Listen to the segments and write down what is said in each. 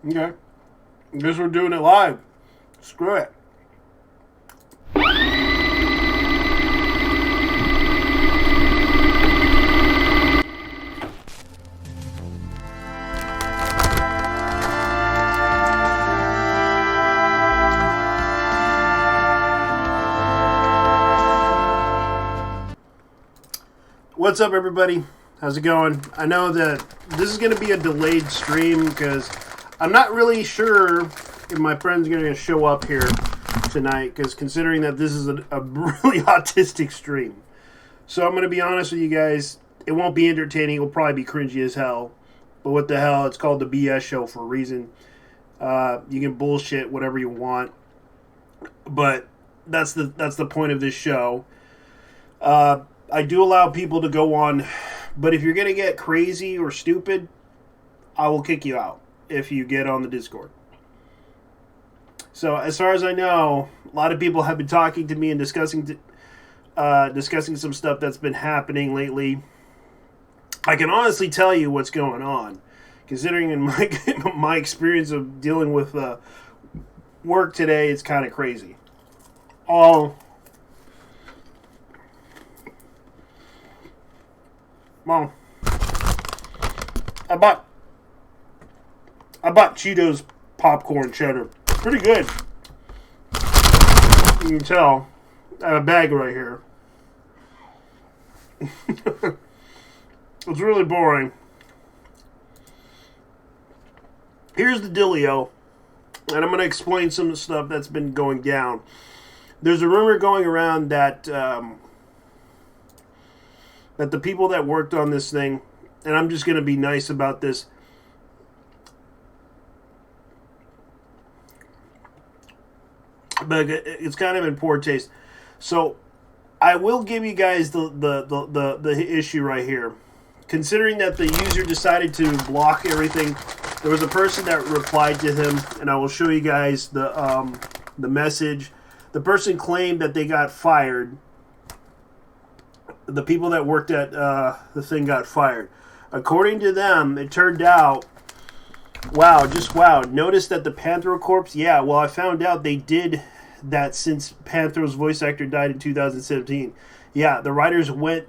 Okay. Guess we're doing it live. Screw it. What's up, everybody? How's it going? I know that this is going to be a delayed stream because I'm not really sure if my friend's going to show up here tonight, because considering that this is a really autistic stream. So I'm going to be honest with you guys. It won't be entertaining. It will probably be cringy as hell. But what the hell? It's called the BS show for a reason. You can bullshit whatever you want. But that's the point of this show. I do allow people to go on, but if you're going to get crazy or stupid, I will kick you out if you get on the Discord. So as far as I know, a lot of people have been talking to me and discussing some stuff that's been happening lately. I can honestly tell you what's going on, considering in my experience of dealing with work today, it's kind of crazy. Well, I bought Cheetos popcorn cheddar. Pretty good. You can tell. I have a bag right here. It's really boring. Here's the dealio, and I'm going to explain some of the stuff that's been going down. There's a rumor going around that that the people that worked on this thing, and I'm just going to be nice about this, but it's kind of in poor taste. So I will give you guys the issue right here. Considering that the user decided to block everything, there was a person that replied to him, and I will show you guys the message. The person claimed that they got fired. The people that worked at the thing got fired. According to them, it turned out, wow. Notice that the Panthro Corps, yeah, well, I found out they did that since Panthro's voice actor died in 2017. Yeah, the writers went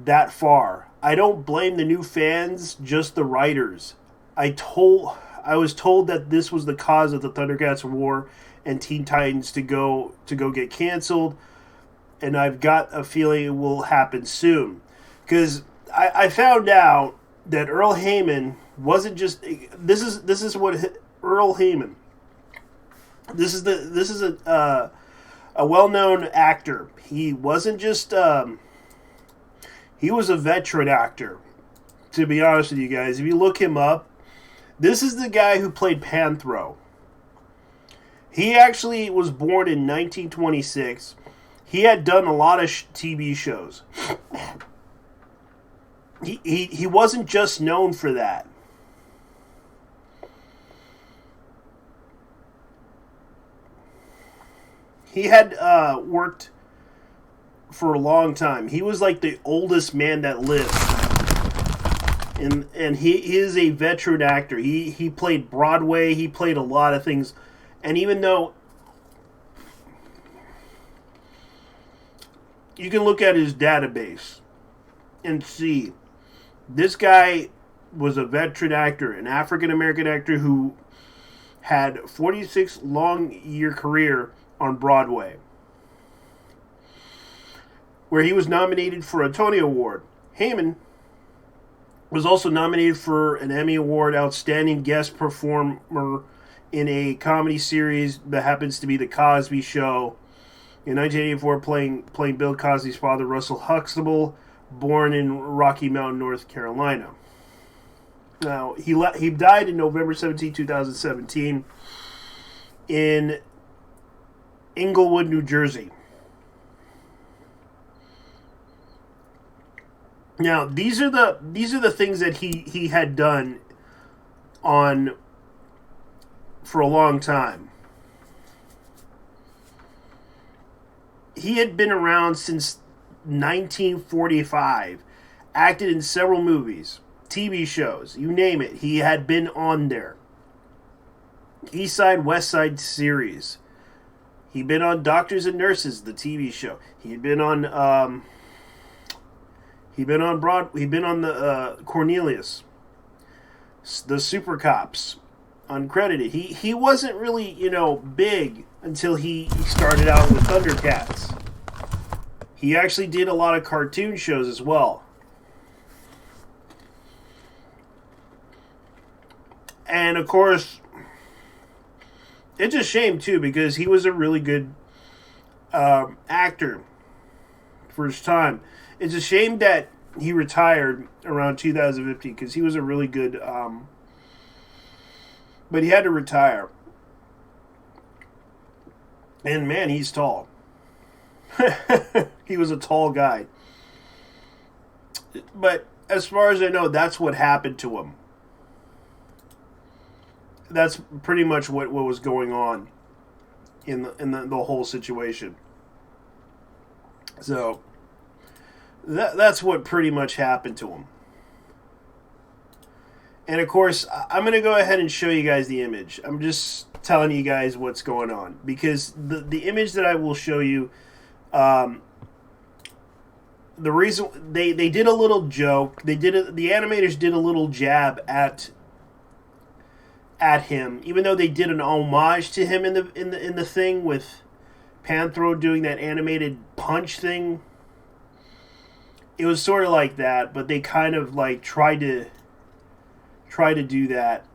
that far. I don't blame the new fans, just the writers. I was told that this was the cause of the Thundercats War and Teen Titans to go get canceled. And I've got a feeling it will happen soon. Because I found out that Earl Heyman wasn't just... This is what Earl Heyman... This is a well-known actor. He wasn't just... he was a veteran actor, to be honest with you guys. If you look him up, this is the guy who played Panthro. He actually was born in 1926. He had done a lot of TV shows. He wasn't just known for that. He had worked for a long time. He was like the oldest man that lived. And he is a veteran actor. He played Broadway. He played a lot of things. And even though you can look at his database and see this guy was a veteran actor, an African-American actor who had 46 long-year career on Broadway, where he was nominated for a Tony Award. Heyman was also nominated for an Emmy Award, Outstanding Guest Performer in a comedy series that happens to be The Cosby Show. In 1984, playing Bill Cosby's father, Russell Huxtable, born in Rocky Mount, North Carolina. Now, he died in November 17, 2017 in Englewood, New Jersey. Now, these are the things that he had done on for a long time. He had been around since 1945, acted in several movies, TV shows, you name it. He had been on there. East Side, West Side series. He'd been on Doctors and Nurses, the TV show. He'd been on the Cornelius, the Super Cops, uncredited. He wasn't really, big until he started out with Thundercats. He actually did a lot of cartoon shows as well. And of course, it's a shame too, because he was a really good actor for his time. It's a shame that he retired around 2015, because he was a really good, but he had to retire. And man, he's tall. He was a tall guy. But as far as I know, that's what happened to him. That's pretty much what was going on in the whole situation. So that's what pretty much happened to him. And of course, I'm going to go ahead and show you guys the image. I'm just telling you guys what's going on, because the image that I will show you, the reason they did a little joke, the animators did a little jab at him, even though they did an homage to him in the thing with Panthro doing that animated punch thing. It was sort of like that, but they kind of like tried to do that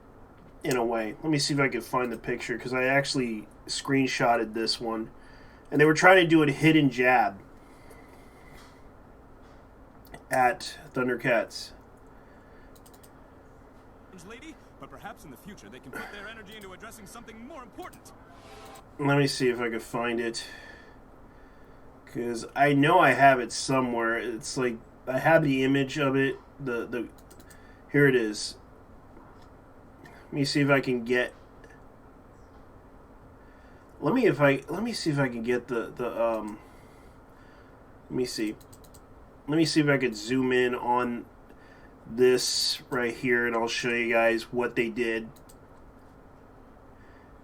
in a way. Let me see if I can find the picture, because I actually screenshotted this one, and they were trying to do a hidden jab at Thundercats. Lady, but perhaps in the future they can put their energy into addressing something more important. Let me see if I can find it, because I know I have it somewhere. It's like I have the image of it. The here it is. Let me see if I can get. Let me see if I can get the Let me see. Let me see if I could zoom in on this right here, and I'll show you guys what they did.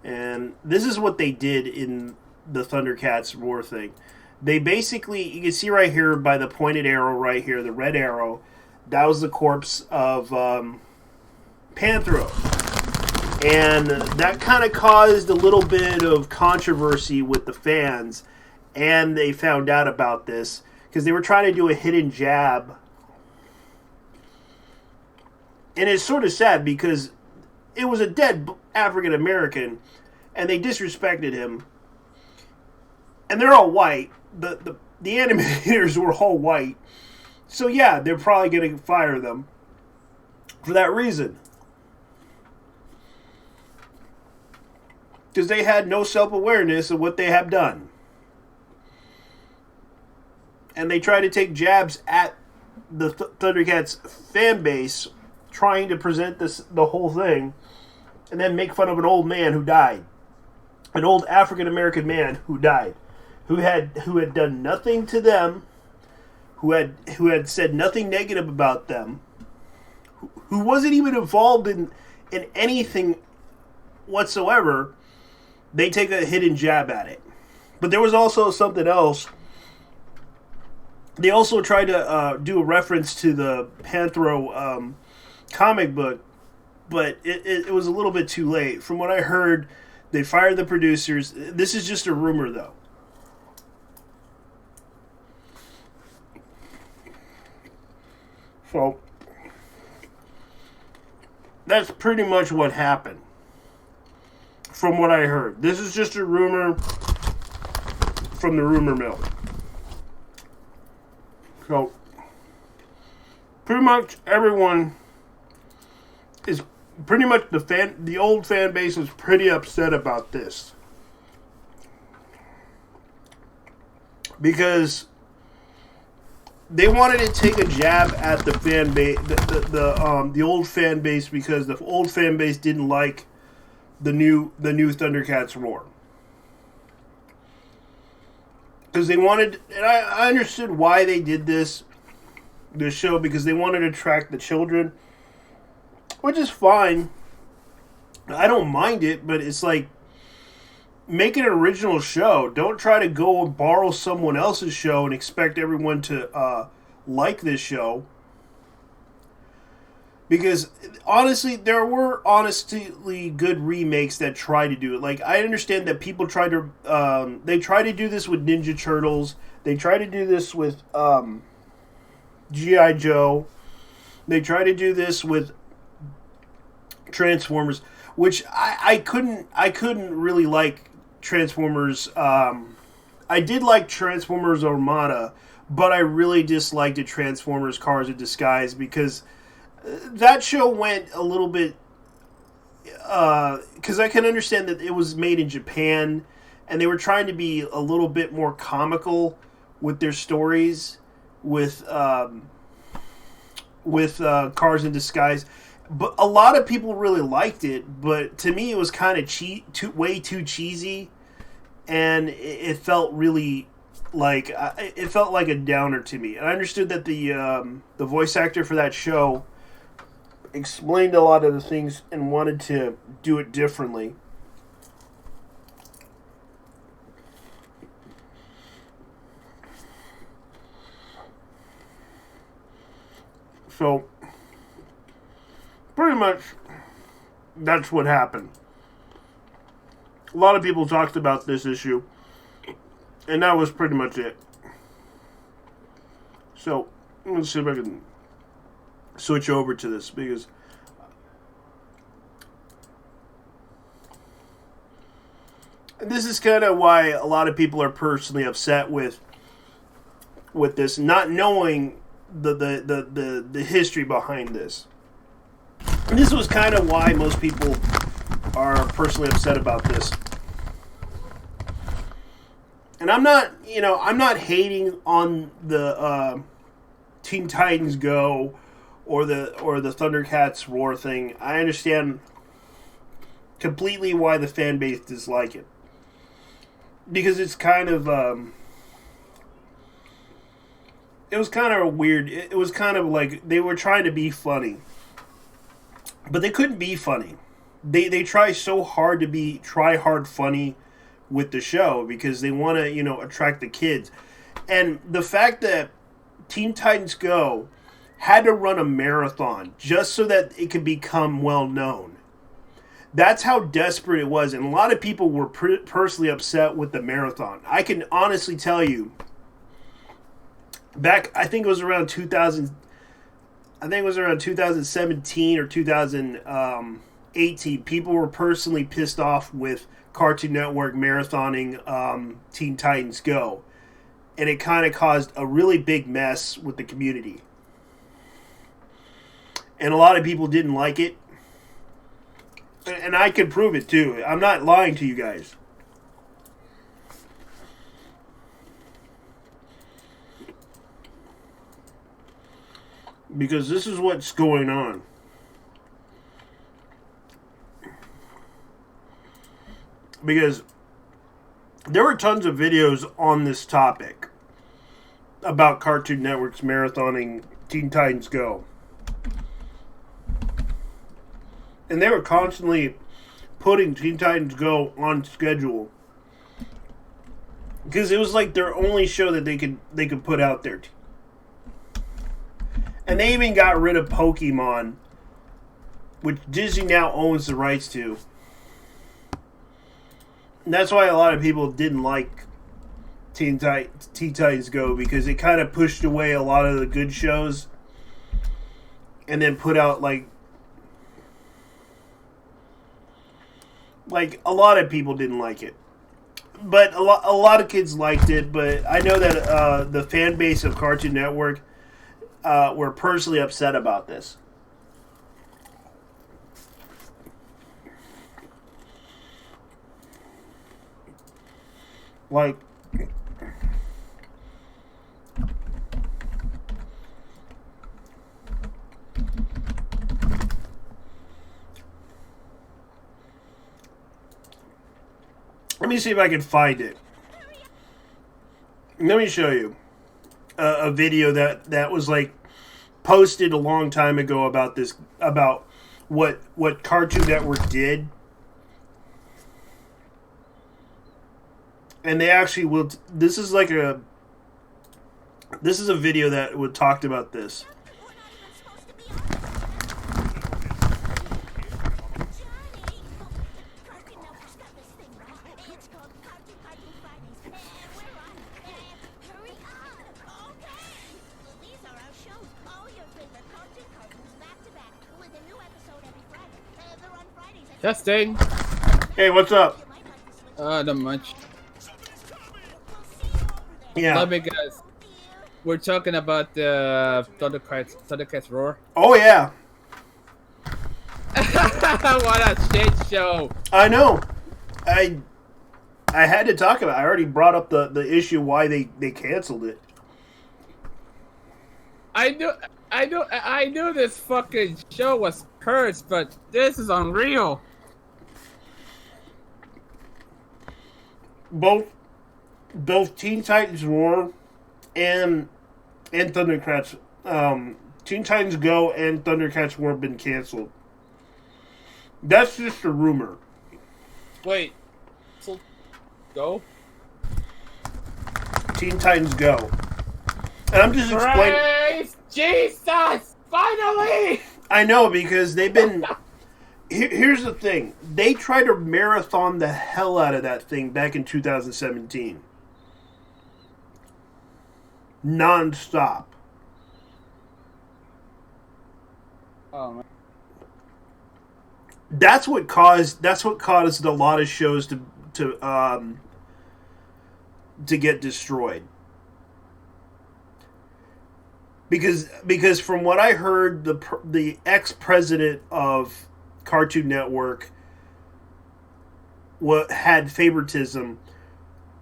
And this is what they did in the Thundercats Roar thing. They basically, you can see right here by the pointed arrow right here, the red arrow, that was the corpse of Panthro. And that kind of caused a little bit of controversy with the fans, and they found out about this because they were trying to do a hidden jab. And it's sort of sad because it was a dead African American, and they disrespected him. And they're all white. The animators were all white. So yeah, they're probably going to fire them for that reason. Because they had no self-awareness of what they have done. And they try to take jabs at the Thundercats fan base, trying to present the whole thing, and then make fun of an old man who died. An old African American man who died. Who had done nothing to them, who had said nothing negative about them, who wasn't even involved in anything whatsoever. They take a hidden jab at it. But there was also something else. They also tried to do a reference to the Panthro comic book, but it was a little bit too late. From what I heard, they fired the producers. This is just a rumor, though. So, that's pretty much what happened. From what I heard. This is just a rumor from the rumor mill. So, pretty much everyone is pretty much the old fan base is pretty upset about this. Because they wanted to take a jab at the fan base, the old fan base, because the old fan base didn't like the new Thundercats Roar. Because they wanted, and I understood why they did this show, because they wanted to attract the children, which is fine. I don't mind it, but it's like, make an original show. Don't try to go and borrow someone else's show and expect everyone to like this show. Because honestly, there were honestly good remakes that tried to do it. Like, I understand that people tried to they tried to do this with Ninja Turtles. They tried to do this with G.I. Joe. They tried to do this with Transformers, which I couldn't really like Transformers. I did like Transformers Armada, but I really disliked the Transformers Cars in Disguise because that show went a little bit. Because I can understand that it was made in Japan, and they were trying to be a little bit more comical with their stories, with Cars in Disguise. But a lot of people really liked it, but to me it was kind of way too cheesy, and it felt really like it felt like a downer to me. And I understood that the voice actor for that show explained a lot of the things and wanted to do it differently. So, pretty much, that's what happened. A lot of people talked about this issue, and that was pretty much it. So, let's see if I can switch over to this, because this is kind of why a lot of people are personally upset with this, not knowing the history behind this. And this was kind of why most people are personally upset about this. And I'm not hating on the Teen Titans Go or the Thundercats Roar thing. I understand completely why the fan base dislike it, because it's kind of it was kind of weird. It was kind of like they were trying to be funny, but they couldn't be funny. They try so hard to be try hard funny with the show because they want to attract the kids. And the fact that Teen Titans Go had to run a marathon just so that it could become well known. That's how desperate it was, and a lot of people were personally upset with the marathon. I can honestly tell you, back I think it was around 2017 or 2018, people were personally pissed off with Cartoon Network marathoning Teen Titans Go, and it kind of caused a really big mess with the community. And a lot of people didn't like it. And I can prove it too. I'm not lying to you guys. Because this is what's going on. Because there were tons of videos on this topic about Cartoon Network's marathoning Teen Titans Go. And they were constantly putting Teen Titans Go on schedule because it was like their only show that they could put out there. And they even got rid of Pokemon, which Disney now owns the rights to. And that's why a lot of people didn't like Teen Titans Go, because it kind of pushed away a lot of the good shows and then put out like a lot of people didn't like it, but a lot of kids liked it. But I know that the fan base of Cartoon Network were personally upset about this. Like, let me see if I can find it. Let me show you a video that was like posted a long time ago about this, about what Cartoon Network did and they actually will. This is like a. This is a video that would talked about this. We're not even supposed to be on this. Johnny! Cartoon Network's got this thing, right? It's called Cartoon Fridays. And we're on it. Hurry up! Okay! These are our shows. All your favorite cartoons back to back with a new episode every Friday. They're on Fridays at Testing. Hey, what's up? You might like to switch. Not much. We'll see you over there. Yeah. Love it, guys. We're talking about the Thundercats Roar. Oh yeah. What a shit show! I know. I had to talk about it. I already brought up the issue why they canceled it. I knew this fucking show was cursed, but this is unreal. Both Teen Titans Roar and Thundercats, Teen Titans Go and Thundercats Roar have been canceled. That's just a rumor. Wait, so go. Teen Titans Go, and I'm just explaining. Praise Jesus! Finally! I know because they've been. Here's the thing: they tried to marathon the hell out of that thing back in 2017, non-stop. Oh man. That's what caused a lot of shows to get destroyed. Because from what I heard, the ex-president of Cartoon Network had favoritism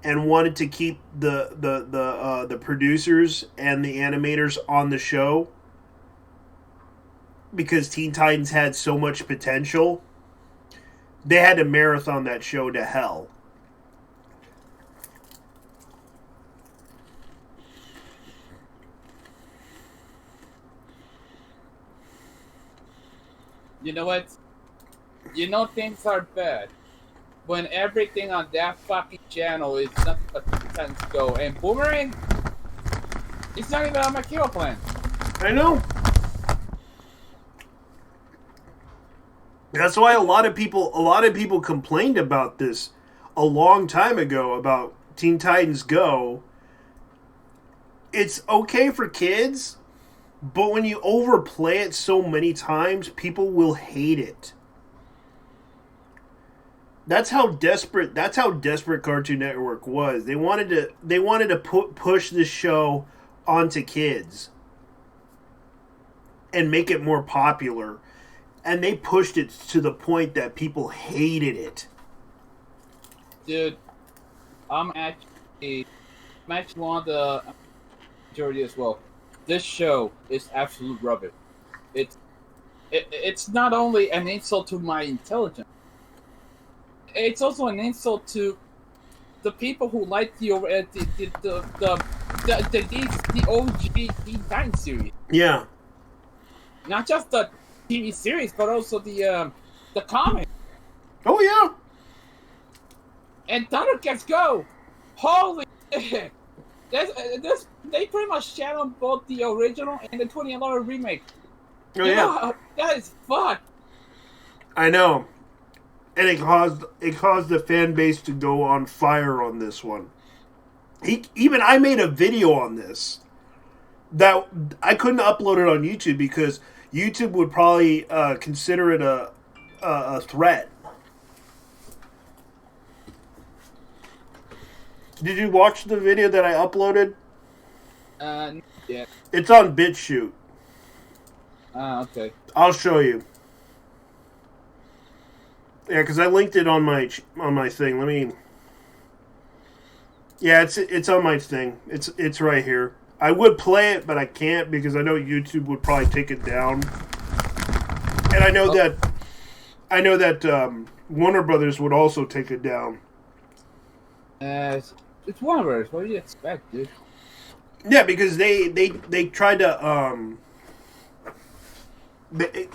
and wanted to keep the producers and the animators on the show because Teen Titans had so much potential. They had to marathon that show to hell. You know what? You know things are bad when everything on that fucking channel is nothing but Titans Go and Boomerang. It's not even on my kill plan. I know. That's why a lot of people complained about this a long time ago about Teen Titans Go. It's okay for kids, but when you overplay it so many times, people will hate it. That's how desperate Cartoon Network was. They wanted to push this show onto kids and make it more popular. And they pushed it to the point that people hated it. Dude, I'm actually one of the majority as well. This show is absolute rubbish. It's not only an insult to my intelligence. It's also an insult to the people who like the OG Teen Titans series. Yeah. Not just the TV series, but also the comic. Oh yeah. And Thundercats Go! Holy shit! This they pretty much channeled both the original and the 2011 remake. Oh You yeah. know, that is fucked. I know. And it caused the fan base to go on fire on this one. Even I made a video on this that I couldn't upload it on YouTube because YouTube would probably consider it a threat. Did you watch the video that I uploaded? Yeah. It's on BitChute. Okay. I'll show you. Yeah, because I linked it on my thing. Let me. Yeah, it's on my thing. It's right here. I would play it, but I can't because I know YouTube would probably take it down. And I know that Warner Brothers would also take it down. It's Warner Brothers. What do you expect, dude? Yeah, because they tried to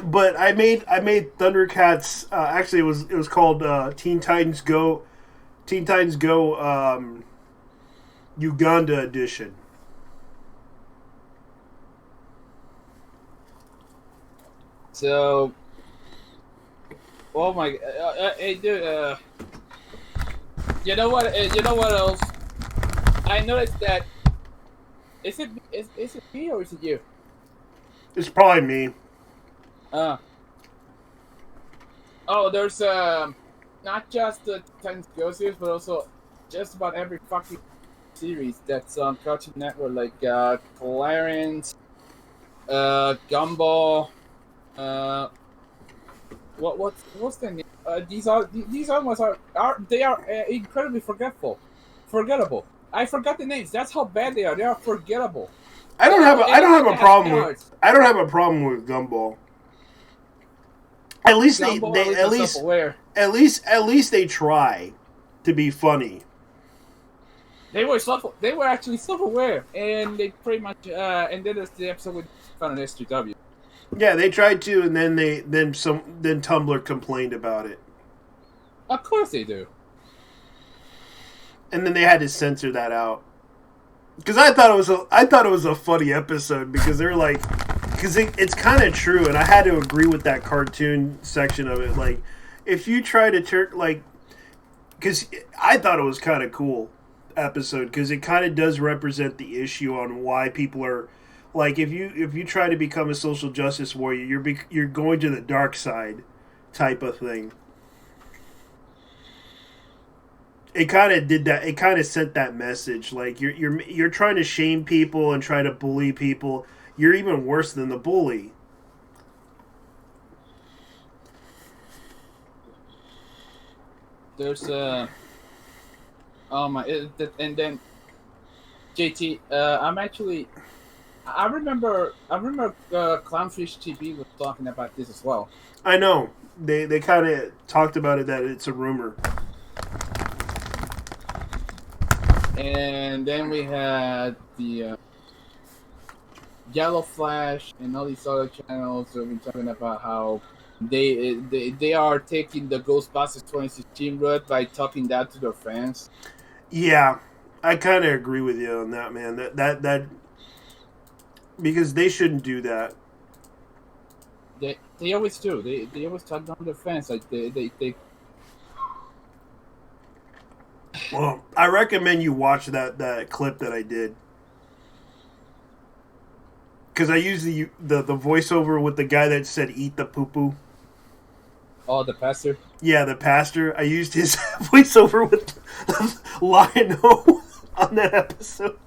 but I made Thundercats. Actually, it was called Teen Titans Go Teen Titans Go Uganda edition. So, oh my, hey dude, you know what? You know what else? I noticed that. Is it me or is it you? It's probably me. Oh, there's not just the Titans Go series, but also just about every fucking series that's on Cartoon Network, like Clarence, Gumball, what's the name? These ones are incredibly forgettable. I forgot the names. That's how bad they are. They are forgettable. I don't have a problem with Gumball. At least Gumball, at least they try to be funny. They were actually self-aware, and they pretty much ended the episode with found an SGW. Yeah, they tried to, and then then Tumblr complained about it. Of course they do. And then they had to censor that out. Because I thought it was a funny episode because they're like, because it's kind of true, and I had to agree with that cartoon section of it. Like, if you try to turn because I thought it was kind of cool episode because it kind of does represent the issue on why people are like, if you try to become a social justice warrior, you're going to the dark side, type of thing. It kind of did that. It kind of sent that message. Like you're trying to shame people and try to bully people. You're even worse than the bully. There's and then JT. I remember Clownfish TV was talking about this as well. I know they kind of talked about it, that it's a rumor. And then we had the Yellow Flash and all these other channels that have been talking about how they are taking the Ghostbusters 2016 route by talking that to their fans. Yeah, I kind of agree with you on that, man. That because they shouldn't do that. They always do. They always talk down to their fans. Like they Well, I recommend you watch that clip that I did. Because I used the voiceover with the guy that said "eat the poo poo." Oh, the pastor. Yeah, the pastor. I used his voiceover with Lion-O on that episode.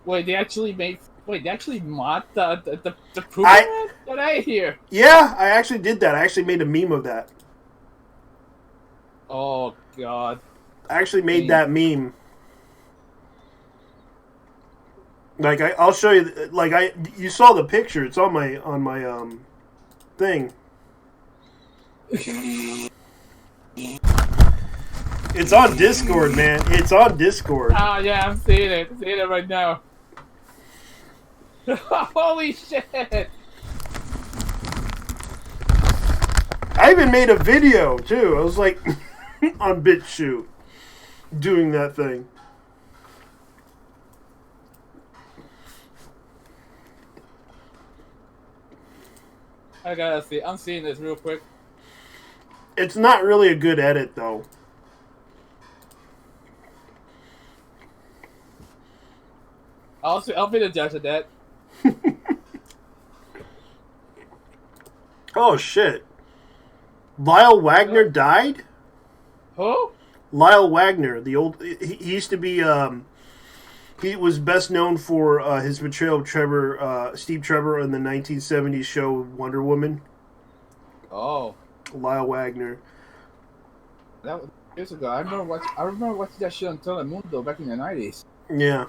Wait, they actually mocked the poo poo? Get out of here! Yeah, I actually did that. I actually made a meme of that. Oh God! I actually made that meme. Like I'll show you. Like you saw the picture. It's on my thing. It's on Discord, man. It's on Discord. Oh yeah, I'm seeing it. I'm seeing it right now. Holy shit! I even made a video too. I was like on BitChute doing that thing. I gotta see. I'm seeing this real quick. It's not really a good edit though. I'll be the judge of that. Oh shit! Lyle Wagner died? Who? Lyle Wagner, the old. He used to be. He was best known for his portrayal of Steve Trevor in the 1970s show Wonder Woman. Oh. Lyle Wagner. That was years ago. I remember watching that shit on Telemundo back in the 90s. Yeah.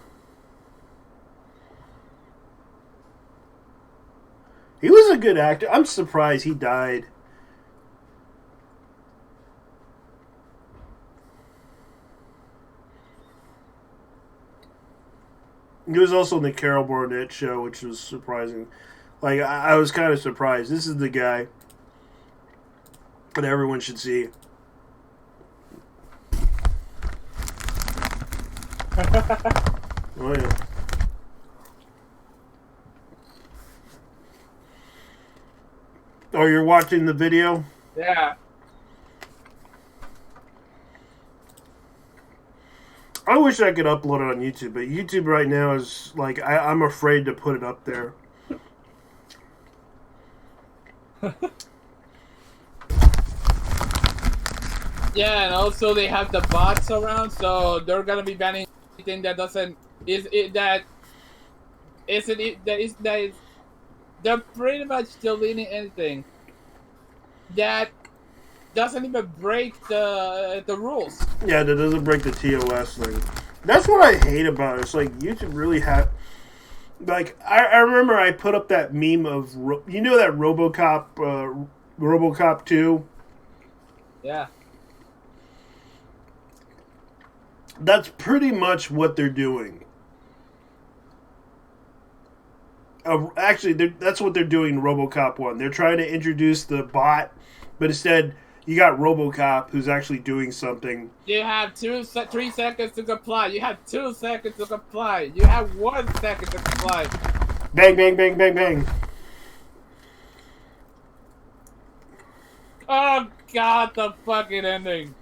He was a good actor. I'm surprised he died. He was also in the Carol Burnett show, which was surprising. Like, I was kind of surprised. This is the guy that everyone should see. Oh yeah. Oh, you're watching the video? Yeah. I wish I could upload it on YouTube, but YouTube right now is like I'm afraid to put it up there. Yeah, and also they have the bots around, so they're gonna be banning anything that doesn't they're pretty much deleting anything that doesn't even break the rules. Yeah, that doesn't break the TOS thing. That's what I hate about it. It's like YouTube really had. Like I remember I put up that meme of you know that RoboCop 2. Yeah. That's pretty much what they're doing. Actually, that's what they're doing in RoboCop 1. They're trying to introduce the bot, but instead you got RoboCop who's actually doing something. You have 3 seconds to comply. You have 2 seconds to comply. You have 1 second to comply. Bang, bang, bang, bang, bang. Oh God, the fucking ending.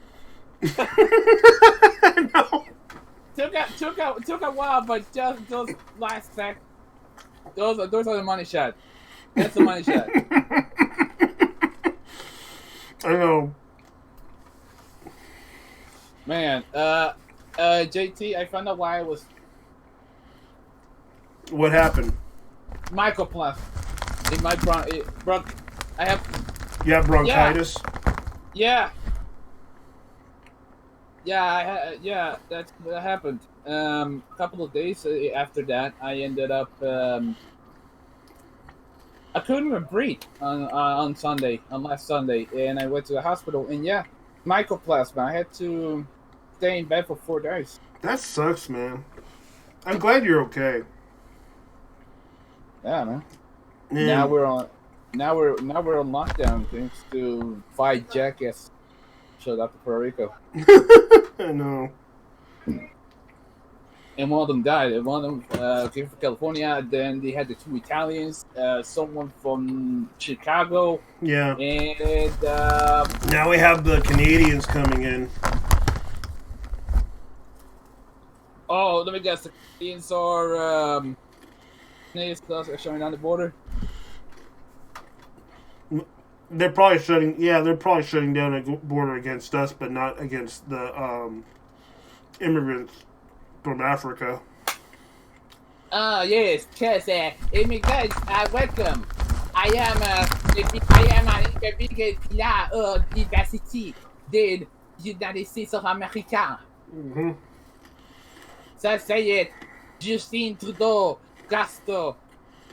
No. Took a while, but just those last sec. Those are the money shot. That's the money shot. I know. Man, JT, I found out why I was What happened? mycoplasma in my I have. You have bronchitis? Yeah. Yeah, that happened. A couple of days after that, I ended up. I couldn't even breathe on last Sunday, and I went to the hospital. And yeah, mycoplasma. I had to stay in bed for 4 days. That sucks, man. I'm glad you're okay. Yeah, man. Yeah. Now we're on lockdown thanks to 5 jackass showed up to Puerto Rico. I know. And one of them died. And one of them came from California. Then they had the 2 Italians, someone from Chicago, Yeah. and Now we have the Canadians coming in. oh, let me guess, the Canadians are showing down the border. They're probably shutting. Yeah, they're probably shutting down a border against us, but not against the immigrants from Africa. Oh yes, because immigrants are welcome. I am an immigrant pillar of diversity des United States of America. Mm-hmm. Ça y est, Justin Trudeau Castro,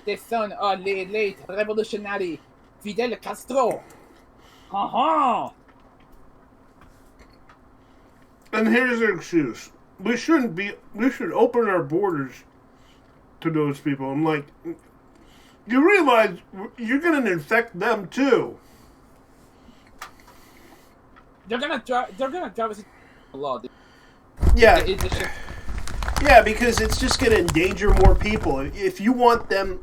the son of the late revolutionary Fidel Castro. And here's the excuse: we should open our borders to those people. I'm like, you realize you're gonna infect them too. They're gonna drive us into the law. Yeah. It's just, Yeah, because it's just going to endanger more people. If you want them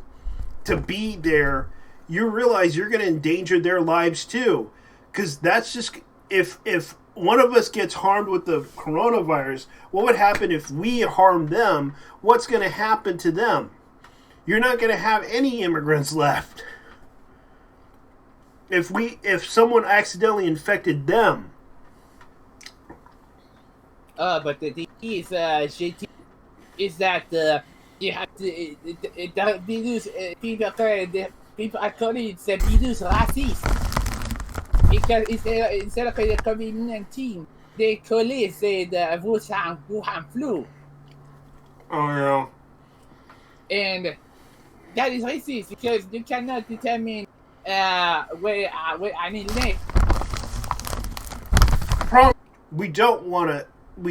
to be there, you realize you're going to endanger their lives too. Because that's just if one of us gets harmed with the coronavirus, what would happen if we harm them? What's going to happen to them? You're not going to have any immigrants left. If someone accidentally infected them. but the thing is, JT, is that you have to the virus people are calling it the virus racist because instead of the COVID-19 they call it the Wuhan flu. Oh yeah. And that is racist because you cannot determine where I mean live. We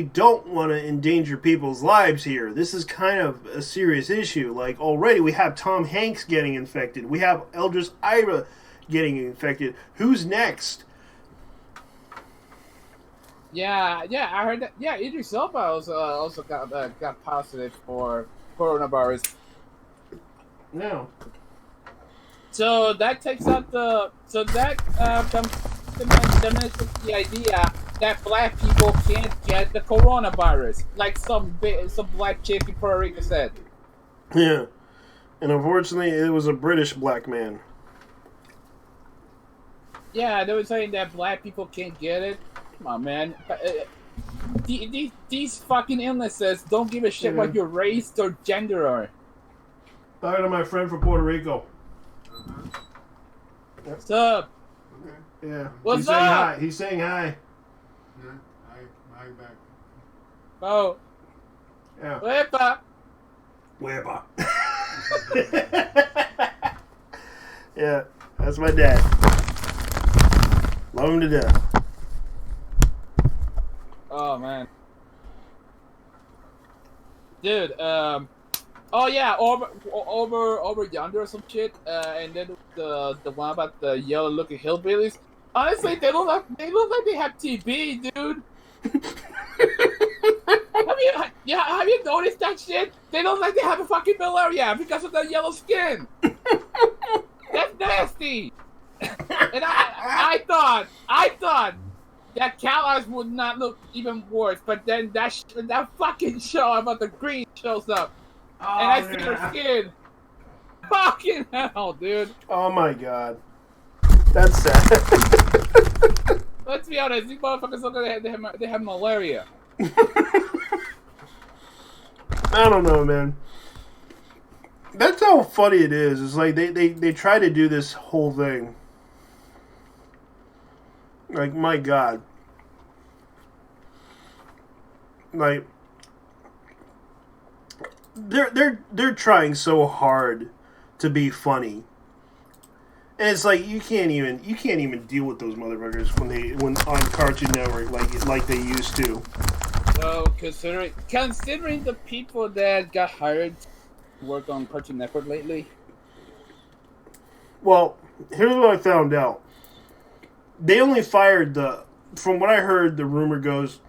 don't want to endanger people's lives here. This is kind of a serious issue. Like, already we have Tom Hanks getting infected. We have Idris Elba getting infected. Who's next? Yeah, I heard that. Yeah, Idris Elba also got positive for coronavirus. No. So that takes out comes the idea that black people can't get the coronavirus, like some black chick in Puerto Rico said. Yeah. And unfortunately, it was a British black man. Yeah, they were saying that black people can't get it. Come on, man. These fucking illnesses don't give a shit what your race or gender are. Talking to my friend from Puerto Rico. What's up? Yeah. What's He's saying up? hi. He's saying hi. Yeah, I back. Oh, Yeah. Wepa. Weba. Yeah, that's my dad. Love him to death. Oh man, dude. Oh yeah, over yonder or some shit. And then the one about the yellow looking hillbillies. Honestly, they look like they have TB, dude. Have you noticed that shit? They look like they have a fucking malaria because of the yellow skin. That's nasty. And I thought that Cal eyes would not look even worse, but then that fucking show about the green shows up, and I see her skin. Fucking hell, dude. Oh my god. That's sad. Let's be honest, these motherfuckers look like they have malaria. I don't know, man. That's how funny it is. It's like they try to do this whole thing. Like, my god. Like, they're trying so hard to be funny. And it's like you can't even deal with those motherfuckers when on Cartoon Network like they used to. Well, considering the people that got hired to work on Cartoon Network lately. Well, here's what I found out. They only fired from what I heard, the rumor goes,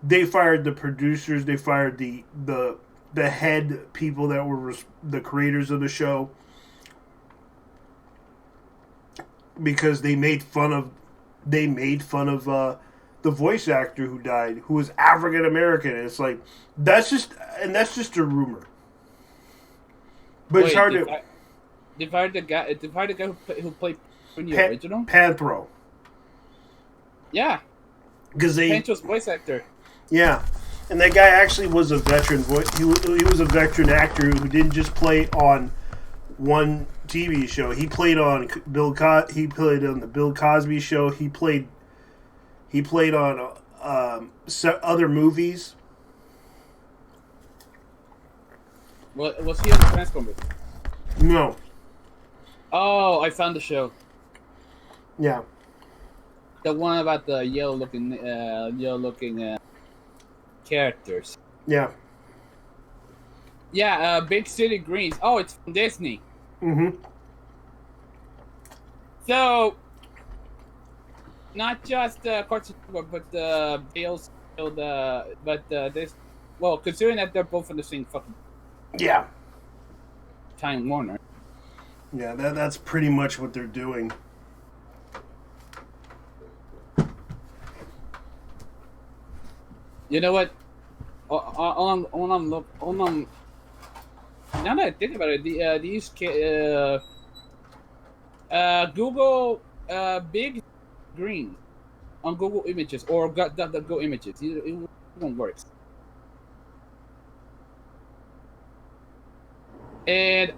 they fired the producers, they fired the head people that were the creators of the show, because they made fun of the voice actor who died, who was African American. It's like that's just a rumor. But it's hard to. They fired the guy who played in the original Panthro. Yeah, because Pancho's voice actor. Yeah, and that guy actually was a veteran voice. He was a veteran actor who didn't just play on one TV show. He played on He played on the Bill Cosby Show. He played on other movies. Was he on the Transformers? No. Oh, I found the show. Yeah. The one about the yellow looking characters. Yeah. Yeah, Big City Greens. Oh, it's from Disney. Mm-hmm. So, not just Cartoon Network, but they also this. Well, considering that they're both in the same fucking Yeah. Time Warner. Yeah, that's pretty much what they're doing. You know what? On now that I think about it, Google Big Green on Google Images or Go Images. It one works. And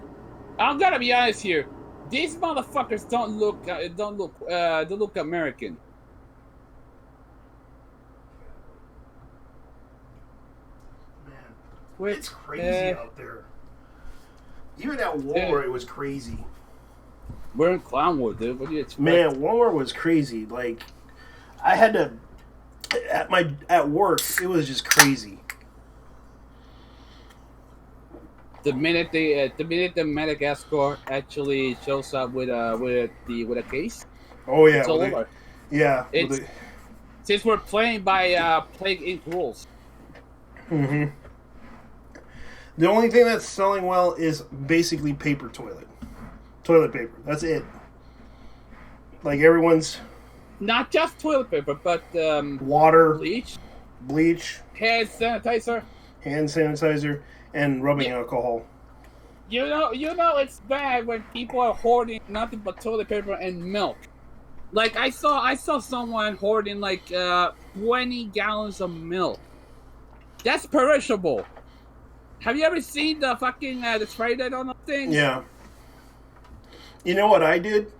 I'm gonna be honest here. These motherfuckers don't look American. Man, it's crazy out there. Even at Walmart, it was crazy. We're in Clownwood, dude. What do you expect? Man, Walmart was crazy. Like, I had to at work. It was just crazy. The minute the Madagascar actually shows up with a case, Oh yeah, it's all over. Yeah, Since we're playing by Plague Inc. rules. Mm-hmm. The only thing that's selling well is basically paper toilet paper. That's it. Like everyone's Not just toilet paper, but water, bleach, hand hand sanitizer, and rubbing Yeah. alcohol. You know, it's bad when people are hoarding nothing but toilet paper and milk. Like I saw someone hoarding like 20 gallons of milk. That's perishable. Have you ever seen the fucking the spray that on those things? Yeah. You know what I did?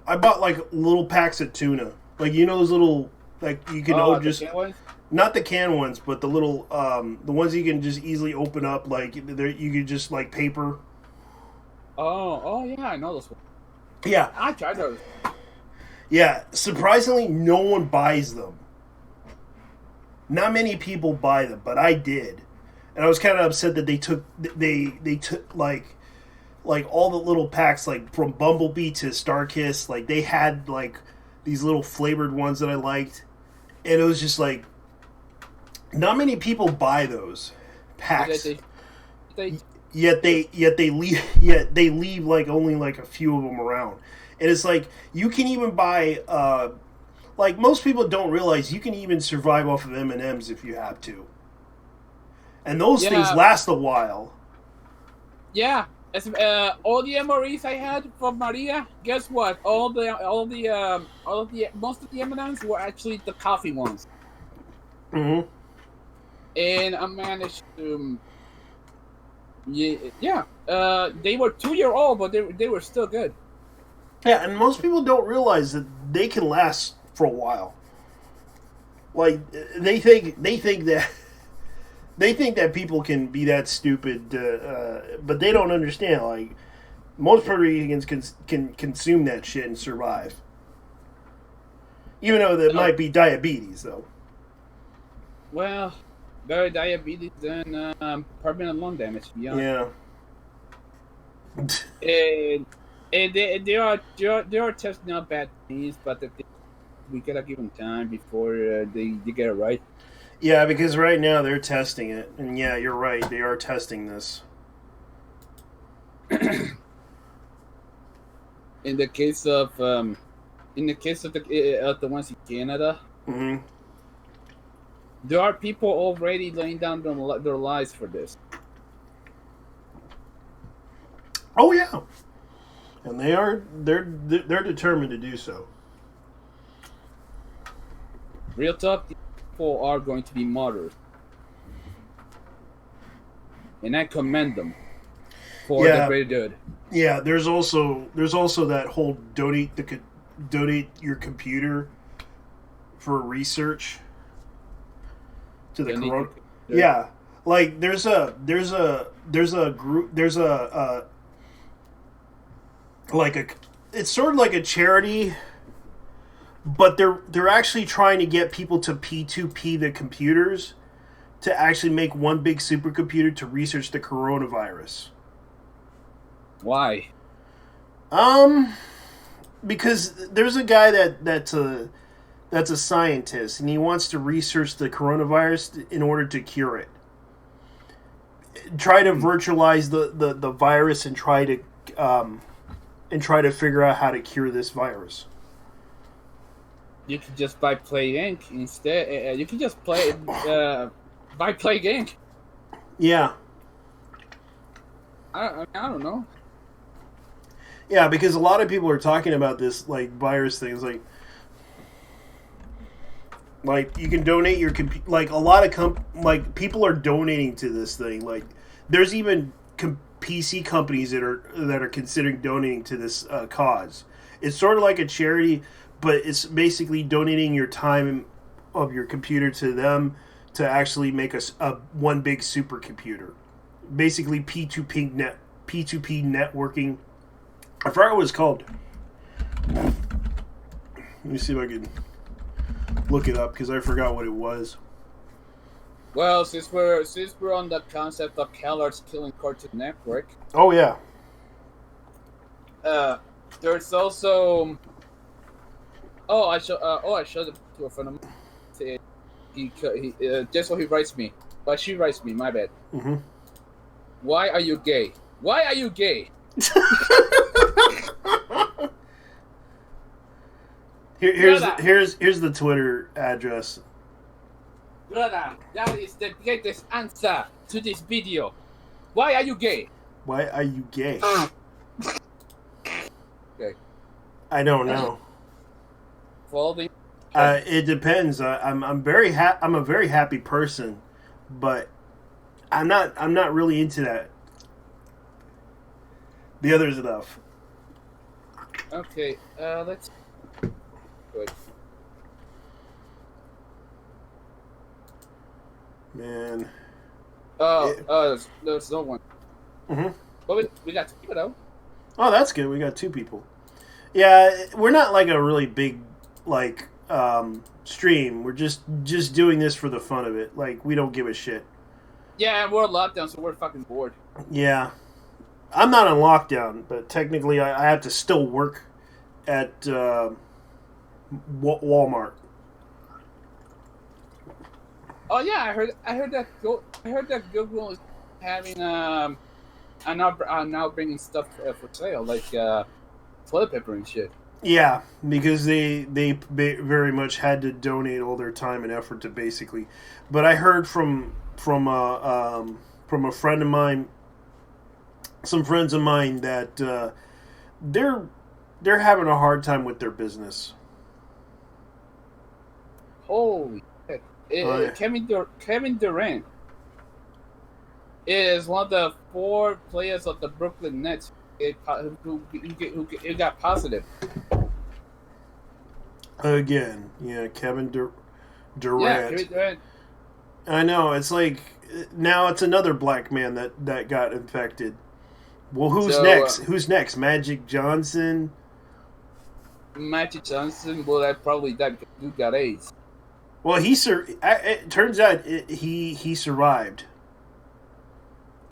I bought like little packs of tuna. Like you know those little like you can Oh, just the can ones? not the can ones, but the little the ones you can just easily open up. Like you could just like paper. Oh yeah, I know those ones. Yeah, I tried those. yeah. Surprisingly, no one buys them. Not many people buy them, but I did, and I was kind of upset that they took like all the little packs, like from Bumblebee to Starkiss. Like they had like these little flavored ones that I liked, and it was just like not many people buy those packs. They Yet they leave like only like a few of them around, and it's like you can even buy like most people don't realize you can even survive off of M&Ms if you have to, and those things Yeah. last a while. Yeah. All the MREs I had from Maria, guess what? Most of the M&Ms were actually the coffee ones, Mm-hmm. and I managed to. Yeah. They were 2-year-old, but they were still good. Yeah, and most people don't realize that they can last for a while. Like they think that they think that people can be that stupid, but they don't understand. Like most Puerto Ricans can consume that shit and survive, even though that might be diabetes, though. Well, better diabetes than permanent lung damage, to be honest. Yeah. And they are testing out bad things, but we gotta give them time before they get it right. Yeah, because right now they're testing it, and yeah, you're right. They are testing this. In the case of the ones in Canada, Hmm. there are people already laying down their lives for this. Oh yeah, and they're determined to do so. Real talk, these people are going to be martyrs, and I commend them for Yeah. the greater good. Yeah, there's also that whole donate your computer for research to the Donate corona. your- Yeah, like there's a group it's sort of like a charity, but they're actually trying to get people to P2P the computers to actually make one big supercomputer to research the coronavirus. Why? Because there's a guy that's a scientist, and he wants to research the coronavirus in order to cure it. Try to virtualize the virus and try to figure out how to cure this virus. You can just buy Plague Inc. instead. You can just buy Plague Inc. Yeah. I don't know. Yeah, because a lot of people are talking about this like virus things, like you can donate your like a lot of like people are donating to this thing. Like there's even PC companies that are considering donating to this cause. It's sort of like a charity, but it's basically donating your time of your computer to them to actually make a one big supercomputer. Basically P2P networking. I forgot what it's called. Let me see if I can look it up because I forgot what it was. Well, since we're on the concept of CalArts killing Cartoon Network, Oh yeah. there's also I showed it to a friend of mine. That's what he writes me. But she writes me. My bad. Mm-hmm. Why are you gay? Why are you gay? Here's the Twitter address. Brother, that is the greatest answer to this video. Why are you gay? Why are you gay? Okay. I don't know. Following. It depends. I'm a very happy person, but I'm not really into that. The other's enough. Okay. Let's. Good. Man. There's no one. Mm-hmm. But we got two people though. Oh, that's good. We got two people. Yeah, we're not like a really big stream. We're just doing this for the fun of it. Like, we don't give a shit. Yeah, and we're locked down, so we're fucking bored. Yeah. I'm not on lockdown, but technically I have to still work at Walmart. Oh yeah, I heard that Google is having are now bringing stuff for sale, like toilet paper and shit. Yeah, because they very much had to donate all their time and effort to basically. But I heard from a friend of mine, some friends of mine, that they're having a hard time with their business. Holy shit! Yeah. Kevin Durant is one of the 4 players of the Brooklyn Nets who got positive. Again, yeah, Kevin Durant. Yeah, Kevin Durant. I know, it's like now it's another black man that got infected. Well, who's next? Who's next? Magic Johnson? Magic Johnson. Well, that probably that dude got AIDS. Well, it turns out he survived.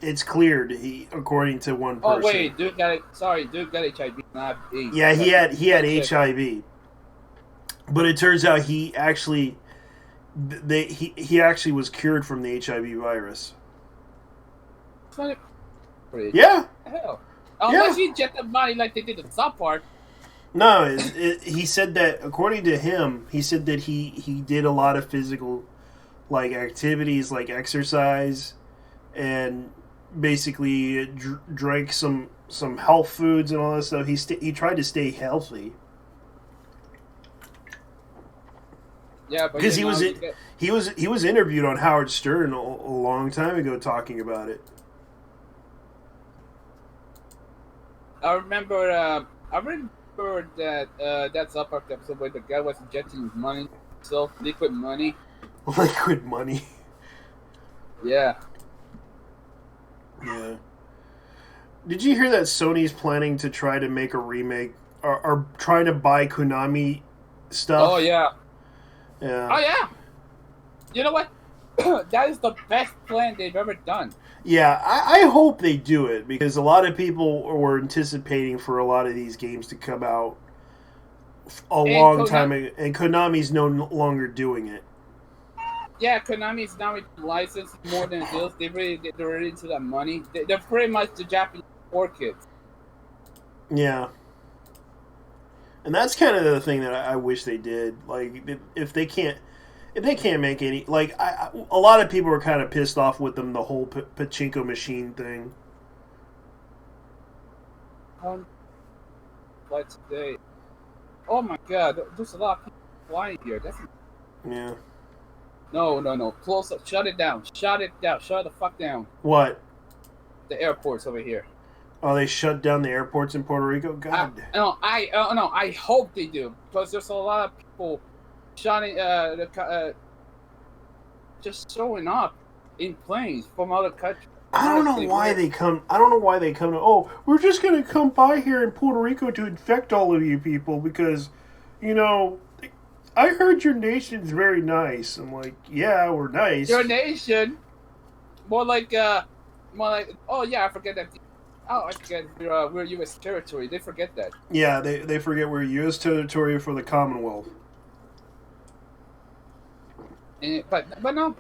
It's cleared. According to one person. Oh wait, dude got HIV, not AIDS. Yeah, he had HIV. But it turns out he actually was cured from the HIV virus. Yeah. Hell. Unless you jet the money like they did in South Park. No, he said that, according to him, he said that he did a lot of physical activities like exercise, and basically drank some health foods and all that stuff. He tried to stay healthy. Yeah, but because he was interviewed on Howard Stern a long time ago talking about it. I remember that South Park episode where the guy was injecting money, liquid money. Liquid money. Yeah. Yeah. Did you hear that Sony's planning to try to make a remake, or trying to buy Konami stuff? Oh yeah. Yeah. Oh yeah. You know what? That is the best plan they've ever done. Yeah, I hope they do it, because a lot of people were anticipating for a lot of these games to come out long time ago, and Konami's no longer doing it. Yeah, Konami's now licensed more than it is. They're really into that money. They're pretty much the Japanese poor kids. Yeah. And that's kind of the thing that I wish they did. Like, if they can't make any, like, a lot of people were kind of pissed off with them, the whole pachinko machine thing. Like today. Oh my God, there's a lot of people flying here. Yeah. No. Close up. Shut it down. Shut the fuck down. What? The airport's over here. Oh, they shut down the airports in Puerto Rico? God. I hope they do, because there's a lot of people shutting, just showing up in planes from other countries. I don't know why they come. Oh, we're just gonna come by here in Puerto Rico to infect all of you people because, I heard your nation's very nice. I'm like, yeah, we're nice. Your nation, more like, oh yeah, I forget that. Oh, I forget we're U.S. territory. They forget that. Yeah, they forget we're U.S. territory for the Commonwealth. But no.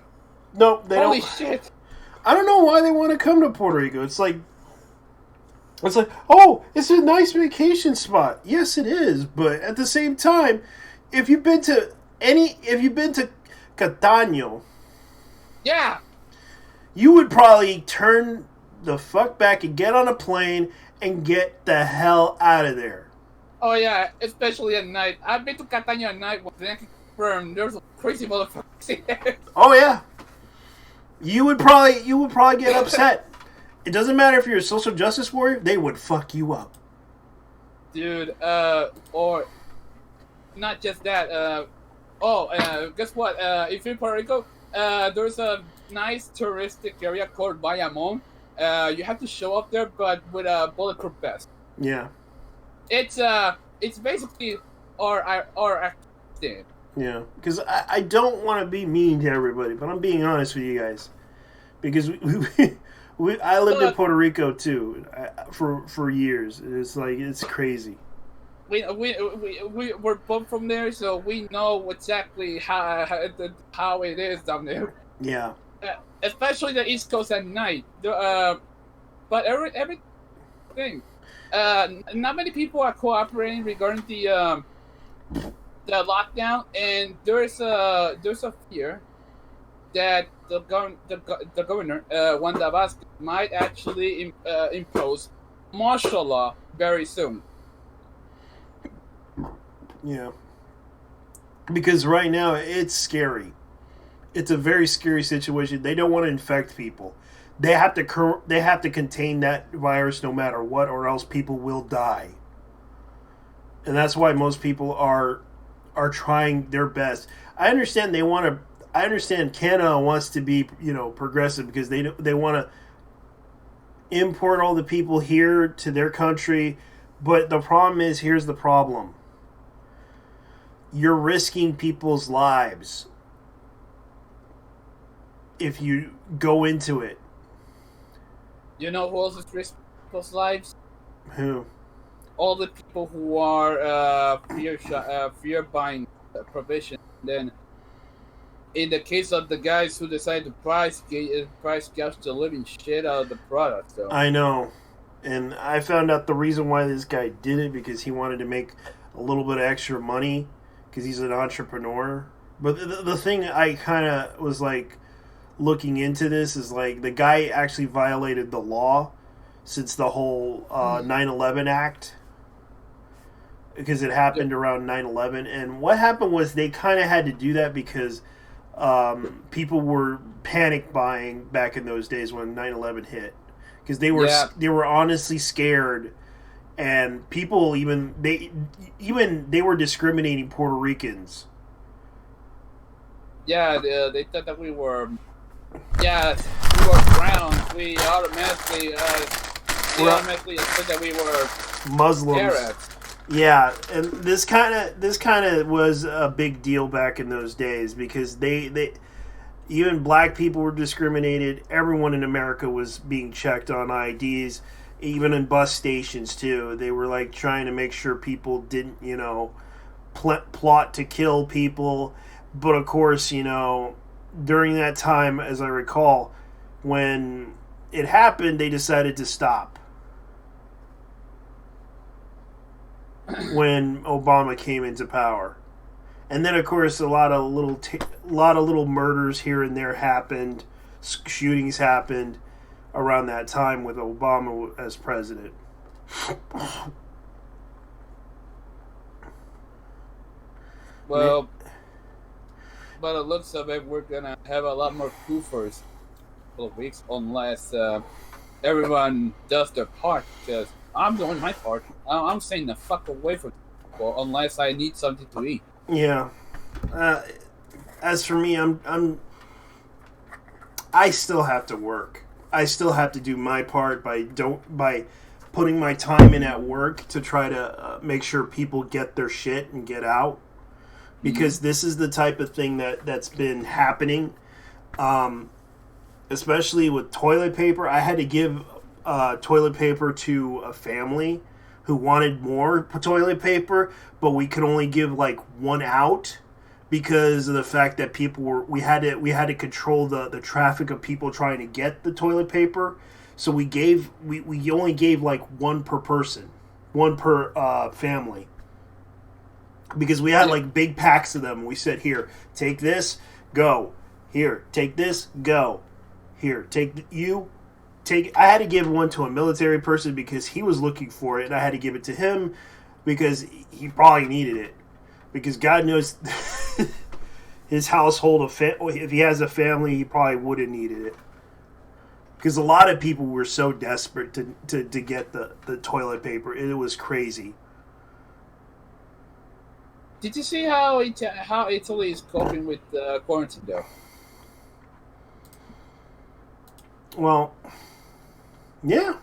No, they Holy don't. shit. I don't know why they want to come to Puerto Rico. It's like, oh, it's a nice vacation spot. Yes, it is. But at the same time, if you've been to Catano, Yeah. you would probably turn the fuck back and get on a plane and get the hell out of there. Oh yeah, especially at night. I've been to Catania at night when I confirm there's crazy motherfuckers there. Oh yeah. You would probably get upset. It doesn't matter if you're a social justice warrior, they would fuck you up. Dude, or not just that, guess what? If you're in Puerto Rico, there's a nice touristic area called Bayamon. You have to show up there, but with a bulletproof vest. Yeah. It's basically our thing. Yeah, because I don't want to be mean to everybody, but I'm being honest with you guys. Because I lived in Puerto Rico too for years. It's like, it's crazy. We're both from there, so we know exactly how it is down there. Yeah. Especially the East Coast at night. But everything. Not many people are cooperating regarding the lockdown, and there's a fear that the governor Wanda Vazquez might actually impose martial law very soon. Yeah. Because right now it's scary. It's a very scary situation. They don't want to infect people. They have to contain that virus no matter what, or else people will die. And that's why most people are trying their best. I understand Canada wants to be, progressive, because they want to import all the people here to their country, but the problem is, here's the problem. You're risking people's lives if you go into it. You know who else is risking people's lives? Who? All the people who are fear buying provision. Then, in the case of the guys who decide to price gouge the living shit out of the product. So. I know, and I found out the reason why this guy did it, because he wanted to make a little bit of extra money, because he's an entrepreneur. But the thing I kind of was like looking into this is, like, the guy actually violated the law since the whole 9/11 Act, because it happened around 9/11. And what happened was they kind of had to do that because people were panic buying back in those days when 9/11 hit, because they were honestly scared, and people they were discriminating Puerto Ricans. Yeah, they thought that we were brown. We automatically said that we were Muslims. Arabs. Yeah, and this kind of was a big deal back in those days, because they even black people were discriminated. Everyone in America was being checked on IDs, even in bus stations too. They were like trying to make sure people didn't, plot to kill people. But of course, during that time, as I recall, when it happened, they decided to stop. When Obama came into power, and then of course a lot of little murders here and there happened, shootings happened around that time with Obama as president. Well, by the looks of it, we're gonna have a lot more goofers in a couple of weeks, unless everyone does their part. Because I'm doing my part. I'm staying the fuck away from people unless I need something to eat. Yeah. As for me, I still have to work. I still have to do my part by putting my time in at work to try to make sure people get their shit and get out. Because this is the type of thing that's been happening. Especially with toilet paper. I had to give toilet paper to a family who wanted more toilet paper, but we could only give like one out because of the fact that we had to control the traffic of people trying to get the toilet paper. So we only gave like one per person, one per family, because we had like big packs of them. We said, here, take this, go. Here, take this, go. Here, take. I had to give one to a military person because he was looking for it, and I had to give it to him because he probably needed it. Because God knows his household, if he has a family, he probably would have needed it. Because a lot of people were so desperate to get the toilet paper. It was crazy. Did you see how Italy is coping with quarantine, though? Well, yeah.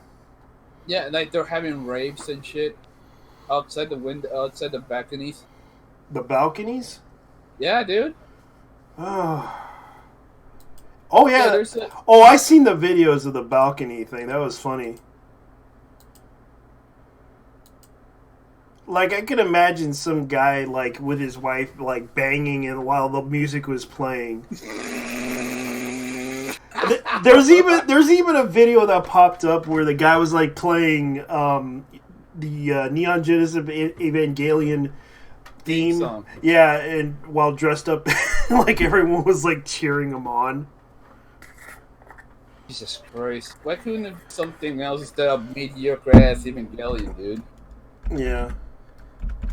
Yeah, like they're having raves and shit outside the window, outside the balconies. The balconies? Yeah, dude. Oh Yeah, yeah. there's I seen the videos of the balcony thing. That was funny. Like, I could imagine some guy like with his wife like banging and while the music was playing. There's even a video that popped up where the guy was like playing the Neon Genesis Evangelion theme song. Yeah, and while dressed up like everyone was like cheering him on. Jesus Christ! Why couldn't it be something else instead of mediocre ass Evangelion, dude? Yeah.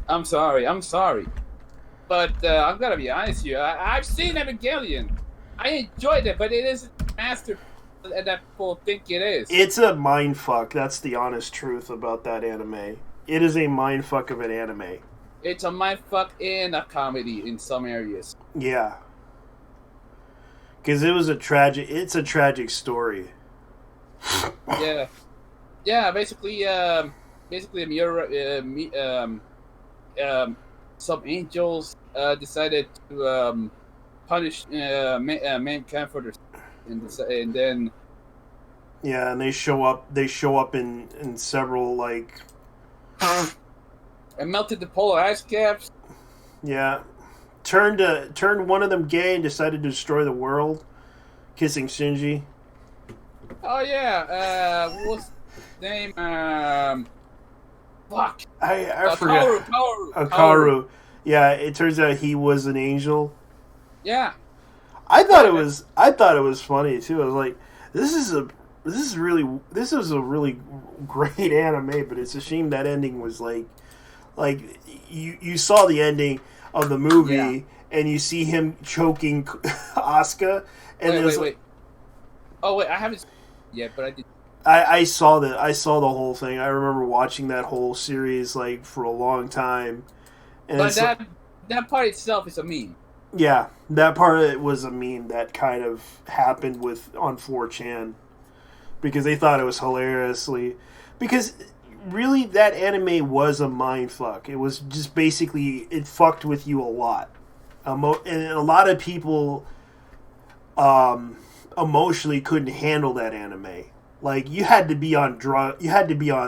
I'm sorry, but I'm gonna be honest here. I've seen Evangelion. I enjoyed it, but it isn't master that people think it is. It's a mindfuck. That's the honest truth about that anime. It is a mindfuck of an anime. It's a mindfuck and a comedy in some areas. Yeah. Because it's a tragic story. Yeah. Basically, some angels decided to punish mankind for their and then Yeah, and they show up in several like and melted the polar ice caps. yeah. Turned one of them gay and decided to destroy the world, kissing Shinji. Oh yeah, what's his name? Fuck. I forgot. Kaoru. Yeah, it turns out he was an angel. Yeah. I thought it was funny too. I was like, this is a really great anime, but it's a shame that ending was like you saw the ending of the movie and you see him choking Asuka and wait. Oh wait, I haven't seen it yet, but I did. I saw the whole thing. I remember watching that whole series like for a long time. And but that part itself is a meme. Yeah, that part of it was a meme that kind of happened on 4chan because they thought it was hilariously because really that anime was a mindfuck. It was just basically it fucked with you a lot, and a lot of people emotionally couldn't handle that anime. Like you had to be on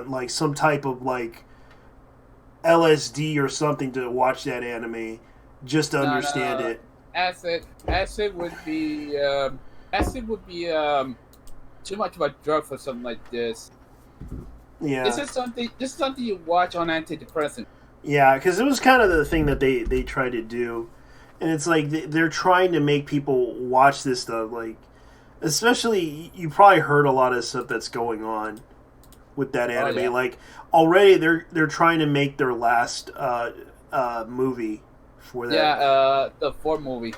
like some type of like LSD or something to watch that anime just to understand it. Acid would be too much of a drug for something like this. Yeah, this is something you watch on antidepressant. Yeah, because it was kind of the thing that they tried to do, and it's like they're trying to make people watch this stuff. Like, especially you probably heard a lot of stuff that's going on with that anime. Oh, yeah. Like already they're trying to make their last movie for that. Yeah, the 4th movie.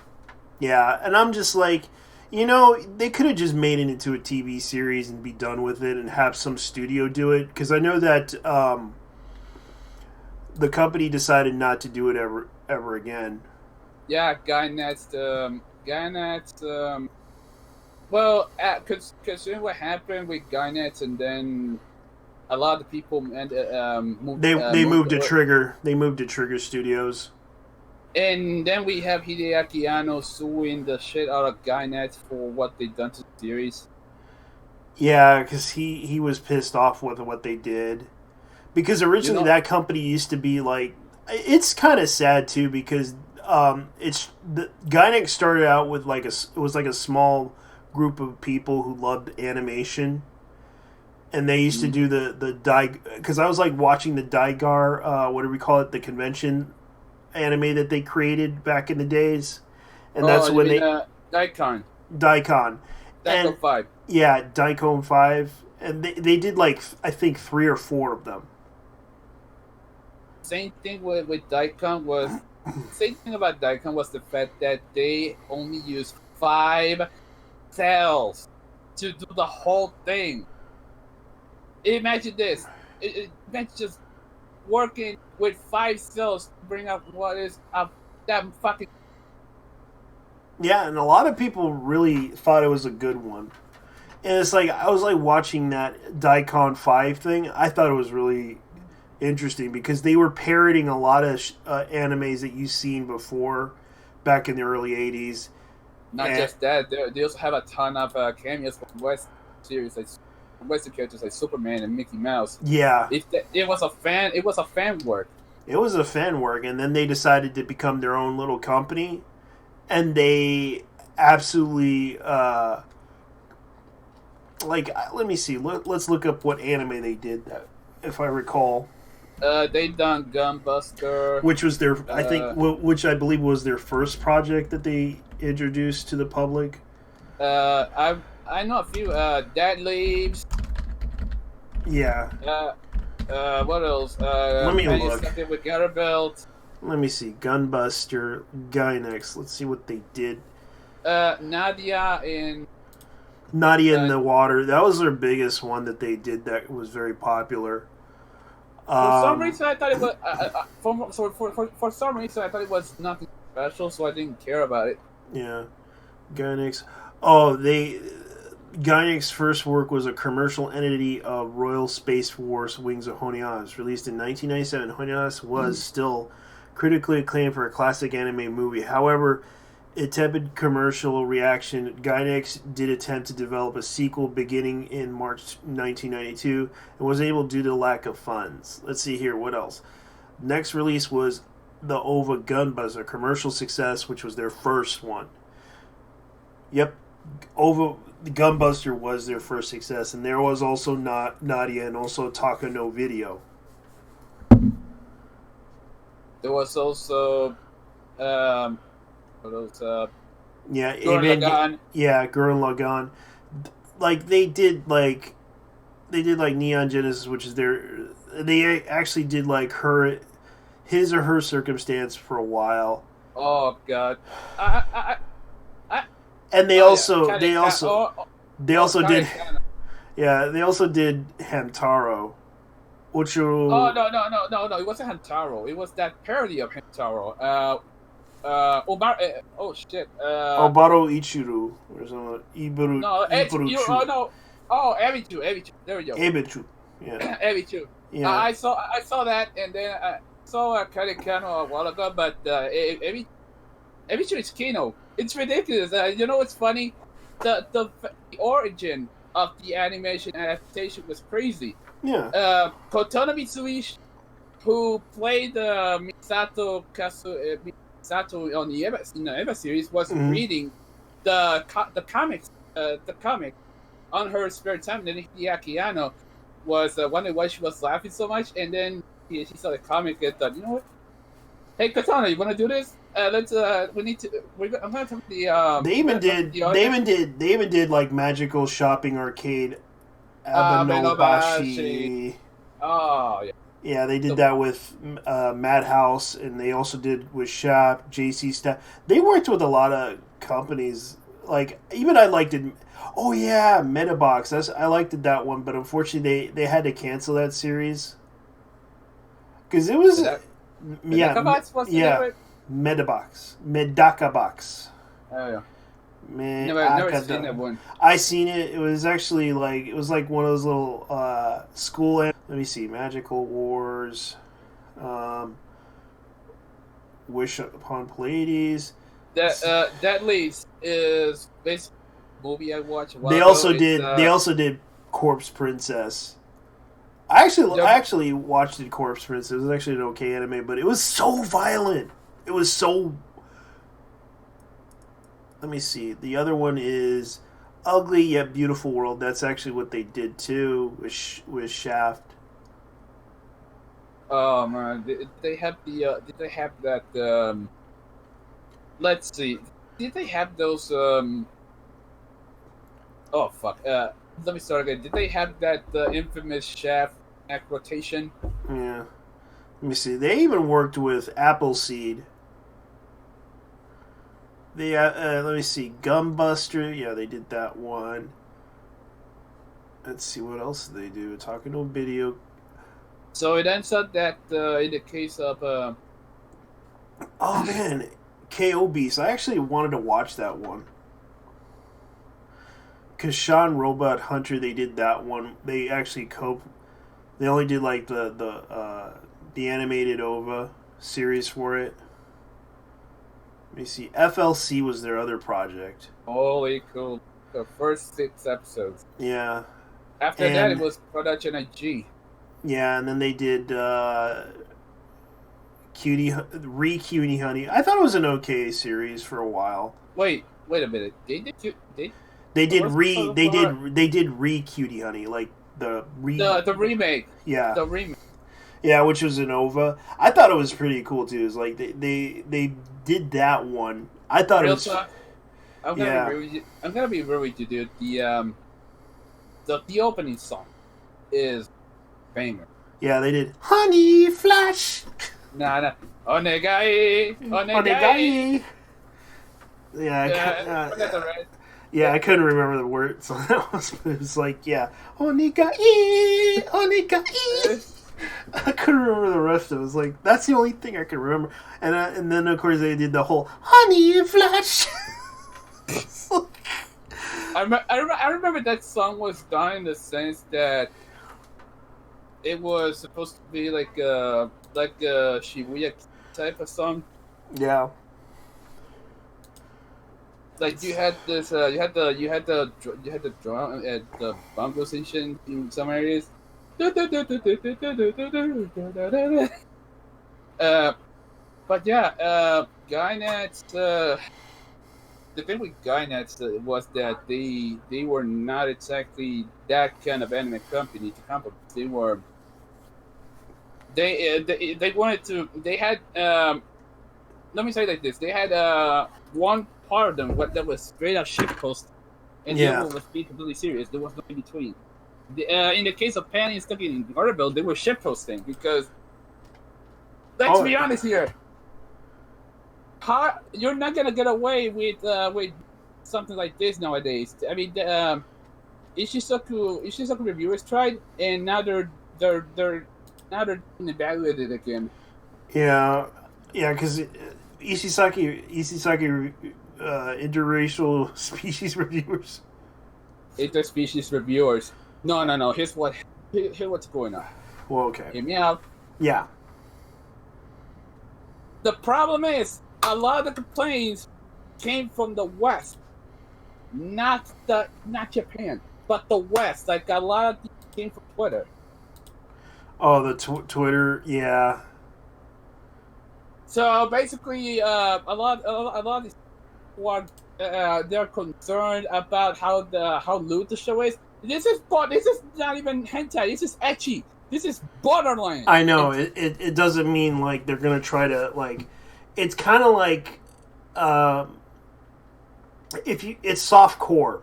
Yeah, and I'm just like, they could have just made it into a TV series and be done with it and have some studio do it. Because I know that the company decided not to do it ever again. Yeah, Gynet's well, considering what happened with Gynet, and then a lot of people moved moved to Trigger. They moved to Trigger Studios. And then we have Hideaki Anno suing the shit out of Gynet for what they done to the series. Yeah, because he was pissed off with what they did. Because originally that company used to be like... It's kind of sad, too, because it's the Gainax started out with it was like a small group of people who loved animation, and they used to do the because I was like watching the Daigar, what do we call it, the convention anime that they created back in the days, and that's when Daikon Daikon and 5. yeah, Daikon 5, and they did like I think 3 or 4 of them. Same thing with Daikon was same thing about Daikon was the fact that they only used 5 cells to do the whole thing. Imagine this. Imagine just working with 5 cells to bring up what is that fucking. Yeah, and a lot of people really thought it was a good one. And it's like I was like watching that Daikon 5 thing. I thought it was really interesting because they were parroting a lot of animes that you've seen before back in the early 80s. Not just that, they also have a ton of cameos from West series, like Western characters like Superman and Mickey Mouse. Yeah, it was a fan work. It was a fan work, and then they decided to become their own little company, and they absolutely let me see. Let's look up what anime they did that, if I recall. They done Gunbuster, which was their which I believe was their first project that they introduced to the public. I know a few. Dead Leaves. Yeah. What else? Let me look. Something with Gatterbelt. Let me see. Gunbuster, Gainax. Let's see what they did. Nadia in For some reason, I thought it was. For some reason, I thought it was nothing special, so I didn't care about it. Yeah, Gainax. Oh, Gainax's first work was a commercial entity of Royal Space Force Wings of Honias. Released in 1997, Honias was still critically acclaimed for a classic anime movie. However, it tepid commercial reaction. Gainax did attempt to develop a sequel beginning in March 1992 and was able due to lack of funds. Let's see here, what else? Next release was the OVA Gunbuster, commercial success, which was their first one. Yep, OVA Gunbuster was their first success, and there was also Nadia and also Taka no Video. There was also Gurren Lagann. Yeah, Gurren Lagann. Like they did like Neon Genesis, which is they actually did like his or her circumstance for a while. Oh God. And they also did Hamtaro, which no, it wasn't Hamtaro. It was that parody of Hamtaro. Oh shit. Obaro Ichiro or something. Ebichu. Ebichu. There we go. Ebichu. Yeah. Ebichu. Yeah. I saw that, and then I saw Karekano a while ago, but Ebichu is Kino. It's ridiculous. You know what's funny? The origin of the animation adaptation was crazy. Yeah. Kotono Mitsuishi, who played Misato on the Eva series, was reading the comic on her spare time. Then Hideaki Anno was wondering why she was laughing so much, and then she saw the comic and thought, you know what? Hey, Katana, you want to do this? Let's. We need to. I'm gonna talk the. They even did like Magical Shopping Arcade. Abenobashi. Oh yeah. Yeah, they did that with Madhouse, and they also did with Shop, JC Staff. They worked with a lot of companies. Like even I liked it. Oh yeah, Metabox. I liked it, that one, but unfortunately they had to cancel that series because it was Metabox, Medakabox. Oh yeah. Never seen that one. I seen it. It was actually like one of those little school. Let me see, Magical Wars, Wish Upon Pleiades. That least is basically a movie I watched. They also did Corpse Princess. I actually watched it, Corpse Princess. It was actually an okay anime, but it was so violent. It was so let me see. The other one is Ugly Yet Beautiful World. That's actually what they did too with Shaft. Oh man, did they have the? Did they have that? Let's see. Did they have those? Oh fuck. Let me start again. Did they have that infamous Shaft neck rotation? Yeah. Let me see. They even worked with Appleseed. They let me see. Gumbuster. Yeah, they did that one. Let's see what else did they do. Talking to a video. So it ends up that in the case of Oh man, KO Beast. I actually wanted to watch that one. Cause Sean Robot Hunter, they did that one. They actually They only did like the animated OVA series for it. Let me see. FLC was their other project. holy cool, the first 6 episodes. Yeah. After that, it And- was Production IG. Yeah, and then they did Cutie Honey. I thought it was an okay series for a while. Wait a minute. They did They did What's re the- they did re Cutie Honey, like the the remake. yeah. The remake. Yeah, which was an OVA. I thought it was pretty cool too. It's like they did that one. I thought it Real was talk. I'm gonna yeah. be real with you. I'm gonna be real with you, dude. The opening song is banger. Yeah, they did Honey Flash. Nah. Onegai. Onegai. Yeah, Yeah, I forgot the rest. yeah, I couldn't remember the words. So that was, it was like, yeah, Onigai, Onigai. I couldn't remember the rest of it. It was like, that's the only thing I could remember. And then, of course, they did the whole Honey Flash. I remember that song was done in the sense that it was supposed to be like a Shibuya type of song. Yeah. Like you had this, you had the drum at the bongo station in some areas. But yeah, Gynets. The thing with Gynets was that they were not exactly that kind of anime company to compete. They were. They wanted to. They had. Let me say it like this. They had one part of them that was straight up shitpost, and the Yeah. other was being completely serious. There was no in between. In the case of Penny and Stucky and Garterbell, they were shitposting because. Let's be honest here. You're not gonna get away with something like this nowadays. I mean, Ishizoku reviewers tried, and now they're being evaluated again. Yeah, because Ishisaki interracial species reviewers. Interspecies reviewers. No. Here's what's going on. Well, okay. Hear me out. Yeah. The problem is a lot of the complaints came from the West, not Japan, but the West. Like a lot of these came from Twitter. Oh, the Twitter, yeah. So basically, a lot of these people are they're concerned about how lewd the show is. This is not even hentai. This is ecchi. This is borderline. I know it doesn't mean like they're gonna try to like. It's kind of like, it's soft core.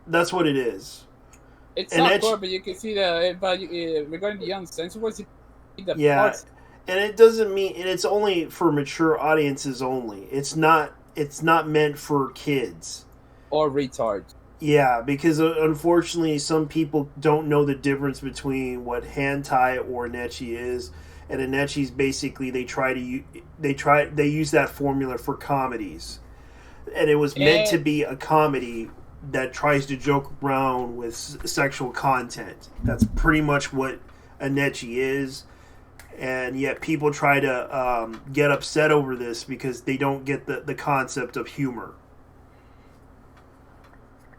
That's what it is. It's and not core, but you can see regarding the young sensibles, you see the Yeah, parts. and it doesn't mean, and it's only for mature audiences only. It's not meant for kids. Or retards. Yeah, because unfortunately, some people don't know the difference between what hentai or ecchi is, and an ecchi is basically they use that formula for comedies, and it was meant to be a comedy that tries to joke around with sexual content. That's pretty much what an ecchi is, and yet people try to get upset over this because they don't get the concept of humor.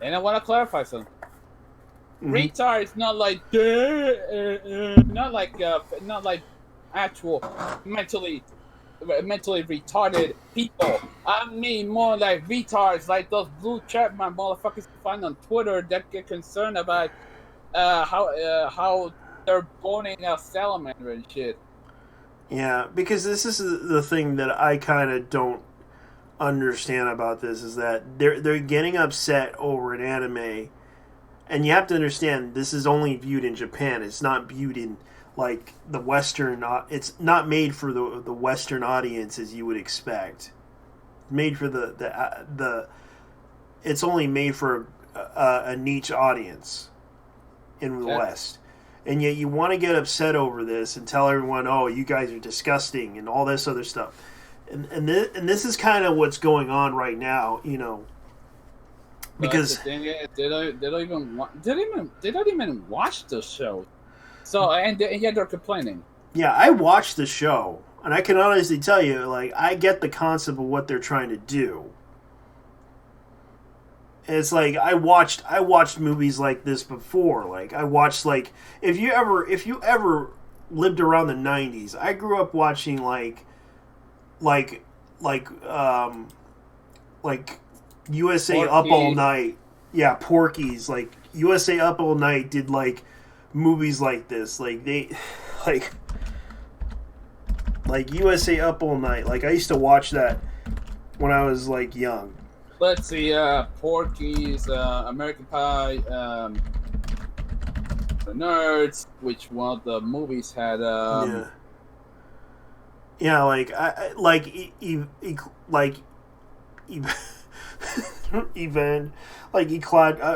And I want to clarify something. Mhm. Retard is not like not like actual mentally mentally retarded people. I mean more like retards, like those blue Chapman motherfuckers you find on Twitter that get concerned about how they're boning a salamander and shit. Yeah, because this is the thing that I kind of don't understand about this is that they're getting upset over an anime, and you have to understand this is only viewed in Japan. It's not viewed in like the Western. It's not made for the Western audience as you would expect. Made for the it's only made for a niche audience in the West. And yet you want to get upset over this and tell everyone, "Oh, you guys are disgusting," and all this other stuff. And this is kind of what's going on right now, you know. Because the thing is, they don't even watch the show. So and yet they're complaining. yeah, I watched the show, and I can honestly tell you, like, I get the concept of what they're trying to do. It's like I watched movies like this before. Like I watched like if you ever lived around the 90s, I grew up watching like USA Up All Night. Yeah, Porky's, like USA Up All Night did like movies like this. Like they like USA Up All Night. Like I used to watch that when I was like young. Let's see, Porky's, American Pie, The Nerds, which one of the movies had, yeah, like I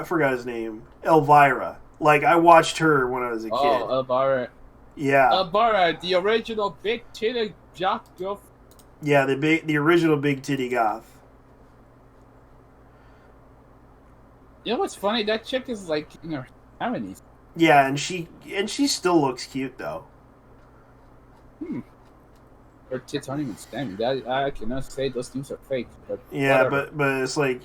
forgot his name, Elvira. Like I watched her when I was a kid. Oh, Elvira. Yeah. Elvira, the original big titty jock girl. Yeah, the original big titty goth. You know what's funny? That chick is like in her 70s. Yeah, and she still looks cute though. Her tits aren't even standing. That I cannot say those things are fake. But yeah, whatever. but it's like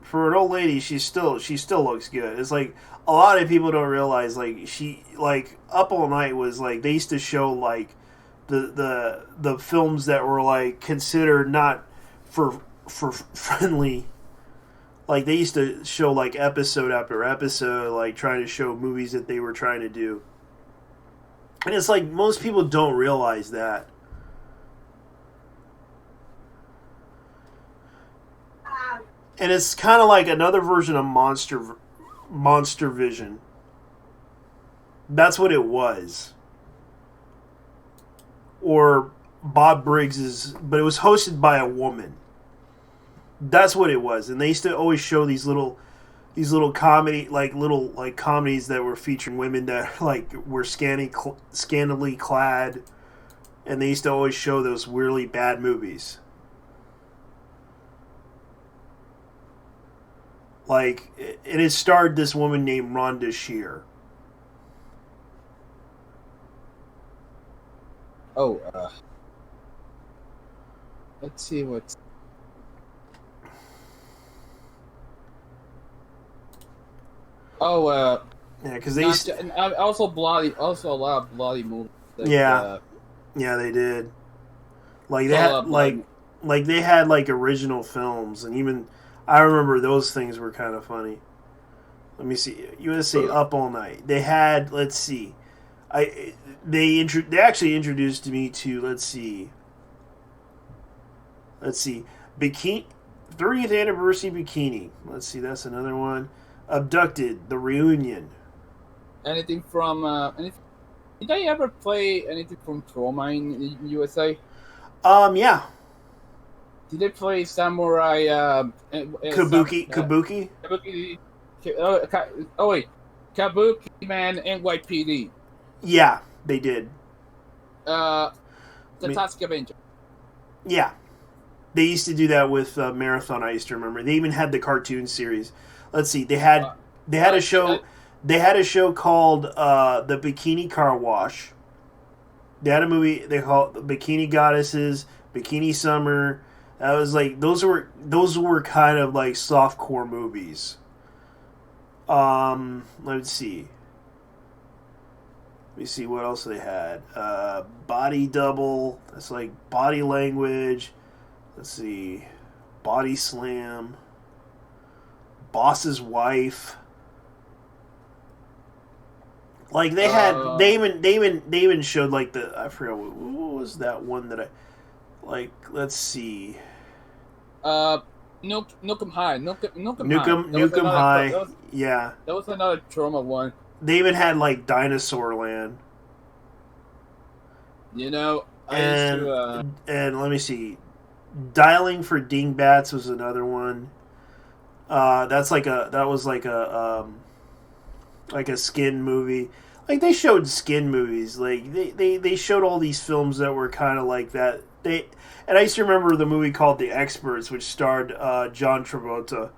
for an old lady, she still looks good. It's like a lot of people don't realize like she like Up All Night was like they used to show like the films that were like considered not for friendly. Like they used to show like episode after episode, like trying to show movies that they were trying to do. And it's like most people don't realize that. And it's kind of like another version of Monster Vision. That's what it was. Or Bob Briggs's, but it was hosted by a woman. That's what it was. And they used to always show these little comedy, like comedies that were featuring women that like were scantily clad, and they used to always show those weirdly bad movies. Like it had starred this woman named Rhonda Shear. Oh, let's see what's. Oh, yeah, because they used to, also a lot of bloody movies. Like, yeah, they did. Like they had like they had like original films, and even I remember those things were kind of funny. Let me see, USA Up All Night. They had they actually introduced me to let's see, Bikini 30th Anniversary Bikini. Let's see, that's another one. Abducted, The Reunion. Anything from did I ever play anything from Trauma in USA? Yeah. Did they play Samurai Kabuki? Kabuki Man NYPD. Yeah, they did. Tatsuki Avenger. Yeah. They used to do that with Marathon, I used to remember. They even had the cartoon series. Let's see, they had a show called The Bikini Car Wash. They had a movie they called Bikini Goddesses, Bikini Summer. That was like those were kind of like softcore movies. Let's see. Let me see what else they had. Body Double. That's like body language. Let's see. Body Slam. Boss's Wife. Like they had, they even showed like I forgot what was that one that I like. Let's see. Nukem High. Nukem High. Yeah. That was another trauma one. They even had like Dinosaur Land. You know, and let me see. Dialing for Dingbats was another one. That was like a skin movie. Like they showed skin movies. Like they showed all these films that were kind of like that. And I used to remember the movie called The Experts, which starred John Travolta.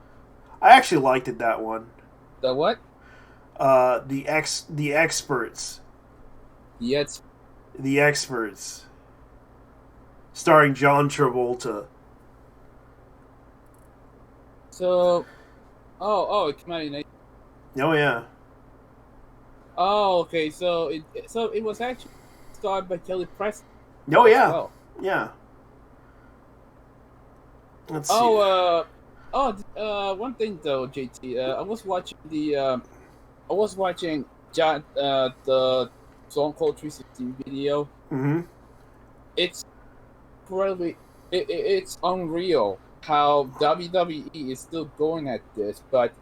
I actually liked it, that one. The what? The Experts. Yes. The Experts. Starring John Travolta. So, it came out in. Oh yeah. Oh, okay. So it was actually starred by Kelly Preston. Oh yeah. Well. Yeah. Let's see. One thing though, JT. I was watching John the Stone Cold 316 video. Mm-hmm. It's incredibly, it's unreal how WWE is still going at this, but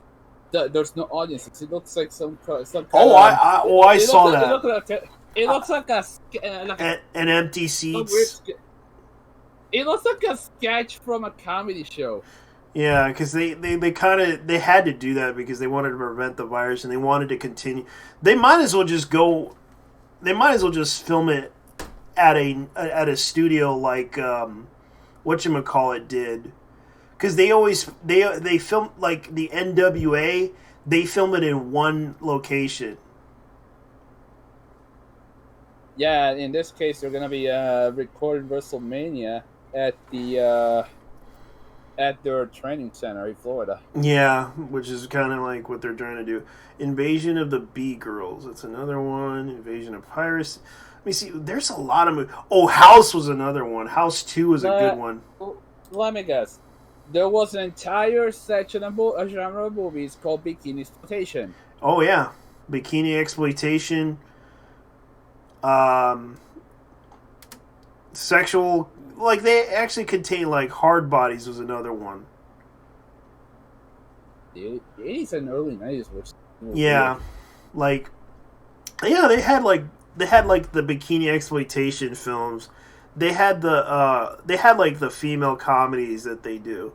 there's no audiences. It looks like some kind Oh, of, I saw that. It looks like an empty seats. It looks like a sketch from a comedy show. Yeah, because they had to do that because they wanted to prevent the virus and they wanted to continue. They might as well just go. They might as well just film it at a studio like whatchamacallit did, because they film like the NWA. They film it in one location. Yeah, in this case, they're gonna be recording WrestleMania at their training center in Florida. Yeah, which is kind of like what they're trying to do. Invasion of the B-Girls. That's another one. Invasion of Pirates. Let me see. There's a lot of movies. Oh, House was another one. House 2 was a good one. Let me guess. There was an entire section of a genre of movies called Bikini Exploitation. Oh, yeah. Bikini Exploitation. Sexual... Like, they actually contain, like, Hard Bodies was another one. The 80s and early 90s were... Yeah. Weird. Like... Yeah, they had the bikini exploitation films. They had like the female comedies that they do.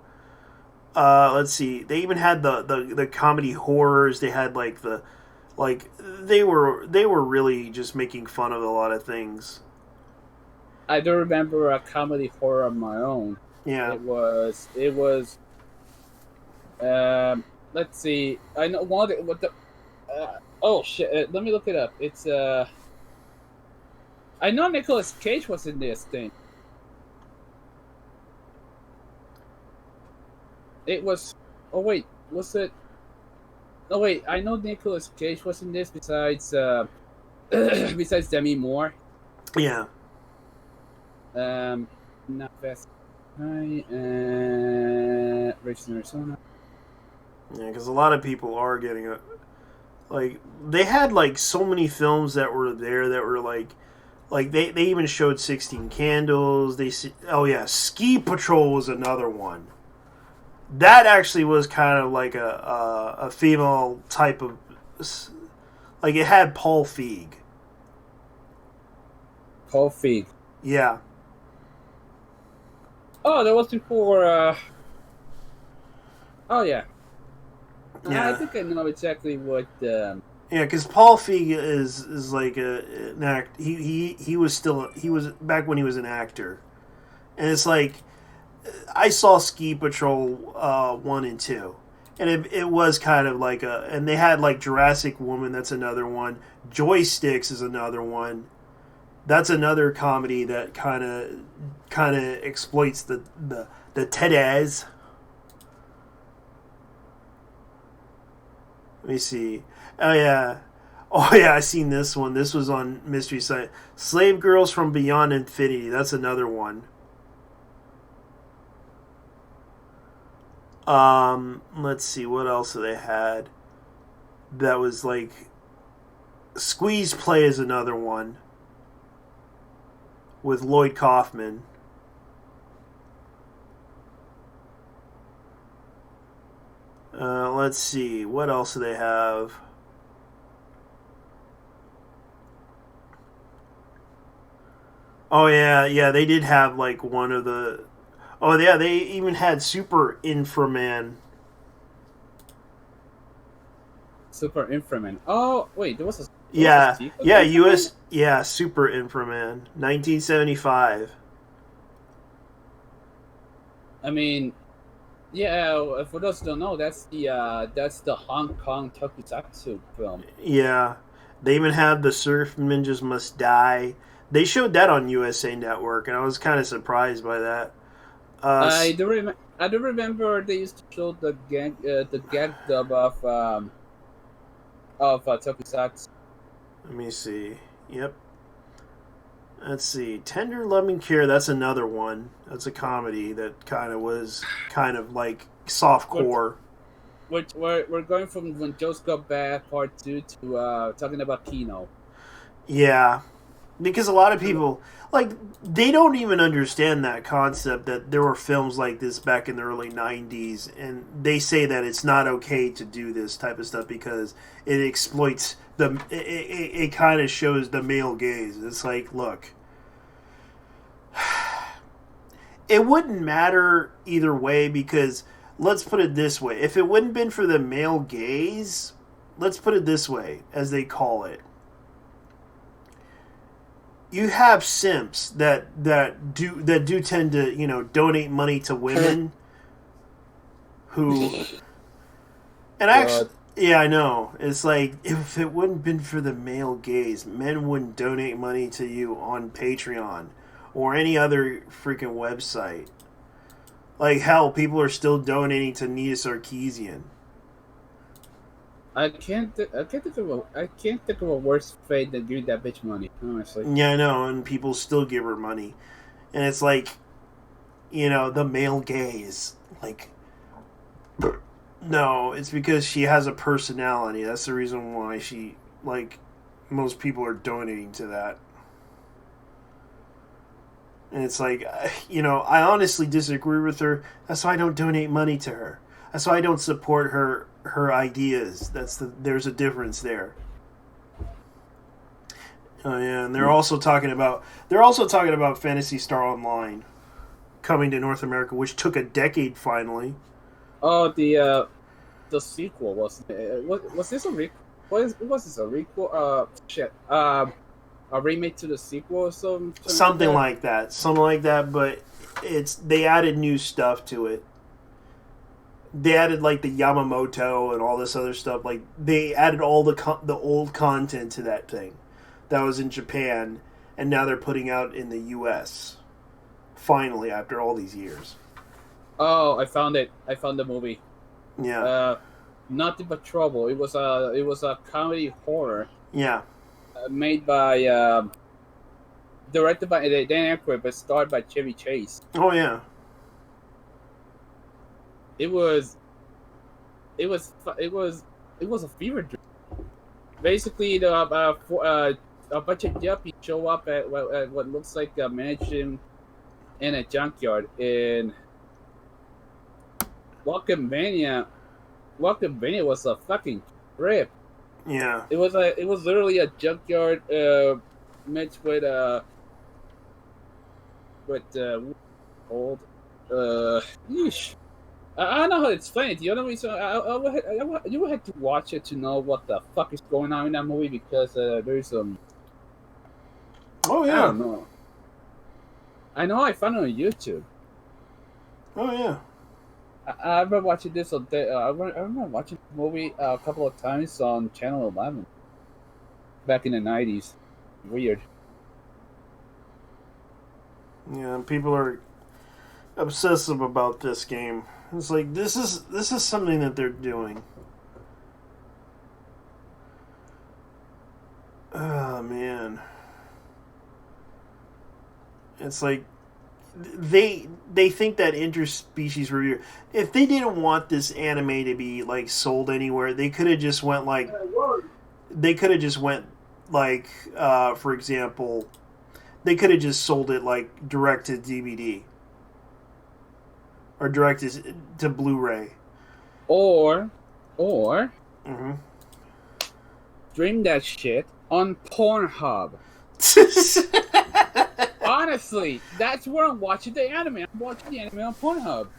Let's see. They even had the comedy horrors. They had they were really just making fun of a lot of things. I do remember a comedy horror of my own. Yeah. It was let's see. I know one of the oh shit! Let me look it up. It's I know Nicolas Cage was in this thing. It was. Oh wait, was it? Oh wait, I know Nicolas Cage was in this. Besides, besides Demi Moore. Yeah. Not fast. Hi, Racing Arizona. Yeah, because a lot of people are getting it. Like, they had, like, so many films that were there that were, like they even showed 16 Candles. Oh, yeah, Ski Patrol was another one. That actually was kind of like a female type of... Like, it had Paul Feig. Paul Feig. Yeah. Oh, that was before... Oh, yeah. Yeah. I think I know exactly what. Yeah, because Paul Feig is like an act. He was back when he was an actor, and it's like I saw Ski Patrol 1 and 2, and it was kind of like and they had like Jurassic Woman. That's another one. Joysticks is another one. That's another comedy that kind of exploits the titties. Let me see. Oh, yeah. Oh yeah, I seen this one. This was on Mystery Site. Slave Girls from Beyond Infinity. That's another one. Let's see what else they had. That was like Squeeze Play is another one with Lloyd Kaufman. Let's see what else do they have. Oh yeah, they did have like one of the. Oh yeah, they even had Super Inframan. Super Inframan. Oh wait, there was a Yeah, sequel yeah, to Inframan? Super Inframan, 1975. I mean, yeah. For those who don't know, that's the Hong Kong tokusatsu film. Yeah, they even have The Surf Ninjas Must Die. They showed that on USA Network, and I was kind of surprised by that. I do remember they used to show the gag dub of tokusatsu. Let me see. Yep. Let's see. Tender Loving Care. That's another one. That's a comedy that was like softcore. Which we're going from When Joe's Got Bad Part 2 to talking about Kino. Yeah. Because a lot of people, like, they don't even understand that concept that there were films like this back in the early 90s, and they say that it's not okay to do this type of stuff because it exploits it kind of shows the male gaze. It's like, look, it wouldn't matter either way because, let's put it this way, if it wouldn't been for the male gaze, let's put it this way, as they call it, you have simps that do tend to donate money to women who, and actually, yeah, I know, it's like if it wouldn't been for the male gaze, men wouldn't donate money to you on Patreon or any other freaking website. Like hell, people are still donating to Nita Sarkeesian. I can't think of a worse fate than giving that bitch money. Honestly. Yeah, I know, and people still give her money, and it's like, the male gaze. Like, no, it's because she has a personality. That's the reason why most people are donating to that. And it's like, I honestly disagree with her. That's why I don't donate money to her. That's why I don't support her ideas. There's a difference there. Oh yeah, and they're also talking about Phantasy Star Online coming to North America, which took a decade finally. Oh, the sequel was this a requel? Was this a requel? A remake to the sequel or something? Something like that, but they added new stuff to it. They added like the Yamamoto and all this other stuff. Like they added all the old content to that thing that was in Japan, and now they're putting out in the U.S. Finally, after all these years. Oh, I found it. I found the movie. Yeah. Nothing But Trouble. It was a comedy horror. Yeah. Made by directed by Dan Aykroyd, but starred by Chevy Chase. Oh yeah. It was a fever dream. Basically, a bunch of yuppies show up at what looks like a mansion in a junkyard in Walkenmania. Walkenmania was a fucking trip. Yeah. It was literally a junkyard mixed with old yeesh. I don't know how to explain it. The only reason you would have to watch it to know what the fuck is going on in that movie because there's some. Oh I yeah. don't know. I know I found it on YouTube. Oh yeah. I remember watching this on. I remember watching the movie a couple of times on Channel 11 back in the 90s. Weird. Yeah, people are obsessive about this game. It's like this is something that they're doing. Oh man, it's like they think that interspecies review. If they didn't want this anime to be like sold anywhere, they could have just went like for example, they could have just sold it like direct to DVD or direct to Blu-ray. Or Mm-hmm. stream that shit on Pornhub. Honestly, that's where I'm watching the anime. I'm watching the anime on Pornhub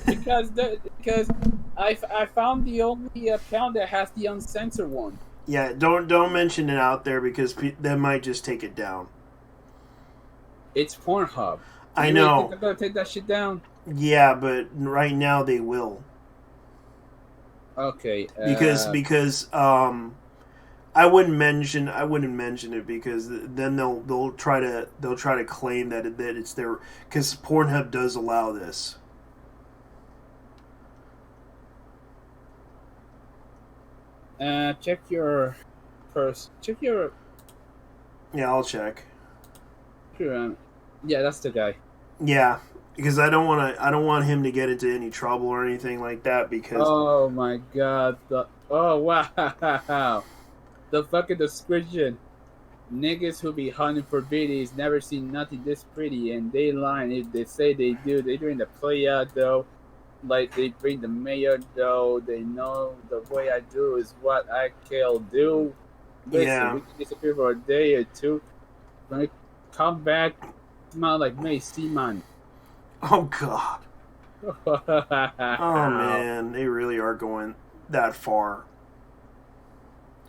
because I found the only account that has the uncensored one. Yeah, don't mention it out there because they might just take it down. It's Pornhub. I You know. really think they're gonna take that shit down? Yeah, but right now they will Okay. because I wouldn't mention it because then they'll try to claim that it's their, because Pornhub does allow this. Check your purse. Check your. Yeah, I'll check. Yeah, that's the guy. Yeah, because I don't want him to get into any trouble or anything like that because Oh my god. Oh wow. The fucking description. Niggas who be hunting for biddies never seen nothing this pretty, and they lying if they say they do. They doing the play out though. Like they bring the mayor though. They know the way I do is what I can do. Listen, Yeah. we can disappear for a day or two. When we come back, smell like May Seaman. oh god, oh man, they really are going that far.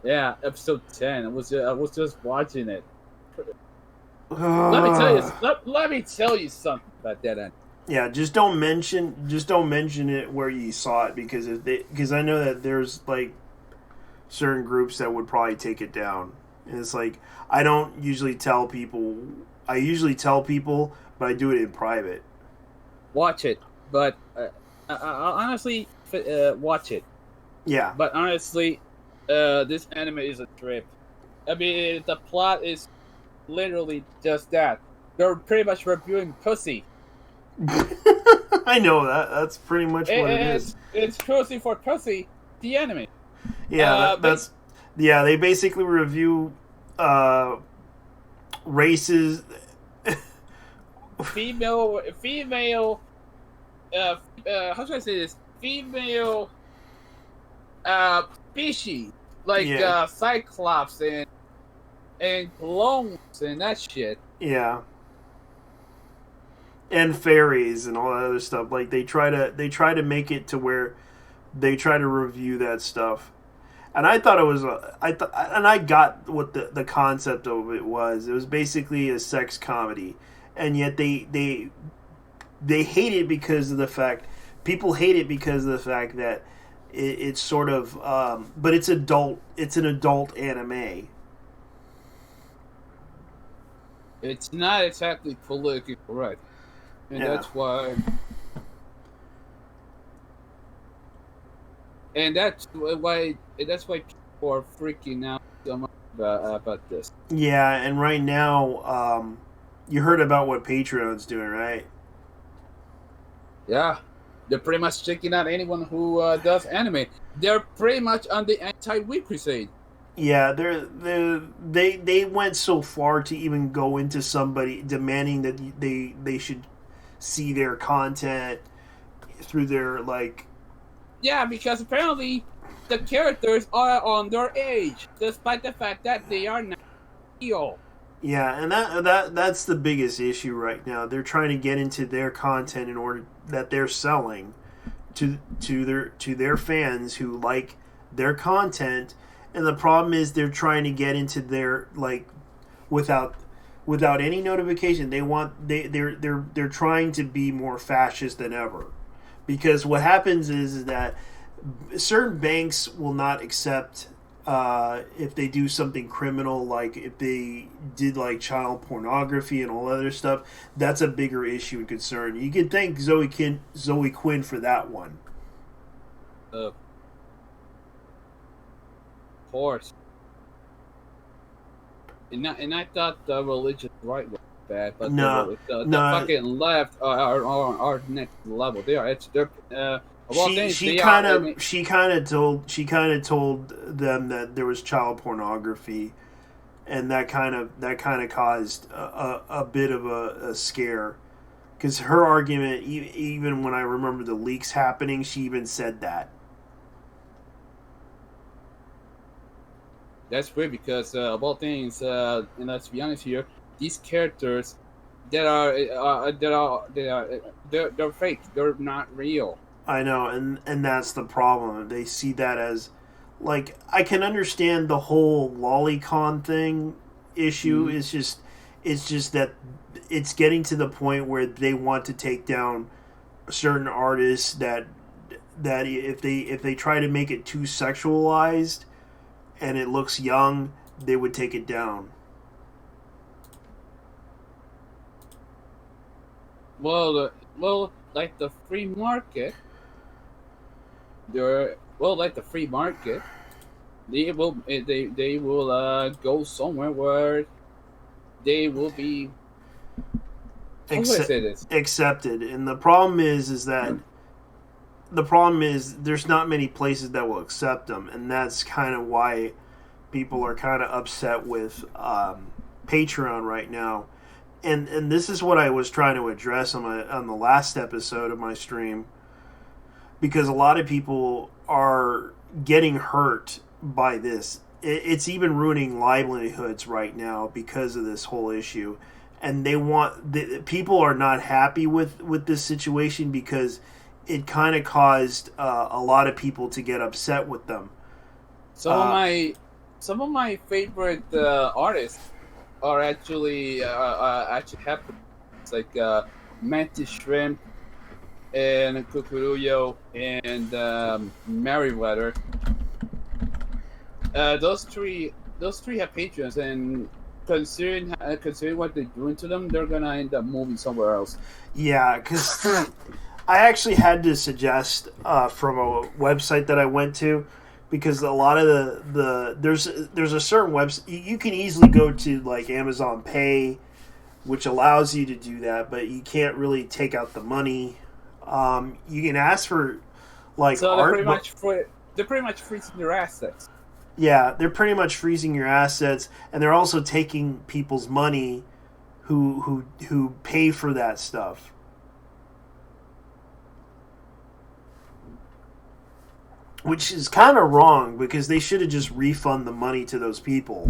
Yeah, episode 10. I was just watching it. Let me tell you something about that end. Yeah, just don't mention it where you saw it because I know that there's like certain groups that would probably take it down. And it's like I don't usually tell people. I usually tell people, but I do it in private. Watch it, but honestly, watch it. Yeah, But honestly, this anime is a trip. I mean, the plot is literally just that. They're pretty much reviewing pussy. I know that. That's pretty much what it is. It's pussy for pussy. The anime. Yeah, that's yeah. They basically review races. Female. How should I say this? Female. Species like Yeah. Cyclops and clones and that shit. Yeah. And fairies and all that other stuff. Like they try to make it to where they try to review that stuff. And I thought it was I got what the concept of it was. It was basically a sex comedy. And yet they hate it because of the fact people hate it because of the fact that it's sort of but it's adult. It's an adult anime. It's not exactly politically correct, and Yeah. that's why. And that's why people are freaking out so much about this. Yeah, and right now, you heard about what Patreon's doing, right? Yeah, they're pretty much checking out anyone who does anime. They're pretty much on the anti-weed crusade. Yeah, they went so far to even go into somebody demanding that they should see their content through their like. Yeah, because apparently the characters are underage, despite the fact that they are not real. Yeah, and that's the biggest issue right now. They're trying to get into their content in order that they're selling to their fans who like their content, and the problem is they're trying to get into their like without any notification. They're trying to be more fascist than ever, because what happens is that certain banks will not accept if they do something criminal, like if they did like child pornography and all other stuff. That's a bigger issue and concern. You can thank Zoe Quinn for that one. Of course. And I thought the religious right was bad, but No, the no. fucking left are next level. They are they're of all things She they kind are. I mean, of told them that there was child pornography, and that kind of caused a bit of a scare, because her argument, even when I remember the leaks happening, she even said that. that's weird because of all things, and let's be honest here, these characters they're fake. They're not real. I know, and that's the problem. They see that as, like, I can understand the whole lolicon thing issue. Mhm. It's just that it's getting to the point where they want to take down certain artists that if they try to make it too sexualized and it looks young, they would take it down. Well, like the free market, like the free market, they will go somewhere where they will be. How would I say this? Accepted. And the problem is there's not many places that will accept them, and that's kind of why people are kind of upset with Patreon right now. And this is what I was trying to address on the last episode of my stream, because a lot of people are getting hurt by this. It's even ruining livelihoods right now because of this whole issue, and people are not happy with this situation because it kind of caused a lot of people to get upset with them. Some of my favorite artists are actually happen. It's like Mantis Shrimp and Kukuruyo and Merryweather. Those three have patrons, and considering what they're doing to them, they're gonna end up moving somewhere else. Yeah, because I actually had to suggest from a website that I went to, because a lot of there's a certain website you can easily go to, like Amazon Pay, which allows you to do that, but you can't really take out the money. You can ask for like So they're art. pretty much freezing their assets. Yeah, they're pretty much freezing your assets, and they're also taking people's money who pay for that stuff. Which is kind of wrong, because they should have just refund the money to those people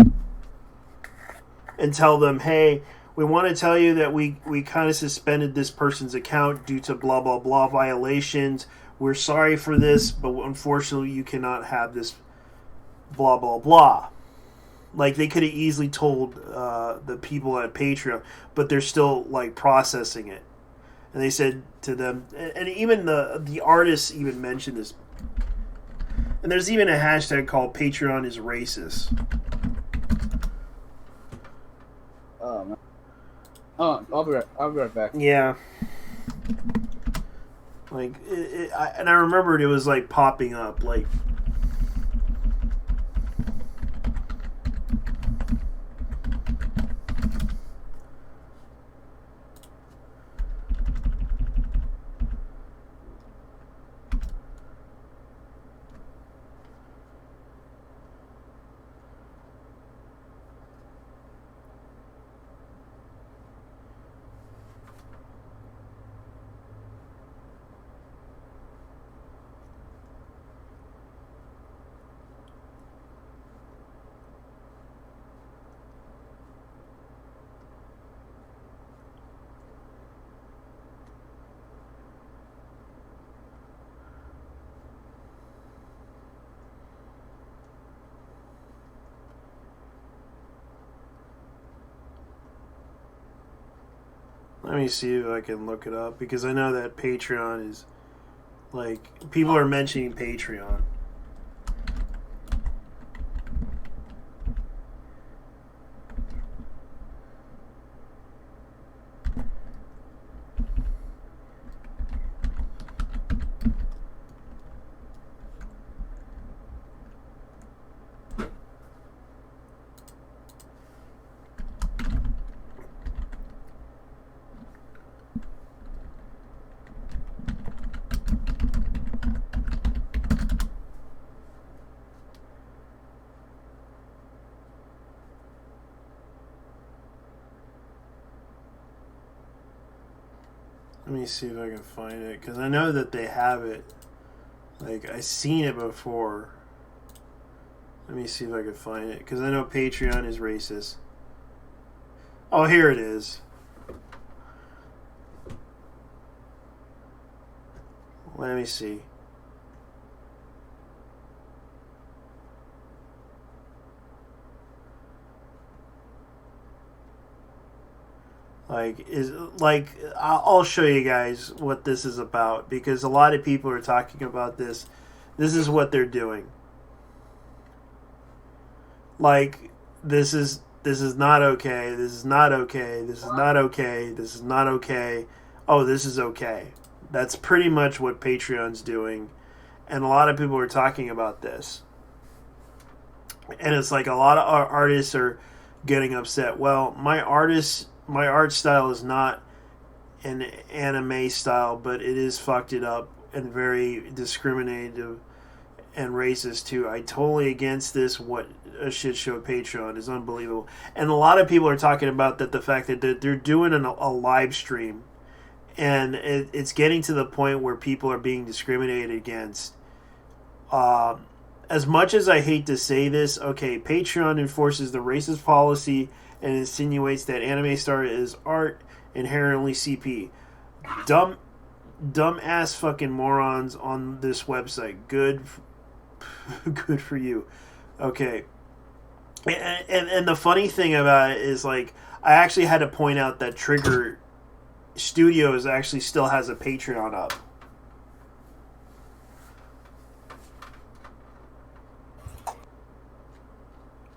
and tell them, hey, we want to tell you that we kind of suspended this person's account due to blah, blah, blah violations. We're sorry for this, but unfortunately you cannot have this blah, blah, blah. Like, they could have easily told the people at Patreon, but they're still, like, processing it. And they said to them, and even the artists even mentioned this. And there's even a hashtag called Patreon is racist. Oh man. Oh, I'll be right back. Yeah. Like, and I remembered it was like popping up, like. Let me see if I can look it up, because I know that Patreon is, like, people are mentioning Patreon. Let me see if I can find it, because I know that they have it. Like, I seen it before. Let me see if I can find it, because I know Patreon is racist. Oh, here it is. Let me see. I'll show you guys what this is about, because a lot of people are talking about this. This is what they're doing. Like, this is not okay. This is not okay. This is not okay. This is not okay. Oh, this is okay. That's pretty much what Patreon's doing, and a lot of people are talking about this. And it's like a lot of artists are getting upset. Well, my art style is not an anime style, but it is fucked it up and very discriminative and racist too. I totally against this. What a shit show Patreon is unbelievable. And a lot of people are talking about that the fact that they're doing a live stream, and it's getting to the point where people are being discriminated against. As much as I hate to say this, okay, Patreon enforces the racist policy and insinuates that anime star is art inherently CP. Dumb ass fucking morons on this website. Good for you. Okay. And the funny thing about it is, like, I actually had to point out that Trigger Studios actually still has a Patreon up.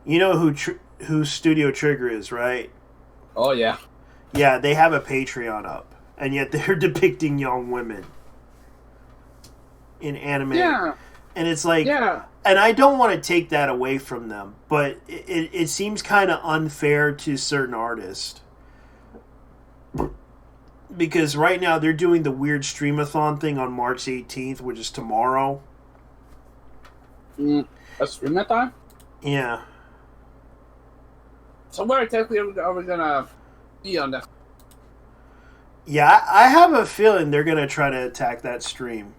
You know who Studio Trigger is, right? Oh, yeah. Yeah, they have a Patreon up, and yet they're depicting young women in anime. Yeah. And it's like, Yeah. And I don't want to take that away from them, but it seems kind of unfair to certain artists. Because right now they're doing the weird streamathon thing on March 18th, which is tomorrow. A streamathon? Yeah. So where exactly are we gonna be on that? Yeah, I have a feeling they're going to try to attack that stream.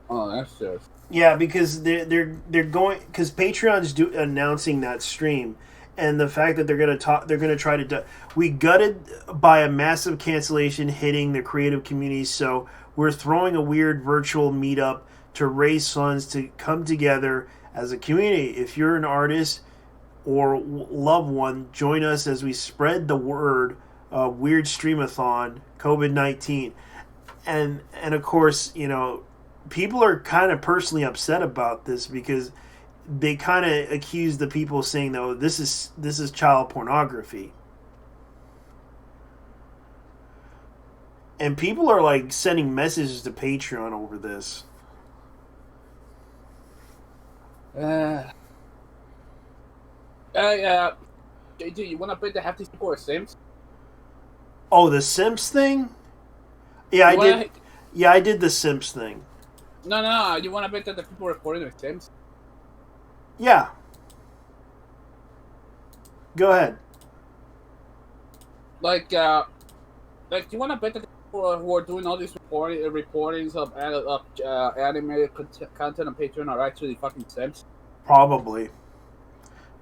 Oh, that's just... Yeah, because they're going, because Patreon's announcing that stream, and the fact that they're gonna try to we gutted by a massive cancellation hitting the creative community, so we're throwing a weird virtual meetup to raise funds to come together as a community. If you're an artist or loved one, join us as we spread the word. Weird Streamathon COVID-19, and of course, you know, people are kind of personally upset about this because they kind of accuse the people saying, though, this is child pornography. And people are like sending messages to Patreon over this. JJ, you wanna play the Hefty Score Sims? Oh, the Sims thing? Yeah, I did. Yeah, I did the Sims thing. No. You wanna bet that the people recording their Sims? Yeah. Go ahead. Like you wanna bet that the people who are doing all these reportings of anime content on Patreon are actually fucking Sims? Probably.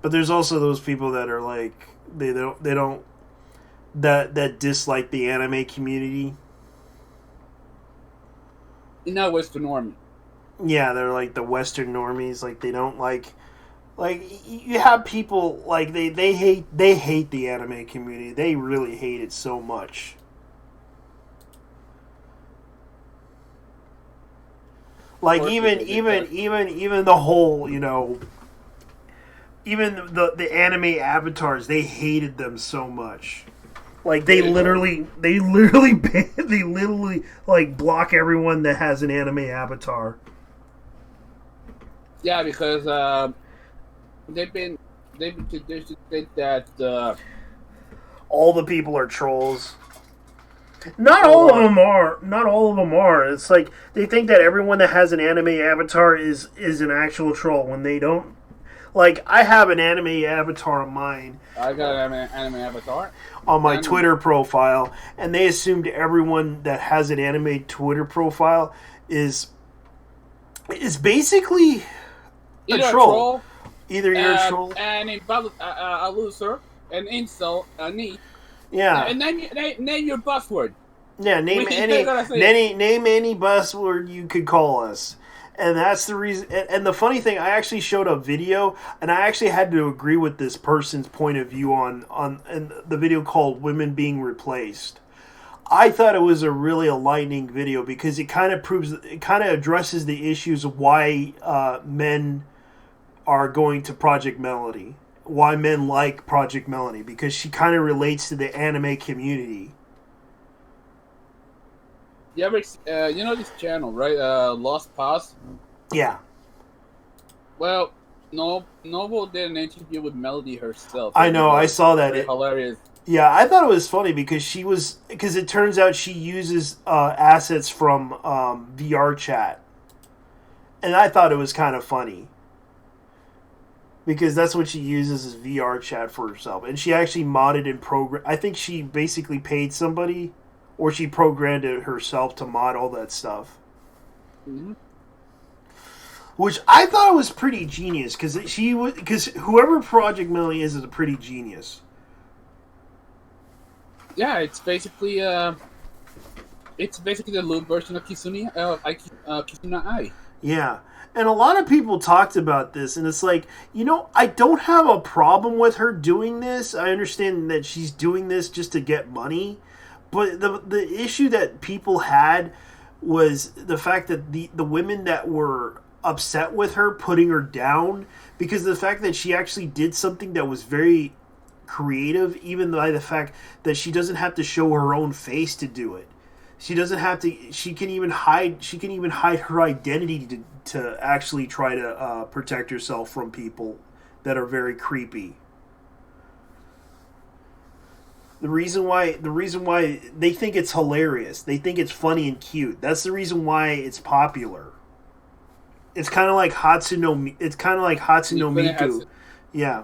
But there's also those people that are like they don't that dislike the anime community. You know, it's the norm. Yeah, they're like the Western normies. Like they don't like you have people like they hate the anime community. They really hate it so much. Like even the whole, you know, even the anime avatars, they hated them so much. Like they literally like block everyone that has an anime avatar. Yeah, because they've been conditioned to think that all the people are trolls. Not all of them are. It's like they think that everyone that has an anime avatar is an actual troll when they don't. Like, I have an anime avatar of mine I got an anime avatar. on my Anime. Twitter profile, and they assumed everyone that has an anime Twitter profile is basically Either a troll. Either you're a troll. a loser, an insult, a neat. Yeah. And name your buzzword. Yeah, name We- any they're gonna say- name any buzzword you could call us. And that's the reason. And the funny thing, I actually showed a video, and I actually had to agree with this person's point of view on and the video called "Women Being Replaced." I thought it was a really enlightening video because it kind of addresses the issues of why men are going to Project Melody, why men like Project Melody, because she kind of relates to the anime community. You ever, you know this channel, right? Lost Pause. Yeah. Well, Noble did an interview with Melody herself. I know, I saw that. Very hilarious. Yeah, I thought it was funny because it turns out she uses assets from VR chat, and I thought it was kind of funny because that's what she uses is VR chat for herself, and she actually modded and program. I think she basically paid somebody, or she programmed it herself to mod all that stuff. Mm-hmm. Which I thought was pretty genius because whoever Project Melody is a pretty genius. Yeah, it's basically the lewd version of Kizuna Ai. Yeah. And a lot of people talked about this, and it's like, I don't have a problem with her doing this. I understand that she's doing this just to get money. But the issue that people had was the fact that the women that were upset with her putting her down, because of the fact that she actually did something that was very creative, even by the fact that she doesn't have to show her own face to do it. She doesn't have to. She can even hide her identity to actually try to protect herself from people that are very creepy. The reason why they think it's hilarious, they think it's funny and cute. That's the reason why it's popular. It's kind of like Hatsune Miku. Yeah.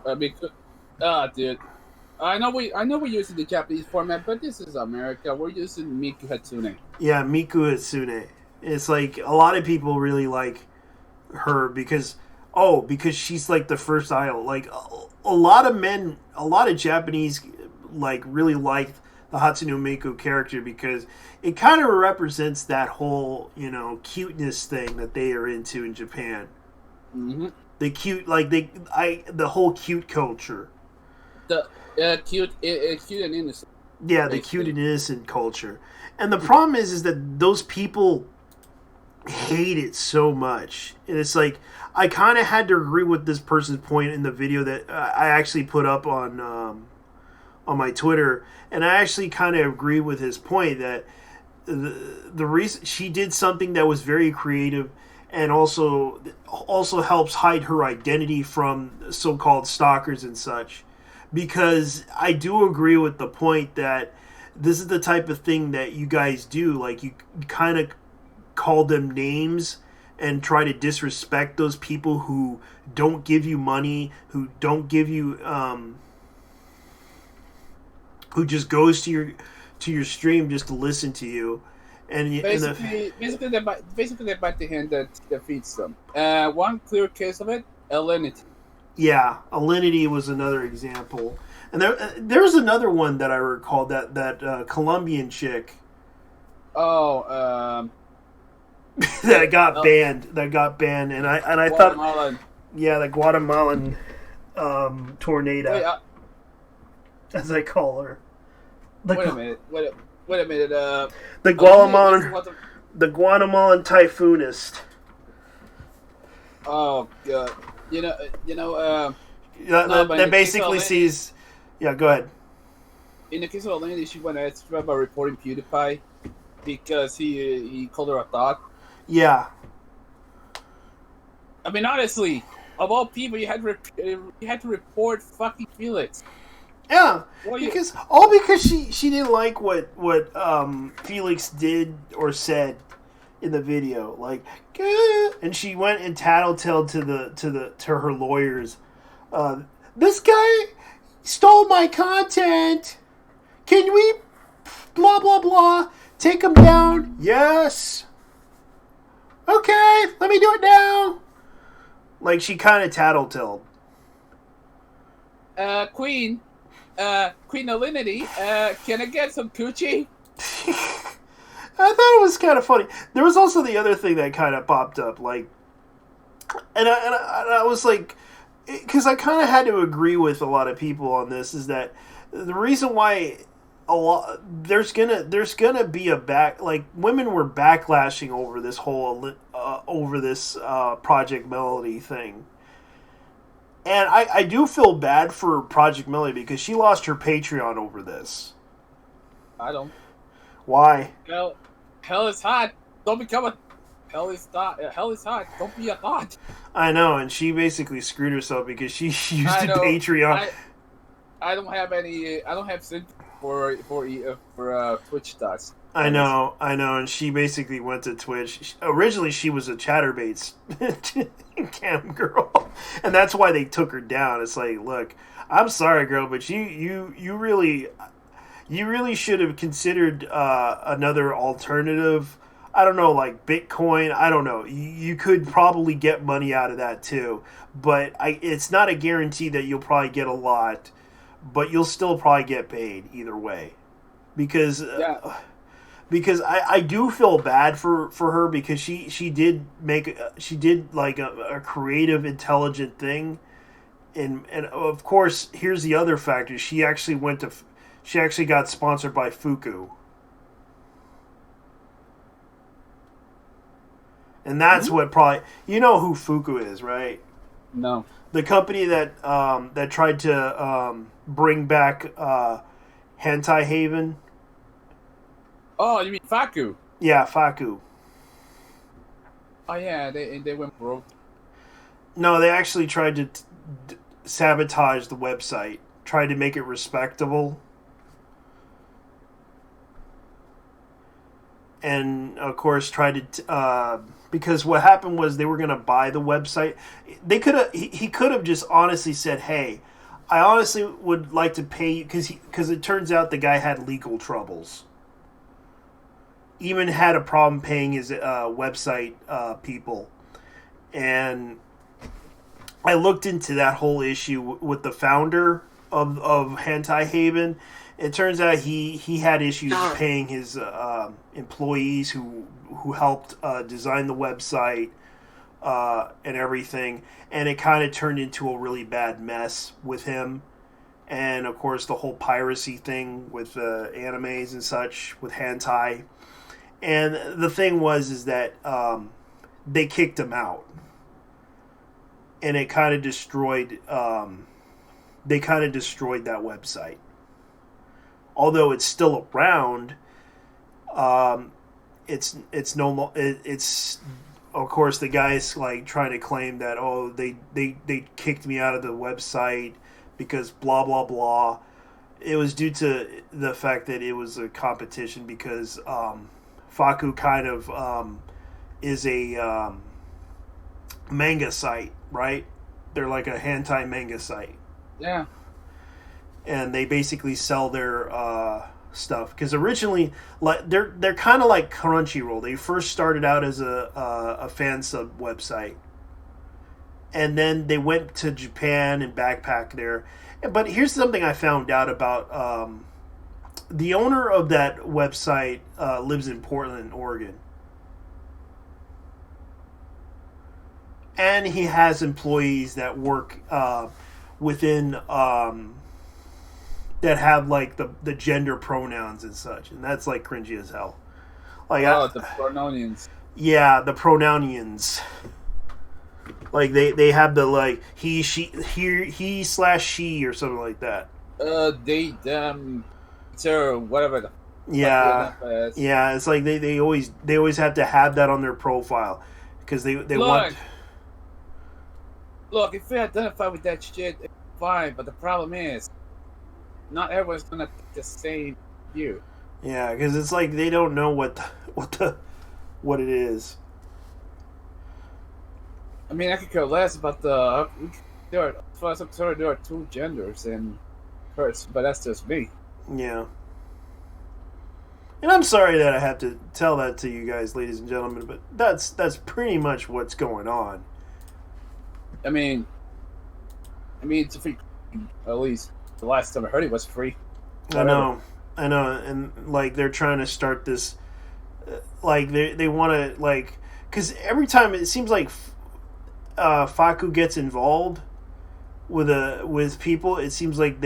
Dude. I know we're using the Japanese format, but this is America. We're using Miku Hatsune. Yeah, Miku Hatsune. It's like a lot of people really like her because she's like the first idol. Like a lot of Japanese really like the Hatsune Miku character because it kind of represents that whole cuteness thing that they are into in Japan. Mm-hmm. The cute, the whole cute culture. The cute and innocent. Yeah, the cute and innocent culture. And the problem is that those people hate it so much. And it's like, I kind of had to agree with this person's point in the video that I actually put up on my Twitter. And I actually kind of agree with his point that the reason she did something that was very creative and also helps hide her identity from so-called stalkers and such. Because I do agree with the point that this is the type of thing that you guys do. Like, you kind of call them names and try to disrespect those people who don't give you money, who don't give you, who just goes to your stream just to listen to you. And basically they bite the hand that feeds them. One clear case of it, Alinity. Yeah, Alinity was another example, and there's another one that I recall that Colombian chick. Oh, that got banned. And I thought, yeah, the Guatemalan tornado, Wait, as I call her. wait a minute. The Guatemalan typhoonist. Oh god. That basically sees. Yeah, go ahead. In the case of Alinity, she went extra by reporting PewDiePie because he called her a thought. Yeah. I mean, honestly, of all people, you had to report fucking Felix. Yeah, Well, because she didn't like what Felix did or said in the video, like, "Gah," and she went and tattletaled to her lawyers This guy stole my content. Can we blah blah blah take him down? Yes. Okay, let me do it now. Like she kind of tattletaled. Queen Alinity, can I get some coochie? I thought it was kind of funny. There was also the other thing that kind of popped up, like, and I was like, because I kind of had to agree with a lot of people on this, is that the reason why there's gonna be a women were backlashing over this whole Project Melody thing. And I do feel bad for Project Melody because she lost her Patreon over this. I don't. Why? Hell is hot. Don't become a. Hell is hot. Don't be a thought. I know, and she basically screwed herself because she used Patreon. I don't have any. I don't have sympathy for Twitch does. I know, and she basically went to Twitch. Originally, she was a Chatterbaits cam girl, and that's why they took her down. It's like, look, I'm sorry, girl, but you really should have considered another alternative. I don't know, like Bitcoin. I don't know. You could probably get money out of that too, but it's not a guarantee that you'll probably get a lot, but you'll still probably get paid either way, because. Because I do feel bad for her because she did like a creative, intelligent thing, and of course here's the other factor. She actually got sponsored by Fuku, and that's what probably, you know who Fuku is, right? No. The company that tried to bring back Hentai Haven. Oh, you mean Faku? Yeah, Faku. Oh yeah, they went broke. No, they actually tried to sabotage the website, tried to make it respectable, and of course tried to because what happened was they were going to buy the website. They could he could have just honestly said, "Hey, I honestly would like to pay you," because it turns out the guy had legal troubles. Even had a problem paying his website people. And I looked into that whole issue with the founder of Hentai Haven. It turns out he had issues paying his employees who helped design the website and everything. And it kind of turned into a really bad mess with him. And, of course, the whole piracy thing with animes and such, with hentai. And the thing is that they kicked him out, and it kind of destroyed. They kind of destroyed that website. Although it's still around, it's no more. It's of course the guy's like trying to claim that they kicked me out of the website because blah blah blah. It was due to the fact that it was a competition because. Faku kind of is a manga site, right? They're like a hentai manga site. Yeah. And they basically sell their stuff because originally, like they're kind of like Crunchyroll. They first started out as a fan sub website, and then they went to Japan and backpacked there. But here's something I found out about. The owner of that website lives in Portland, Oregon. And he has employees that work within, that have like the gender pronouns and such. And that's like cringy as hell. Like, the pronouns. Yeah, the pronouns. Like they have the like he, she, he/she or something like that. They, them. Or whatever the yeah it's like they always have to have that on their profile because they want. Look, if you identify with that shit, it's fine, but the problem is not everyone's gonna think the same view. Yeah, because it's like they don't know what it is. I mean, I could care less about the First I'm sorry, there are two genders in first, but that's just me. Yeah. And I'm sorry that I have to tell that to you guys, ladies and gentlemen, but that's pretty much what's going on. I mean, it's a free. At least the last time I heard it was free. I know, and like they're trying to start this, like they want to like, because every time it seems like Faku gets involved with people, it seems like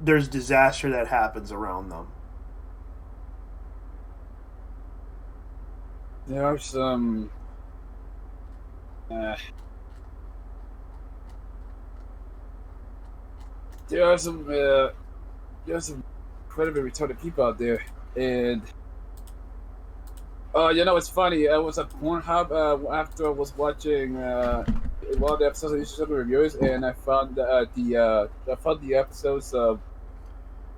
there's disaster that happens around them. There are some. There are some. There's some incredibly retarded people out there, and it's funny. I was at Pornhub after I was watching one of the episodes of YouTube reviews, and I found the episodes of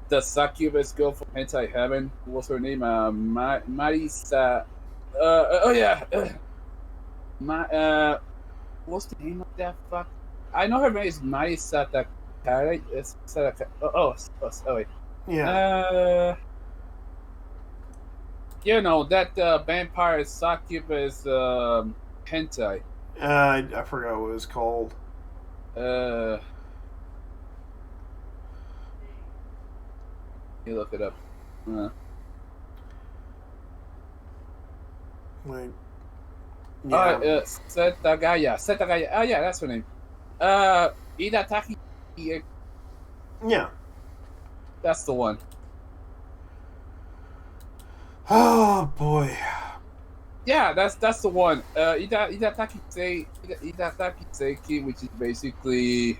the succubus girl from Hentai Heaven. What's her name? Marisa. What's the name of that fuck? I know her name is Marisa Takari. Wait. Yeah. That vampire succubus hentai. I forgot what it was called. You look it up. Like, yeah. Setagaya. Oh yeah, that's her name. Idataki. Yeah. That's the one. Oh boy. Yeah, that's the one. Idataki Seiki, which is basically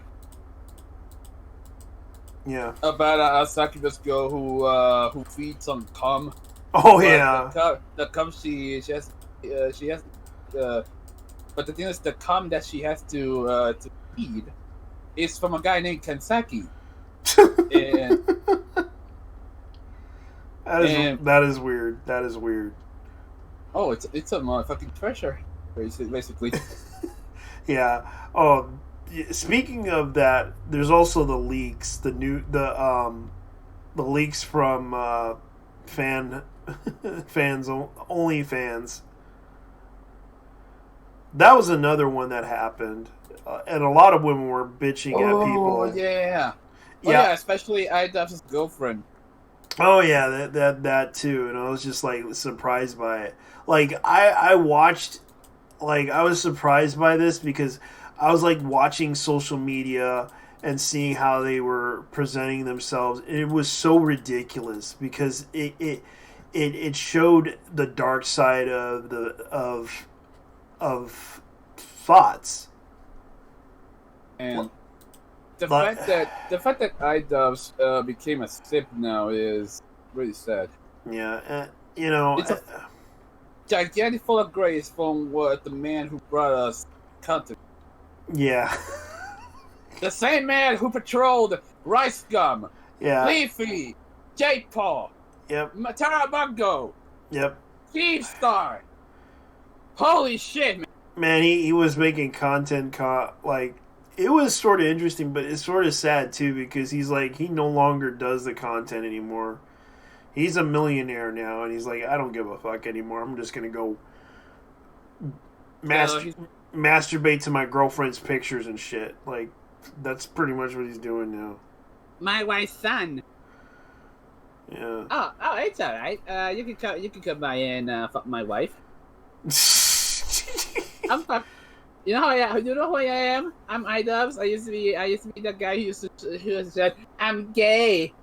about a succubus girl who feeds on cum. Oh but yeah. The cum she has but the thing is the cum that she has to feed is from a guy named Kansaki. And that is weird. That is weird. Oh, it's a motherfucking treasure, basically. Yeah. Oh, speaking of that, there's also the leaks. The leaks from OnlyFans. That was another one that happened, and a lot of women were bitching at people. Oh yeah, especially IDubbbz's girlfriend. Oh yeah, that too, and I was just like surprised by it. Like I watched, like I was surprised by this because I was like watching social media and seeing how they were presenting themselves. And it was so ridiculous because it showed the dark side of thoughts. And the fact that IDubbbz became a sip now is really sad. Yeah, it's a gigantic full of grace from what the man who brought us content. Yeah. The same man who patrolled Rice Gum, yeah, Leafy, J-Paw, yep, Matara Bungo, yep, Steve Star. Holy shit, man! Man, he was making content like. It was sort of interesting, but it's sort of sad too because he's like he no longer does the content anymore. He's a millionaire now, and he's like, I don't give a fuck anymore. I'm just gonna go masturbate to my girlfriend's pictures and shit. Like that's pretty much what he's doing now. My wife's son. Yeah. Oh, it's all right. You can come by and fuck my wife. I'm fuck. You know who I am? I'm IDubbbz. I used to be that guy who said, I'm gay.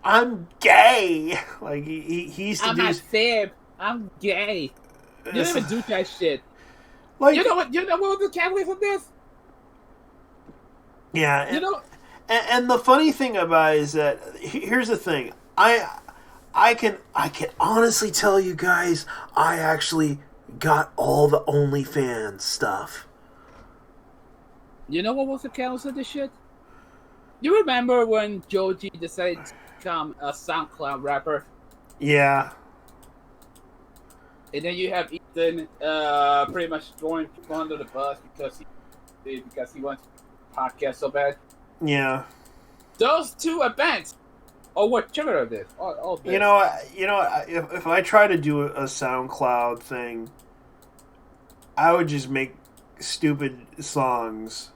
I'm gay. Like he used to I'm a sib. I'm gay. You don't even do that shit. Like you know what the catalyst of this? Yeah. And the funny thing about it is that here's the thing. I can honestly tell you guys I actually got all the OnlyFans stuff. You know what was the catalyst of this shit? You remember when Joji decided to become a SoundCloud rapper? Yeah. And then you have Ethan pretty much throwing people under the bus because he wants podcast so bad. Yeah. Those two events are what triggered this. All this. If I try to do a SoundCloud thing, I would just make stupid songs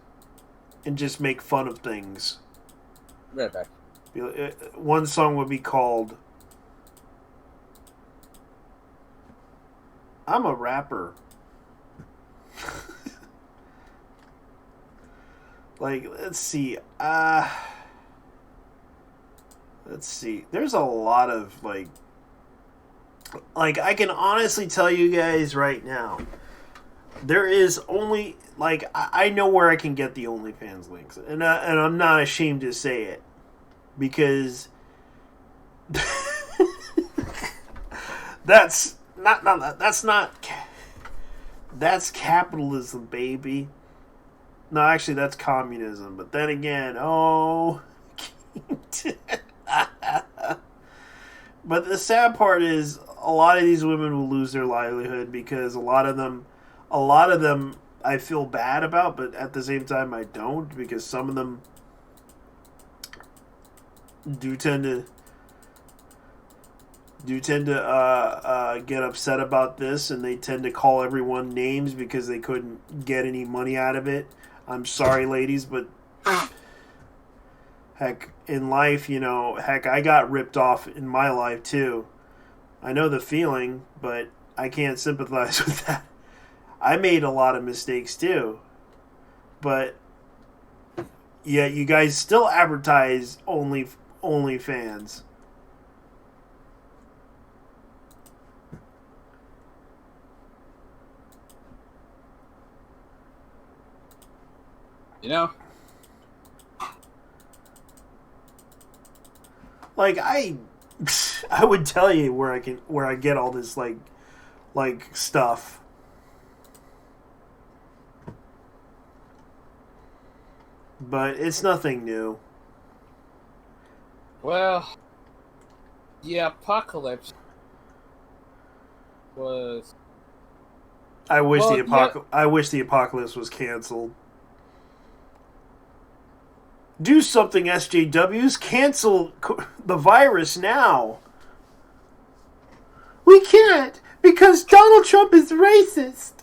and just make fun of things. Right back. One song would be called "I'm a Rapper." Like, let's see. There's a lot of like I can honestly tell you guys right now, there is only like I know where I can get the OnlyFans links, and I'm not ashamed to say it because that's capitalism, baby. No, actually, that's communism. But then again, but the sad part is a lot of these women will lose their livelihood because a lot of them I feel bad about, but at the same time I don't, because some of them do tend to get upset about this, and they tend to call everyone names because they couldn't get any money out of it. I'm sorry, ladies, but heck, in life, I got ripped off in my life too. I know the feeling, but I can't sympathize with that. I made a lot of mistakes too. But yeah, you guys still advertise OnlyFans. You know? Like I would tell you where I get all this like stuff. But it's nothing new. Well, the apocalypse was. I wish Well, I wish the apocalypse was canceled. Do something, SJWs. Cancel the virus now. We can't, because Donald Trump is racist.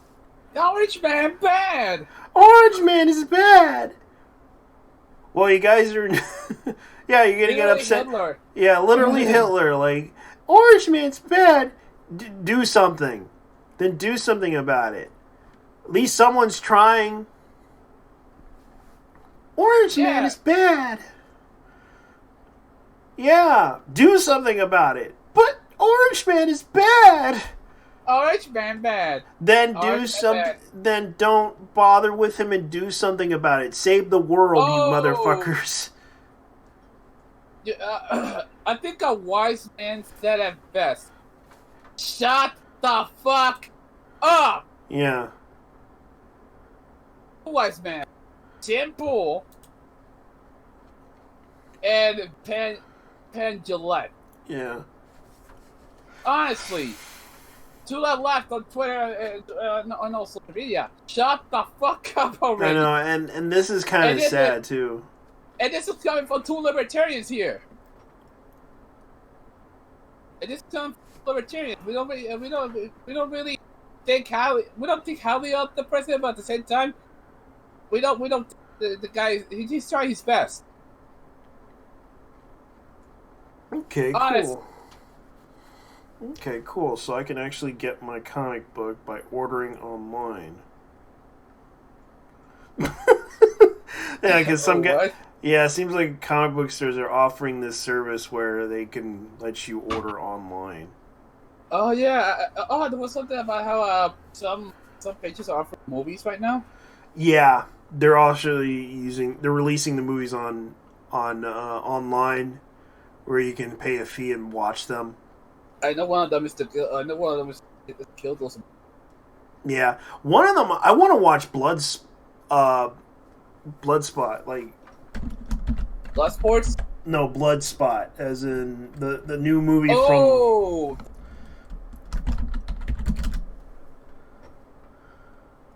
Orange Man bad! Orange Man is bad. Well, you guys are... yeah, you're going to get upset. Hitler. Yeah, literally Hitler. Like, Orange Man's bad. Do something. Then do something about it. At least someone's trying. Orange Man is bad. Yeah, do something about it. But Orange Man is bad. Orange Man bad. Then do Orange Man something. bad. Then don't bother with him and do something about it. Save the world, you motherfuckers. I think a wise man said it best. Shut the fuck up! Yeah. Wise man. Simple. And Penn Gillette. Yeah. Honestly. To the left on Twitter and on social media. Shut the fuck up already. I know, and this is kind of sad too. And this is coming from two libertarians here. And this is coming from libertarians. We don't really think highly. We don't think highly of the president, but at the same time, we don't. The guy, he's trying his best. Okay, Honest. cool. Okay, cool. So I can actually get my comic book by ordering online. Yeah, because some guy. What? Yeah, it seems like comic book stores are offering this service where they can let you order online. Oh yeah. There was something about how some pages are offering movies right now. Yeah, they're actually they're releasing the movies on online, where you can pay a fee and watch them. I know one of them is Kill Those. Yeah, one of them I want to watch Bloodspot, like Bloodsports. no Bloodspot, as in the new movie Oh. from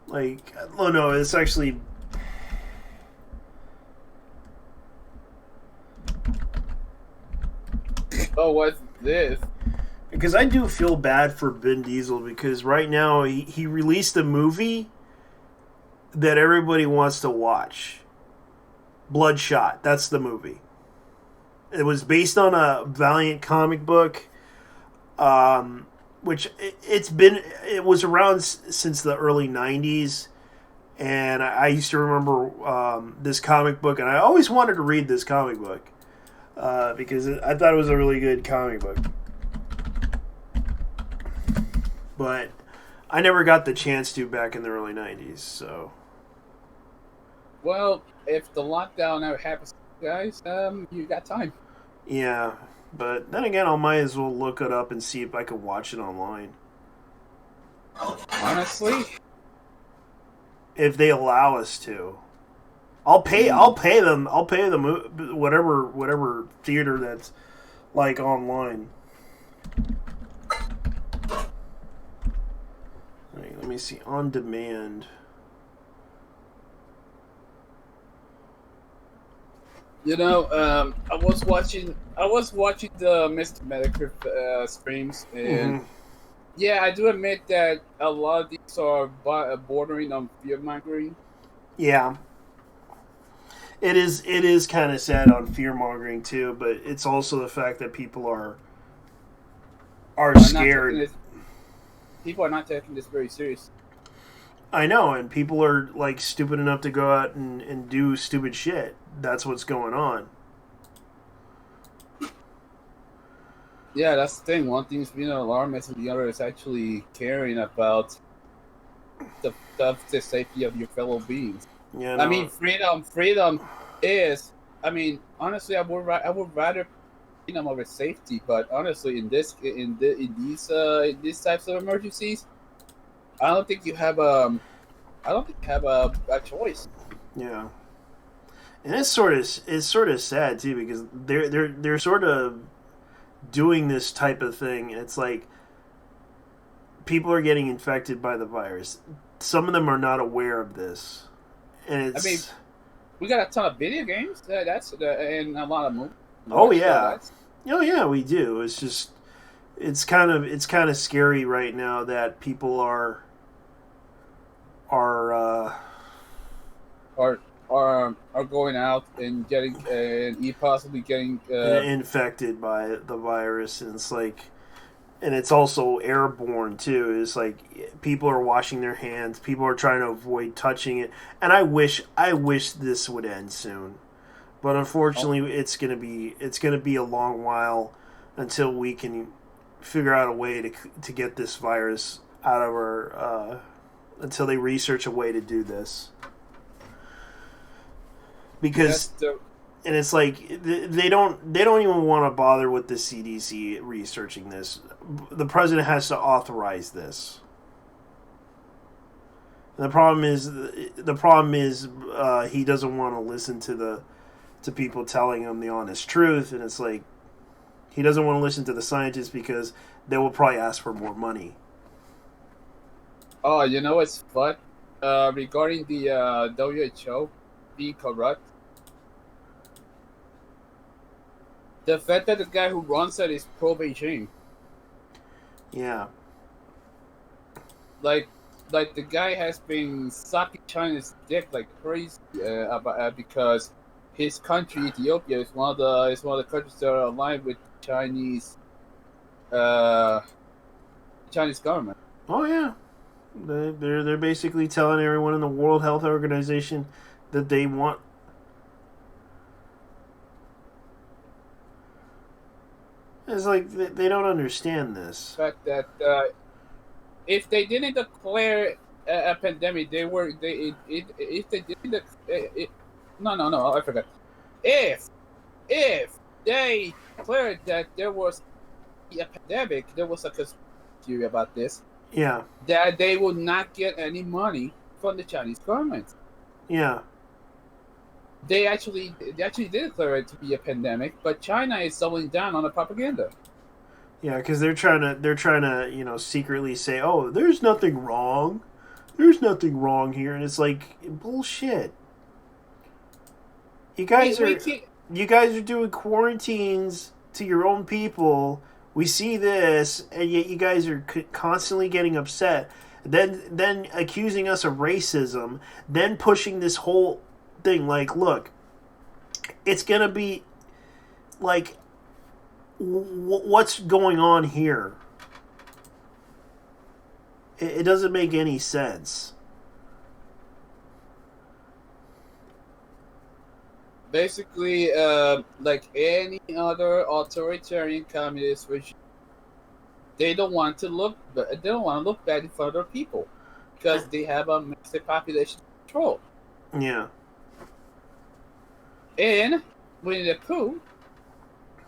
like no, it's actually Oh, what's this? Because I do feel bad for Vin Diesel because right now he released a movie that everybody wants to watch. Bloodshot. That's the movie. It was based on a Valiant comic book, which it was around since the early '90s, and I used to remember this comic book, and I always wanted to read this comic book because I thought it was a really good comic book, but I never got the chance to back in the early '90s. So, Well, if the lockdown ever happens, guys, you got time. yeah. But then again, I might as well look it up and see if I can watch it online. Honestly, If they allow us to, I'll pay them whatever theater that's like online. Wait, let me see, on demand. you know, I was watching the Mr. Medicare streams, and Mhm. yeah, I do admit that a lot of these are bordering on fear mongering. Yeah, it is. It is kind of sad on fear mongering too, but it's also the fact that people are scared. People are not taking this very serious. I know, and people are like stupid enough to go out and do stupid shit. That's what's going on. Yeah, that's the thing. One thing is being an alarmist, and the other is actually caring about the safety of your fellow beings. Yeah, I no. mean, freedom is. I mean, honestly, I would rather freedom over safety. But honestly, in these types of emergencies, I don't think you have a choice. Yeah, and it's sort of sad too because they're sort of doing this type of thing. It's like people are getting infected by the virus. Some of them are not aware of this, and it's. I mean, we got a ton of video games. And a lot of movies. Oh, So yeah. that's- Oh yeah, we do. It's just it's kind of scary right now that people are are going out and getting and possibly getting infected by the virus, and it's like, and it's also airborne too. It's like people are washing their hands, people are trying to avoid touching it, and I wish this would end soon, but unfortunately it's gonna be a long while until we can figure out a way to get this virus out of our until they research a way to do this. Because and it's like they don't even want to bother with the CDC researching this. The president has to authorize this. And the problem is he doesn't want to listen to people telling him the honest truth, and it's like he doesn't want to listen to the scientists because they will probably ask for more money. Oh, you know what's fun? Regarding the WHO being corrupt, the fact that the guy who runs it is pro Beijing. Yeah. Like the guy has been sucking China's dick like crazy because his country, Ethiopia, is one of the countries that are aligned with Chinese government. Oh yeah. They're basically telling everyone in the World Health Organization that they want. It's like they don't understand this. The fact that if they didn't declare a pandemic, if they didn't no, I forgot. If they declared that there was a pandemic, there was a conspiracy theory about this, Yeah. that they would not get any money from the Chinese government. Yeah. They actually did declare it to be a pandemic, but China is doubling down on the propaganda. Yeah, because they're trying to secretly say, oh, there's nothing wrong. There's nothing wrong here, and it's like bullshit. You guys are doing quarantines to your own people. We see this, and yet you guys are constantly getting upset. Then accusing us of racism. Then pushing this whole thing. Like, look, it's gonna be like, what's going on here? It doesn't make any sense. Basically, like any other authoritarian communist regime, they don't want to look bad in front of their people because they have a massive population control. Yeah. And Winnie the Pooh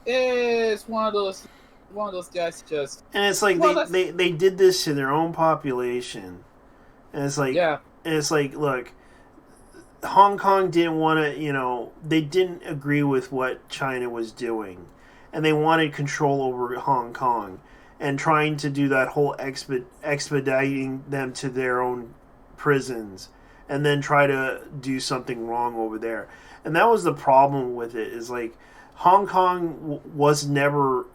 is one of those guys just. And it's like they did this to their own population, and it's like yeah. And it's like, look, Hong Kong didn't want to, they didn't agree with what China was doing, and they wanted control over Hong Kong, and trying to do that whole expediting them to their own prisons, and then try to do something wrong over there. And that was the problem with it, is like Hong Kong was never,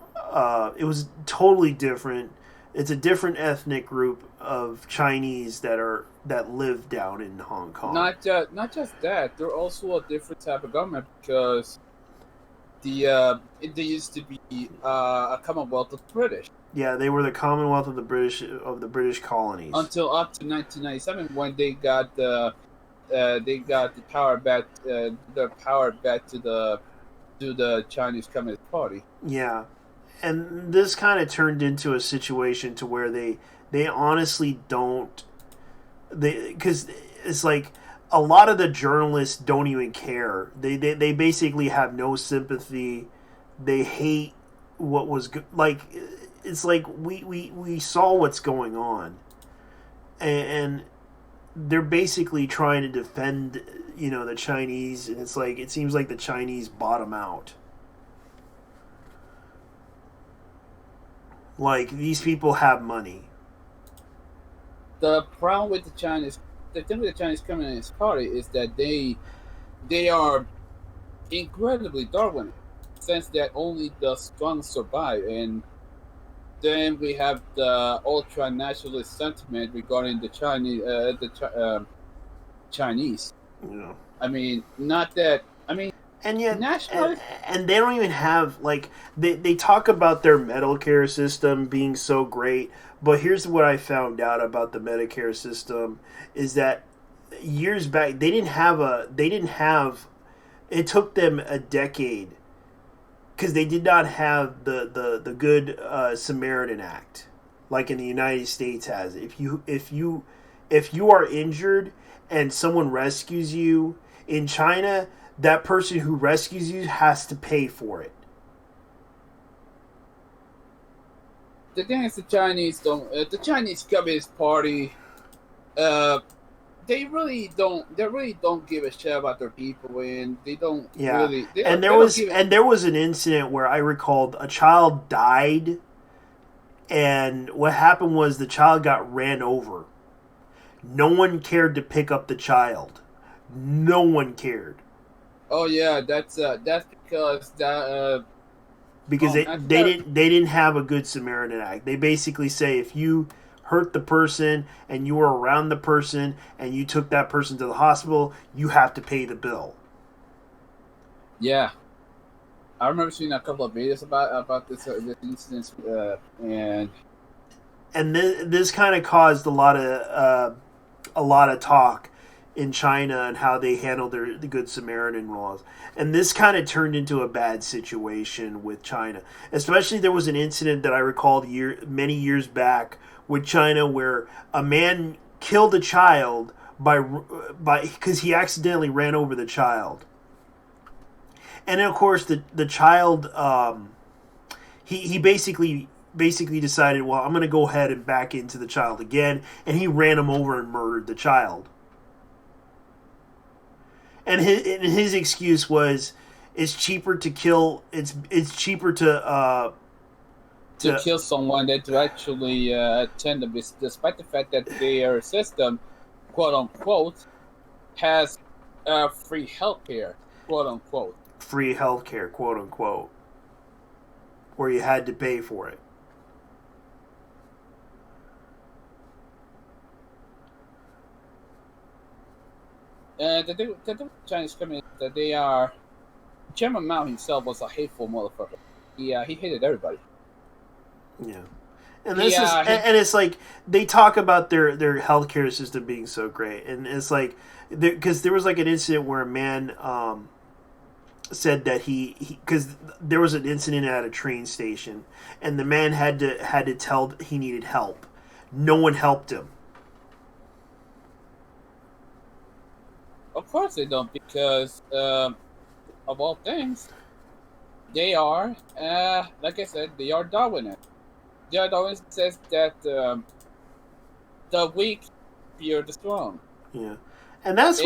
it was totally different. It's a different ethnic group of Chinese that live down in Hong Kong. Not just that, they're also a different type of government because they used to be a Commonwealth of the British. Yeah, they were the Commonwealth of the British colonies Until up to 1997, when they got the power back to the Chinese Communist Party. Yeah, and this kind of turned into a situation to where they honestly don't, because it's like a lot of the journalists don't even care. They basically have no sympathy. They hate what was like. It's like we saw what's going on, and they're basically trying to defend the Chinese, and it's like it seems like the Chinese bottom out. Like, these people have money. The problem with the Chinese Communist Party is that they are incredibly Darwinian, in the sense that only the strong survive, and then we have the ultra nationalist sentiment regarding the Chinese. Yeah. I mean, not that. I mean, and yet, nationalist. And they don't even have, like, they talk about their Medicare system being so great, but here's what I found out about the Medicare system is that years back they didn't have. It took them a decade because they did not have the Good Samaritan Act like in the United States has. If you are injured and someone rescues you in China, that person who rescues you has to pay for it. The thing is, the Chinese Communist Party, they really don't give a shit about their people, and they don't really. There was an incident where I recalled a child died, and what happened was the child got ran over. No one cared to pick up the child. No one cared. Oh yeah, that's because that. Because they didn't have a Good Samaritan Act. They basically say if you hurt the person and you were around the person and you took that person to the hospital, you have to pay the bill. Yeah, I remember seeing a couple of videos about this incident, and this kind of caused a lot of talk in China and how they handle the Good Samaritan laws. And this kind of turned into a bad situation with China. Especially there was an incident that I recalled many years back with China where a man killed a child by because he accidentally ran over the child. And then, of course, the child, he basically decided, well, I'm going to go ahead and back into the child again. And he ran him over and murdered the child. And his excuse was, it's cheaper to kill. It's cheaper to kill someone than to actually attend them, despite the fact that their system, quote unquote, has free healthcare, quote unquote. Free healthcare, quote unquote. or you had to pay for it. The Chinese communist, that they are. Chairman Mao himself was a hateful motherfucker. He hated everybody. Yeah. And this and it's like they talk about their healthcare system being so great, and it's like because there was like an incident where a man said that he because there was an incident at a train station, and the man had to tell he needed help. No one helped him. Of course they don't, because of all things, they are like I said, they are Darwinists. Darwin says that the weak fear the strong. Yeah, and that's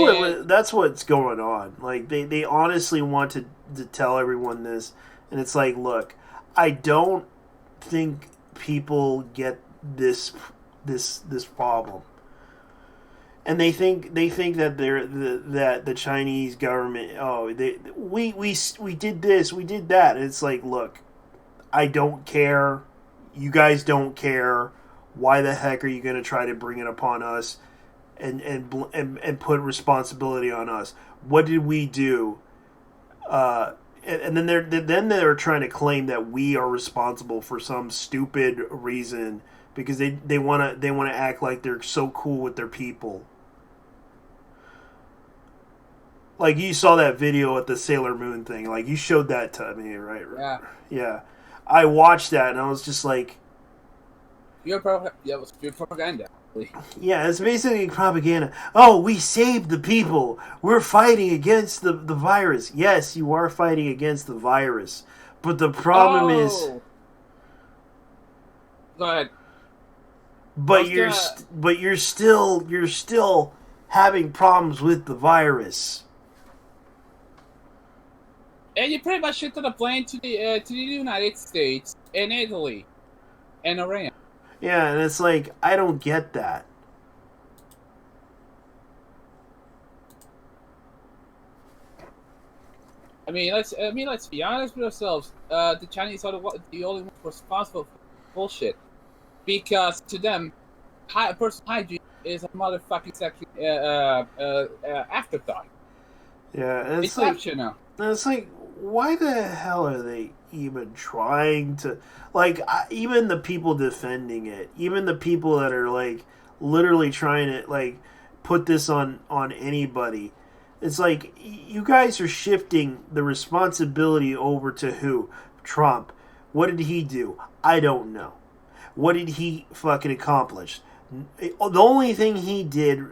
what's going on. Like they honestly want to tell everyone this, and it's like, look, I don't think people get this problem, and they think that that the Chinese government, we did this, we did that. And it's like, look, I don't care. You guys don't care. Why the heck are you going to try to bring it upon us and put responsibility on us? What did we do? And then they're trying to claim that we are responsible for some stupid reason because they want to act like they're so cool with their people. Like you saw that video at the Sailor Moon thing. Like you showed that to me, right? Yeah. Yeah. I watched that and I was just like, it was pure propaganda. yeah, it's basically propaganda. Oh, we saved the people. We're fighting against the virus. Yes, you are fighting against the virus. But the problem is... Go ahead. But you're still having problems with the virus. And you pretty much shifted the blame to the United States and Italy and Iran. Yeah, and it's like, I don't get that. I mean, let's be honest with ourselves. The Chinese are the only ones responsible for bullshit, because to them, personal hygiene is a motherfucking second afterthought. Yeah, and it's optional. And it's like, why the hell are they even trying to, like, even the people defending it, even the people that are like literally trying to like put this on anybody, it's like you guys are shifting the responsibility over to who? Trump. What did he do? I don't know. What did he fucking accomplish? The only thing he did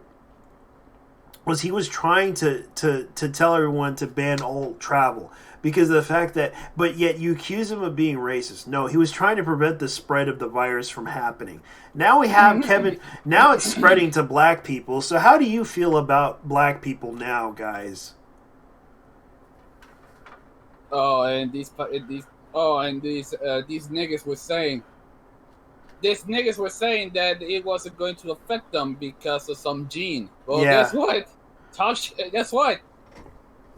was he was trying to tell everyone to ban all travel because of the fact that, but yet you accuse him of being racist. No, he was trying to prevent the spread of the virus from happening. Now we have Kevin, now it's spreading to black people. So how do you feel about black people now, guys? And these niggas were saying, these niggas were saying that it wasn't going to affect them because of some gene. Well, yeah. Guess what? Guess what?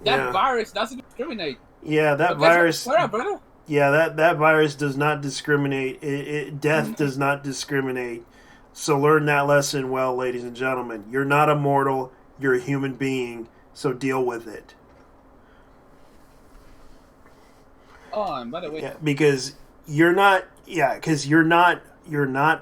That virus doesn't discriminate. Yeah, that virus. What up, brother? Yeah, that virus does not discriminate. Death does not discriminate. So learn that lesson well, ladies and gentlemen. You're not immortal. You're a human being. So deal with it. Oh, and by the way, because you're not. Yeah, because you're not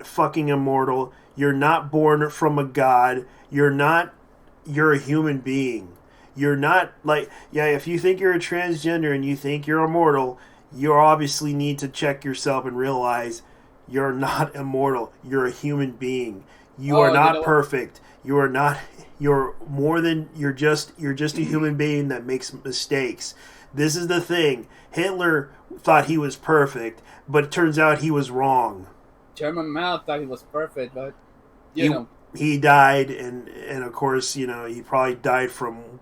fucking immortal. You're not born from a god. You're a human being. You're not like, if you think you're a transgender and you think you're immortal, you obviously need to check yourself and realize you're not immortal. You're a human being. You are not perfect. You are not, you're more than, you're just a human being that makes mistakes. This is the thing. Hitler thought he was perfect, but it turns out he was wrong. Chairman Mao thought he was perfect, but you know. He died, and of course, he probably died from,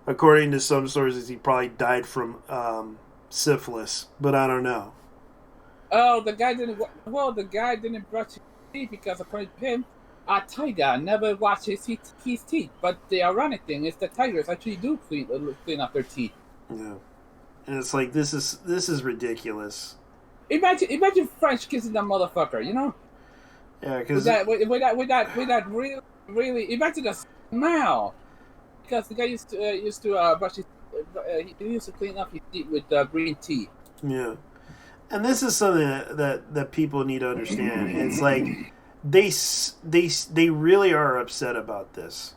according to some sources, he probably died from syphilis, but I don't know. Oh, the guy didn't brush his teeth because, according to him, a tiger never washes his teeth. But the ironic thing is that tigers actually do clean up their teeth. Yeah. And it's like this is ridiculous. Imagine French kissing that motherfucker, you know? Yeah, With because that really imagine the smell. Because the guy used to brush his he used to clean up his teeth with green tea. yeah, and this is something that people need to understand. It's like they really are upset about this,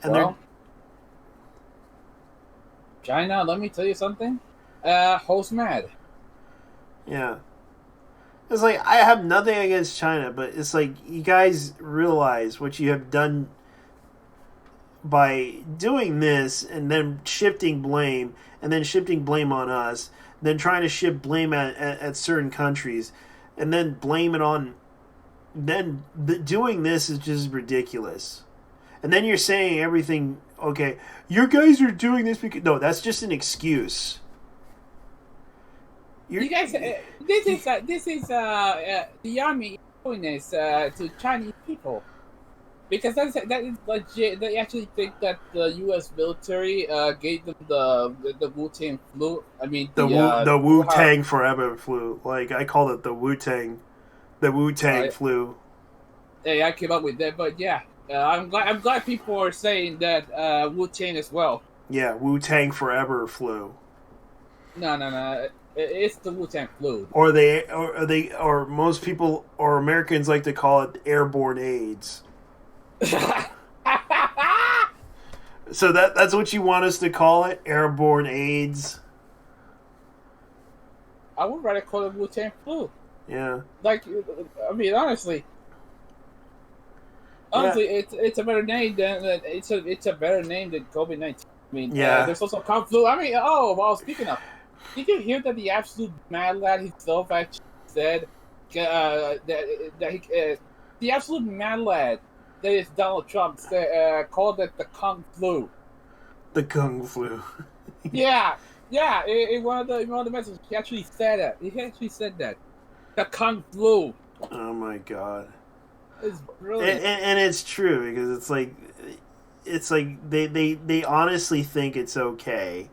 and Well, China, let me tell you something. Who's mad? yeah. It's like I have nothing against China, but it's like you guys realize what you have done by doing this and then shifting blame and then shifting blame on us, then trying to shift blame at certain countries and then blame it on doing this is just ridiculous. And then you're saying everything, okay, you guys are doing this because no, that's just an excuse. You guys, this is the army doing this to Chinese people because that is legit. They actually think that the U.S. military gave them the Wu-Tang flu. I mean The Wu-Tang forever flu. Like I call it the Wu-Tang flu. Hey, I came up with that, but yeah, I'm glad people are saying that Wu-Tang as well. Yeah, Wu-Tang forever flu. No. It's the Wu-Tang flu. Or most people or Americans like to call it airborne AIDS. So that's what you want us to call it? Airborne AIDS? I would rather call it Wu-Tang flu. Yeah. Like, I mean, honestly, it's a better name than it's a better name than COVID-19. I mean, yeah. There's also Kung Flu. I mean, well, speaking of, did you hear that the absolute mad lad himself actually said the absolute mad lad that is Donald Trump called it the Kung Flu. The Kung Flu. Yeah. In one of the messages, he actually said that. He actually said that. The Kung Flu. Oh my god. It's brilliant. And it's true because it's like they honestly think it's okay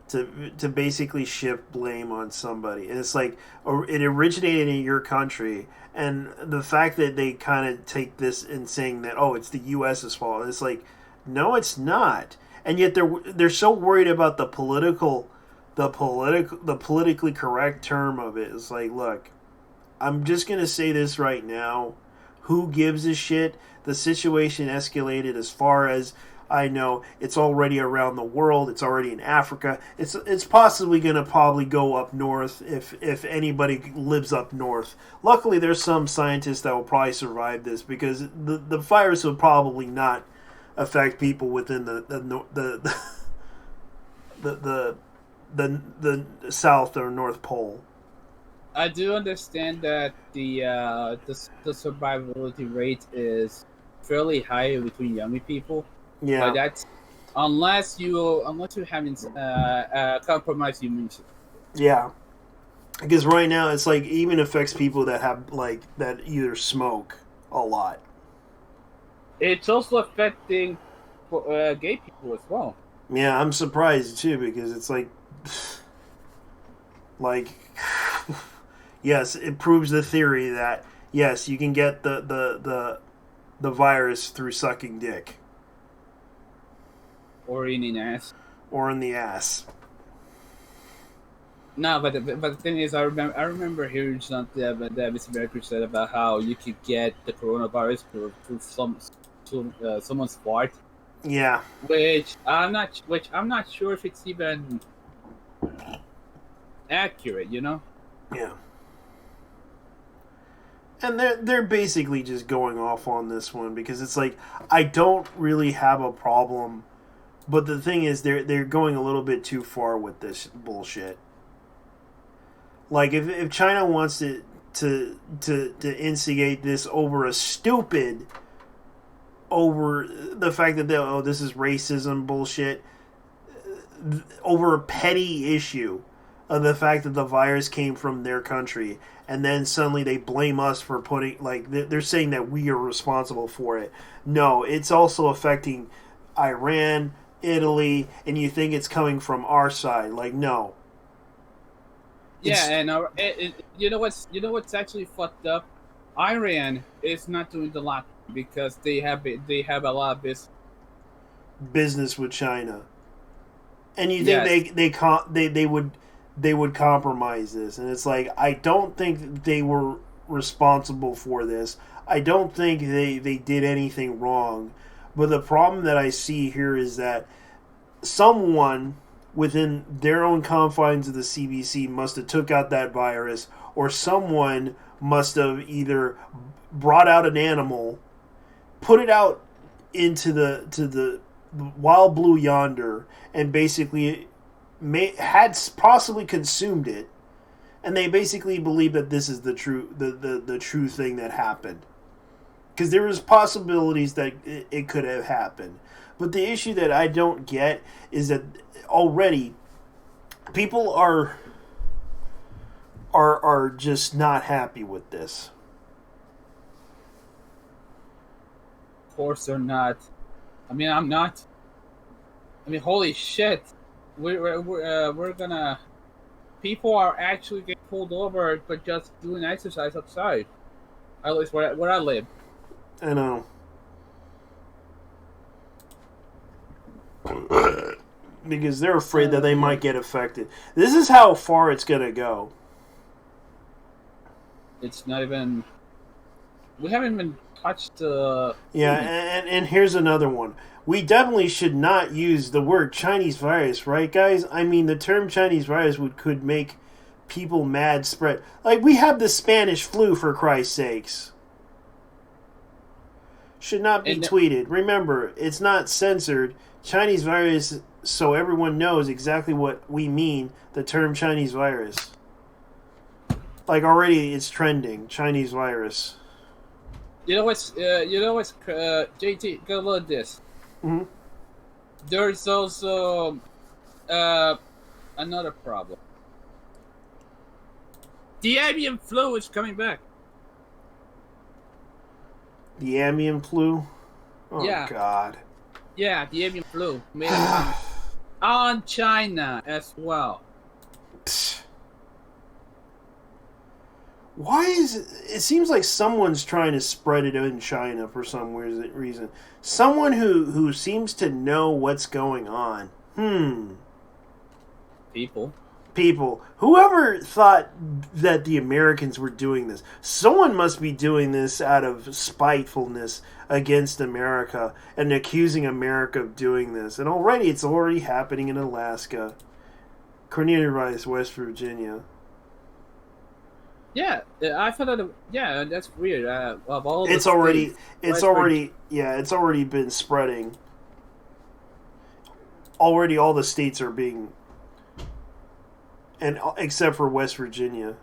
to basically shift blame on somebody. And it's like it originated in your country, and the fact that they kind of take this and saying that it's the US's fault. It's like no, it's not. And yet they're so worried about the politically correct term of it. It's like, look, I'm just gonna say this right now. Who gives a shit? The situation escalated as far as I know. It's already around the world. It's already in Africa. It's possibly gonna probably go up north if anybody lives up north. Luckily, there's some scientists that will probably survive this because the virus will probably not affect people within the South or North Pole. I do understand that the survivability rate is fairly high between younger people. Yeah. But that's unless you're having compromised immune system. Yeah. Because right now it's like even affects people that have like that either smoke a lot. It's also affecting gay people as well. Yeah, I'm surprised too because it's like yes, it proves the theory that yes, you can get the virus through sucking dick or in the ass. Or in the ass. No, but the thing is, I remember hearing something that Mr. Mercury said about how you could get the coronavirus through someone's fart. Yeah. Which I'm not sure if it's even accurate, you know? Yeah. And they're basically just going off on this one because it's like I don't really have a problem, but the thing is they're going a little bit too far with this bullshit. Like if China wants to instigate this over the fact that this is racism bullshit, over a petty issue of the fact that the virus came from their country, and then suddenly they blame us for putting, like, they're saying that we are responsible for it. No, it's also affecting Iran, Italy, and you think it's coming from our side. Like, no. Yeah, It's- and you know what's actually fucked up? Iran is not doing the lock because they have a lot of business. business with China, and you Yes. think they would compromise this, and it's like, I don't think they were responsible for this. I don't think they did anything wrong, but the problem that I see here is that someone within their own confines of the CBC must have took out that virus, or someone must have either brought out an animal, put it out into the wild blue yonder, and basically had possibly consumed it, and they basically believe that this is the true thing that happened, because there was possibilities that it could have happened. But the issue that I don't get is that already people are just not happy with this. Of course, they're not. I mean, I'm not. I mean, holy shit, we're gonna. People are actually getting pulled over for just doing exercise outside. At least where I live. I know. Because they're afraid that they might get affected. This is how far it's gonna go. It's not even. We haven't even touched the. Yeah, and here's another one. We definitely should not use the word Chinese virus, right, guys? I mean, the term Chinese virus could make people mad spread. Like, we have the Spanish flu, for Christ's sakes. Should not be And- tweeted. Remember, it's not censored. Chinese virus, so everyone knows exactly what we mean, the term Chinese virus. Like, already it's trending, Chinese virus. You know what's JT, go look at this. Mhm. There's also another problem. The avian flu is coming back. The avian flu? Oh, Yeah. God. Yeah, the avian flu made a comment on China as well. Psst. Why is it? It seems like someone's trying to spread it in China for some weird reason. Someone who seems to know what's going on. People. Whoever thought that the Americans were doing this? Someone must be doing this out of spitefulness against America and accusing America of doing this. And it's already happening in Alaska. Cornelia Rice, West Virginia. Yeah, I thought that. Yeah, that's weird. Of all the It's already states, West it's already been spreading. Already all the states are being, and except for West Virginia.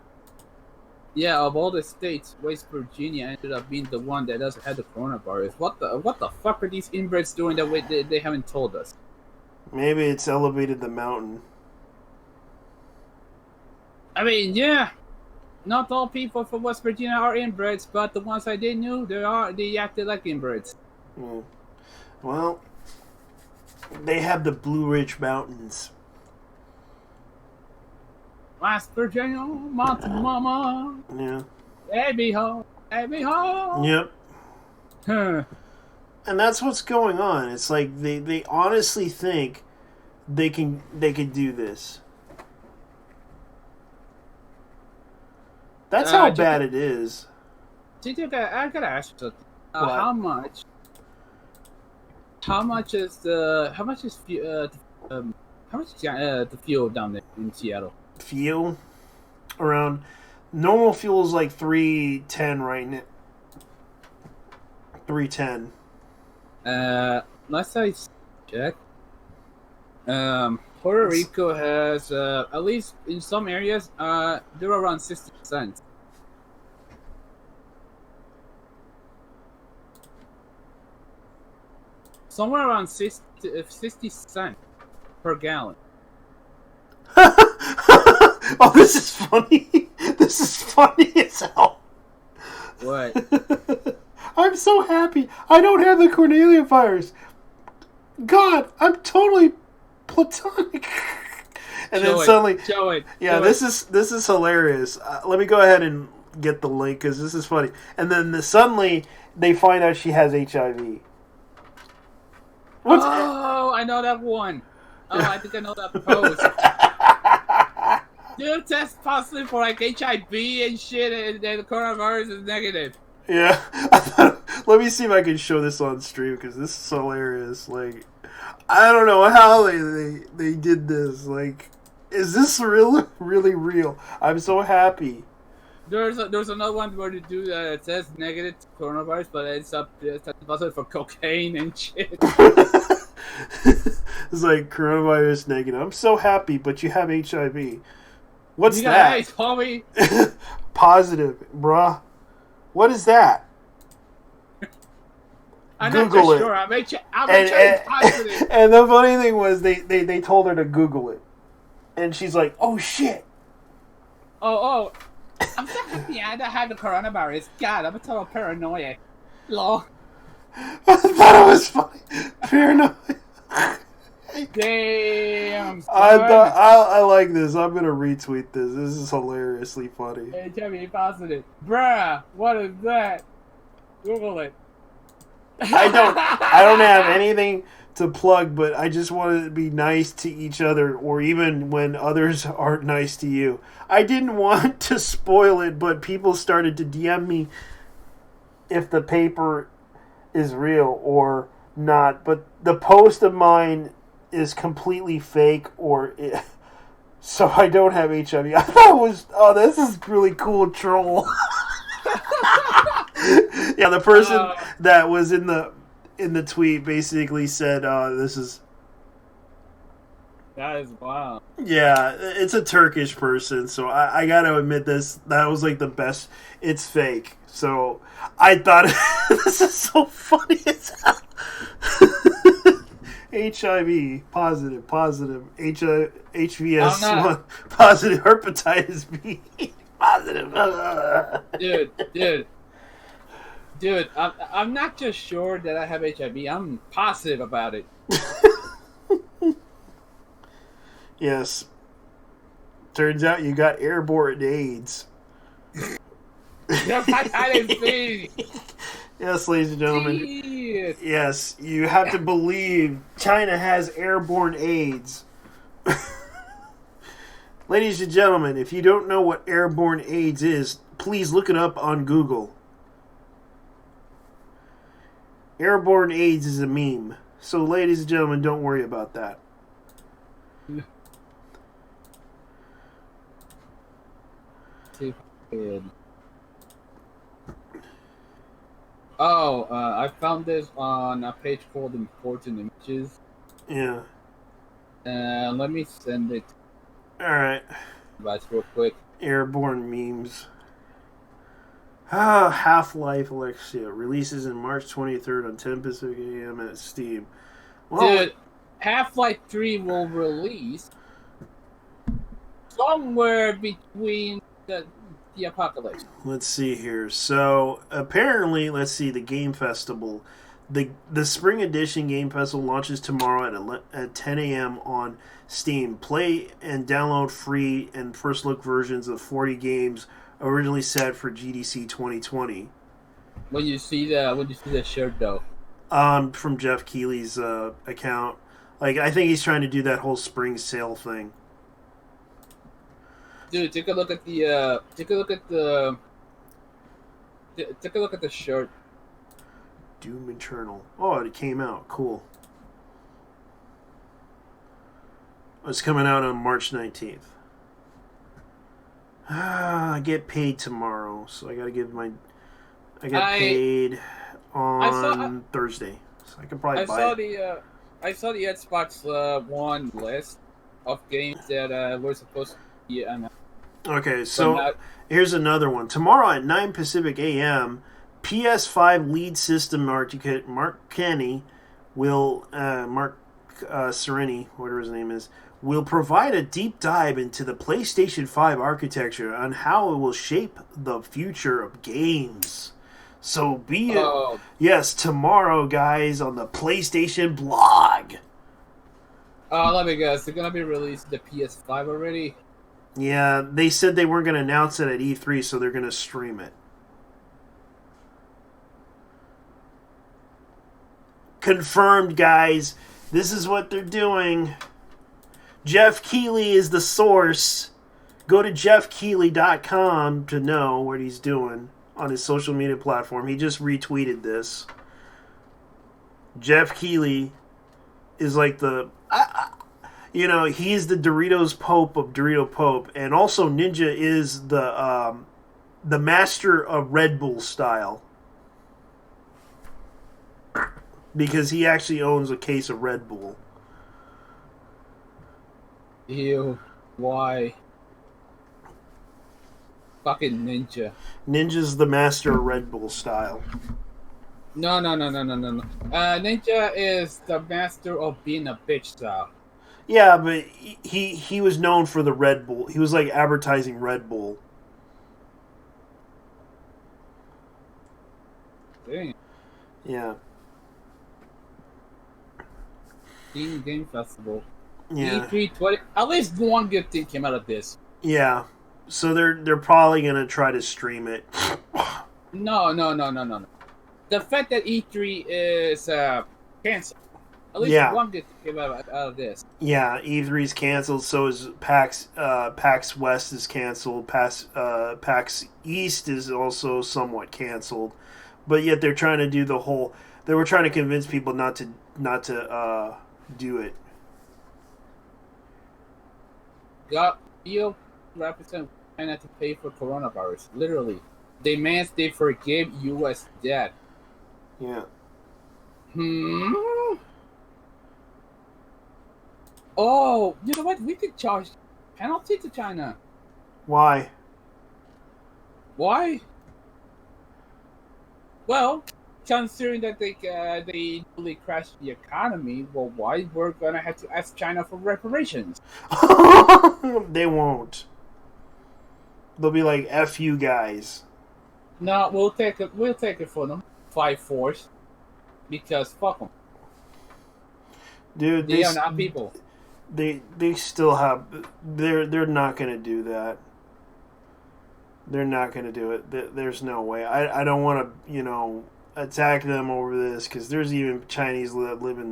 Yeah, of all the states, West Virginia ended up being the one that doesn't have the coronavirus. What the fuck are these inbreds doing that they haven't told us? Maybe it's elevated the mountain. I mean, yeah, not all people from West Virginia are inbreds, but the ones I did knew, they acted like inbreds. Hmm. Well, they have the Blue Ridge Mountains. West Virginia, Mountain Mama, Yeah. baby ho, baby ho. Yep. Huh. And that's what's going on. It's like they honestly think they can do this. That's how bad it is. JJ, I gotta ask you something. What? How much is the fuel down there in Seattle? Fuel around normal fuel is like $3.10 right now. $3.10. Last I checked, Puerto Rico has at least in some areas they're around 60 cents. Somewhere around 60 cents per gallon. Oh, this is funny. This is funny as hell. What? I'm so happy. I don't have the Cornelia virus. God, I'm totally platonic. And then Show it, suddenly, show it. yeah, show this it. is hilarious. Let me go ahead and get the link because this is funny. And then suddenly they find out she has HIV. What's Oh, I know that one. Oh, I think I know that post. Dude test positive for like HIV and shit, and then the coronavirus is negative. Yeah, let me see if I can show this on stream because this is hilarious. Like, I don't know how they did this. Like, is this really real? I'm so happy. There's another one where the dude says negative to coronavirus, but it's positive for cocaine and shit. It's like coronavirus negative. I'm so happy, but you have HIV. What's You that? guys, homie. Positive, bruh. What is that? I'm Google not it. too sure. I'm HIV positive. And the funny thing was they told her to Google it. And she's like, oh shit. Oh. I'm so happy I don't have the coronavirus. God, I'm a total paranoia. Lol. I thought it was funny. Paranoid. Damn. I like this. I'm gonna retweet this. This is hilariously funny. HIV positive. Bruh, what is that? Google it. I don't have anything to plug, but I just wanted to be nice to each other, or even when others aren't nice to you. I didn't want to spoil it, but people started to DM me if the paper is real or not. But the post of mine is completely fake, so I don't have HIV. I thought it was, this is really cool troll. Yeah, the person that was in the tweet basically said, "This is." That is wild. Yeah, it's a Turkish person, so I gotta admit that was like the best. It's fake, so I thought this is so funny as hell. HIV positive, HVS1 positive, hepatitis B positive. Dude, I'm not just sure that I have HIV. I'm positive about it. Yes. Turns out you got airborne AIDS. Hepatitis B. Yes, ladies and gentlemen. Jeez. Yes, you have to believe China has airborne AIDS. Ladies and gentlemen, if you don't know what airborne AIDS is, please look it up on Google. Airborne AIDS is a meme. So, ladies and gentlemen, don't worry about that. Too good. Oh, I found this on a page called Important Images. Yeah. Let me send it Alright. guys real quick. Airborne memes. Half-Life Alexia releases in March 23rd on 10 Pacific AM at Steam. Well, Dude, Half-Life 3 will release somewhere between the apocalypse. let's see here. So, apparently, let's see, the Game Festival. The Spring Edition Game Festival launches tomorrow at 10 a.m. on Steam. Play and download free and first look versions of 40 games originally set for GDC 2020. When you see the shirt though. From Jeff Keighley's account. Like, I think he's trying to do that whole spring sale thing. Dude, take a look at the shirt. Doom Eternal. Oh, it came out. Cool. It's coming out on March 19th. I get paid tomorrow, so I gotta give my... I get paid on Thursday. So I can probably buy it. I saw the Xbox One list of games that were supposed to be announced. Okay, so here's another one. Tomorrow at 9 Pacific AM, PS5 lead system architect Mark Kenny will... Mark Cerny, whatever his name is, will provide a deep dive into the PlayStation 5 architecture on how it will shape the future of games. So be it. Oh, Yes, tomorrow, guys, on the PlayStation blog. let me guess. They're gonna be releasing the PS5 already. Yeah, they said they weren't going to announce it at E3, so they're going to stream it. Confirmed, guys. This is what they're doing. Jeff Keighley is the source. Go to jeffkeighley.com to know what he's doing on his social media platform. He just retweeted this. Jeff Keighley is like the... he's the Doritos Pope of Dorito Pope. And also Ninja is the master of Red Bull style. Because he actually owns a case of Red Bull. Ew. Why? Fucking Ninja. Ninja's the master of Red Bull style. No. Ninja is the master of being a bitch style. Yeah, but he was known for the Red Bull. He was like advertising Red Bull. Dang. Yeah. Steam Game Festival. Yeah. E3 20. At least one good thing came out of this. Yeah. So they're probably gonna try to stream it. No. The fact that E3 is canceled. At least Yeah. one good thing came out of this. Yeah, E3's canceled. So is PAX. PAX West is canceled. PAX East is also somewhat canceled. But yet they're trying to do the whole. They were trying to convince people not to do it. Got EU represent China to pay for coronavirus. Literally, demands they forgive U.S. debt. Yeah. Oh, you know what? We could charge penalty to China. Why? Why? Well, considering that they really crashed the economy, well, why we're gonna have to ask China for reparations? They won't. They'll be like, "F you guys." No, we'll take it for them. 5-4, because fuck them. Dude, They are not people. They still have. They're not gonna do that. They're not gonna do it. There's no way. I don't want to attack them over this because there's even Chinese that live in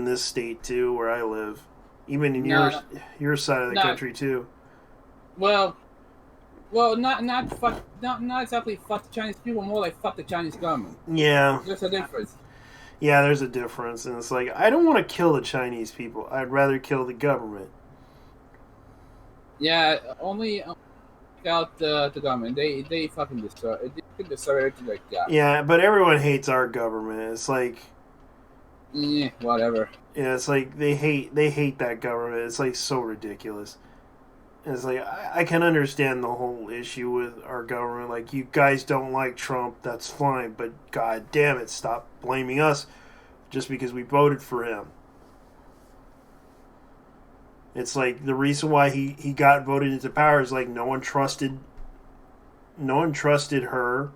this state too where I live, even in your side of the country too. Well, not exactly fuck the Chinese people. More like fuck the Chinese government. Yeah. There's a difference. Yeah, there's a difference, and it's like I don't want to kill the Chinese people. I'd rather kill the government. Yeah, only out the government. They fucking destroy. They can destroy everything like that. Yeah, but everyone hates our government. It's like, Whatever. yeah, it's like they hate that government. It's like so ridiculous. And it's like I can understand the whole issue with our government. Like, you guys don't like Trump, that's fine, but god damn it, stop blaming us just because we voted for him. It's like the reason why he got voted into power is like no one trusted her.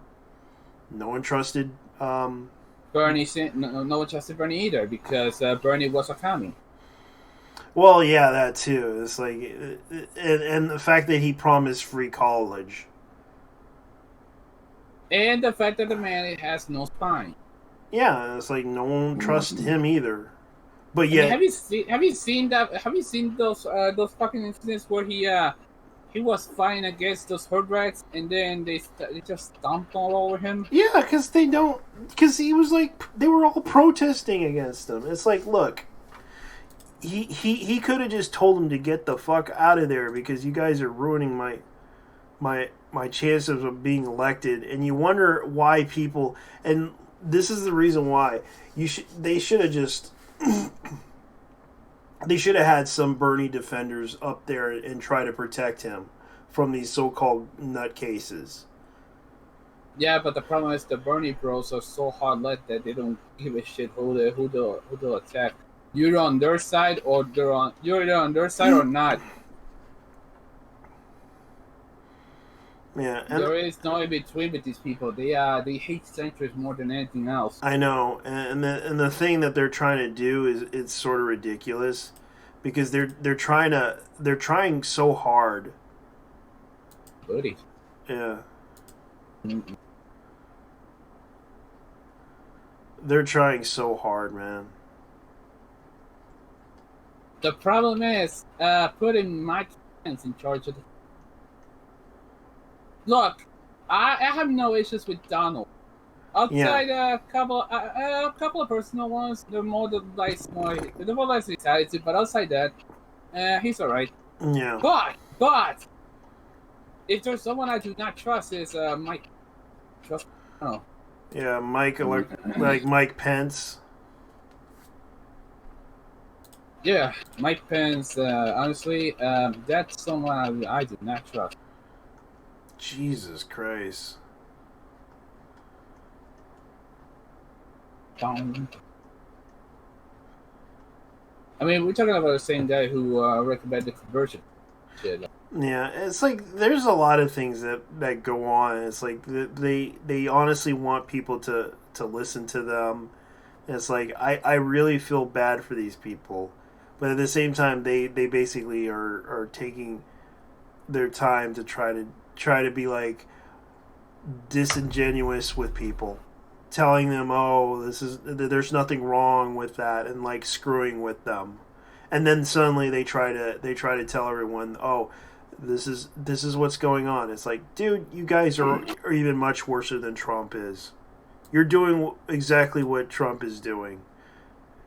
No one trusted Bernie. No one trusted Bernie either because Bernie was a commie. well, yeah, that too. It's like and the fact that he promised free college. And the fact that the man has no spine. Yeah, it's like no one trusts him either. But I yeah, mean, have you seen those fucking incidents where he was fighting against those herd rats and then they just stomped all over him? yeah, because he was like they were all protesting against him. It's like, look, he could have just told him to get the fuck out of there because you guys are ruining my chances of being elected. And you wonder why people, and this is the reason why they should have just. They should have had some Bernie defenders up there and try to protect him from these so-called nutcases. Yeah, but the problem is the Bernie bros are so hard-led that they don't give a shit who they'll attack. You're on their side or you're either on their side or not. Yeah, and There is no in between with these people. They hate centrists more than anything else. I know, and the thing that they're trying to do is it's sort of ridiculous because they're trying so hard. Buddy. Yeah. They're trying so hard, man. The problem is putting Mike Pence in charge of the... Look, I have no issues with Donald. Outside a couple of personal ones, the more the less his attitude, but outside that, he's alright. Yeah. But if there's someone I do not trust is Mike. Trust. Oh. Yeah, Mike, like Mike Pence. Yeah, Mike Pence. Honestly, that's someone I do not trust. Jesus Christ. I mean, we're talking about the same guy who recommended conversion. Shit. Yeah, it's like there's a lot of things that go on. It's like they honestly want people to listen to them. It's like I really feel bad for these people, but at the same time they basically are taking their time to try to be like disingenuous with people, telling them, oh, there's nothing wrong with that, and like screwing with them, and then suddenly they try to tell everyone, oh, this is what's going on. It's like, dude, you guys are even much worse than Trump is. You're doing exactly what Trump is doing.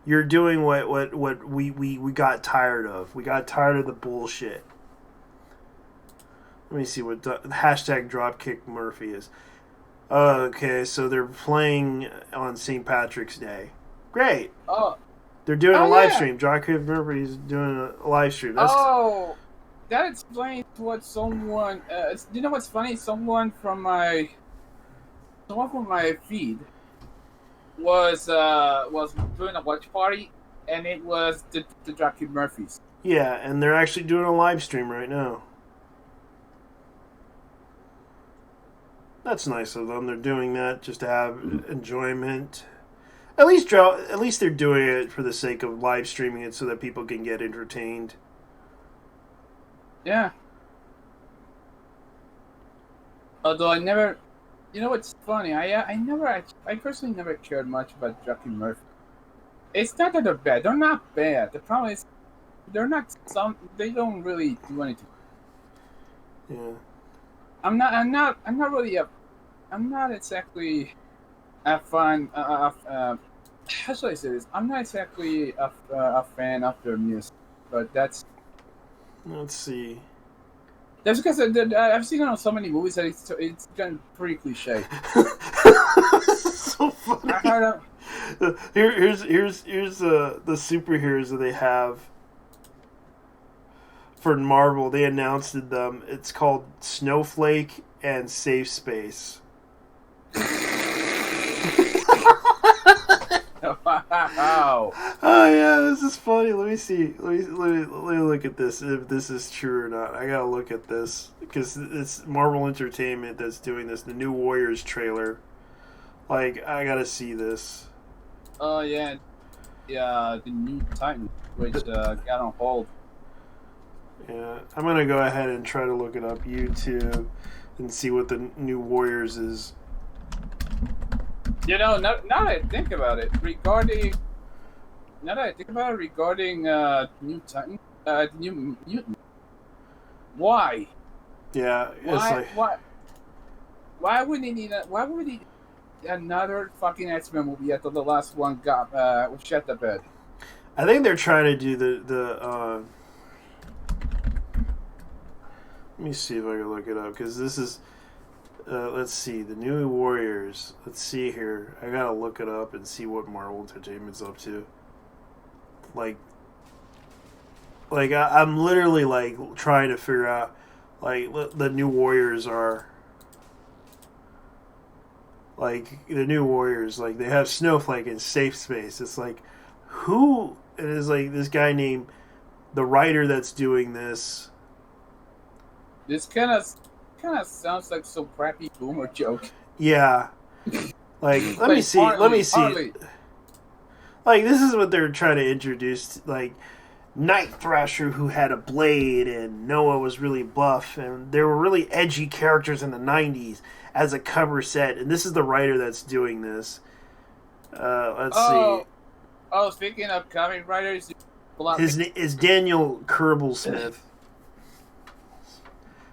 You're doing what we got tired of. We got tired of the bullshit. Let me see what hashtag Dropkick Murphy is. Okay, so they're playing on St. Patrick's Day. Great. Oh. They're doing a live Yeah. stream. Dropkick Murphy's doing a live stream. That's That explains what someone. You know what's funny? Someone from my feed was doing a watch party, and it was the Dropkick Murphys. Yeah, and they're actually doing a live stream right now. That's nice of them. They're doing that just to have enjoyment. At least they're doing it for the sake of live streaming it so that people can get entertained. Yeah. Although I never, you know what's funny? I personally never cared much about Dropkick Murphy. It's not that they're bad. They're not bad. The problem is they don't really do anything. Yeah. I'm not exactly a fan. How should I say this? I'm not exactly a fan of their music, but that's Let's see. because I've seen it on so many movies that it's gotten pretty cliche. This is so funny. I heard Here's the superheroes that they have for Marvel. They announced them. It's called Snowflake and Safe Space. Wow. Oh yeah, this is funny. Let me see. Let me look at this. If this is true or not, I gotta look at this because it's Marvel Entertainment that's doing this. The new Warriors trailer. Like, I gotta see this. Oh yeah, the new Titan, which got on hold. Yeah, I'm gonna go ahead and try to look it up YouTube and see what the new Warriors is. You know, now that I think about it, regarding new Titan, new Mutant, why? Yeah, it's Why would they need why would they need another fucking X-Men movie after the last one got shut the bed? I think they're trying to do the let me see if I can look it up because this is let's see, the new Warriors. Let's see here. I gotta look it up and see what Marvel Entertainment's up to. Like I'm literally like trying to figure out like the new Warriors are. Like the new Warriors, like they have Snowflake and Safe Space. It's like who? It is like this guy named the writer that's doing this. This kind of kind of sounds like some crappy boomer joke. Yeah. Like, let me see. Let me see. Partly. Like, this is what they're trying to introduce. Like, Night Thrasher, who had a blade, and Noah was really buff, and there were really edgy characters in the 90s as a cover set, and this is the writer that's doing this. Let's see. Oh, speaking of comic writers, His name is Daniel Kerbal-Smith.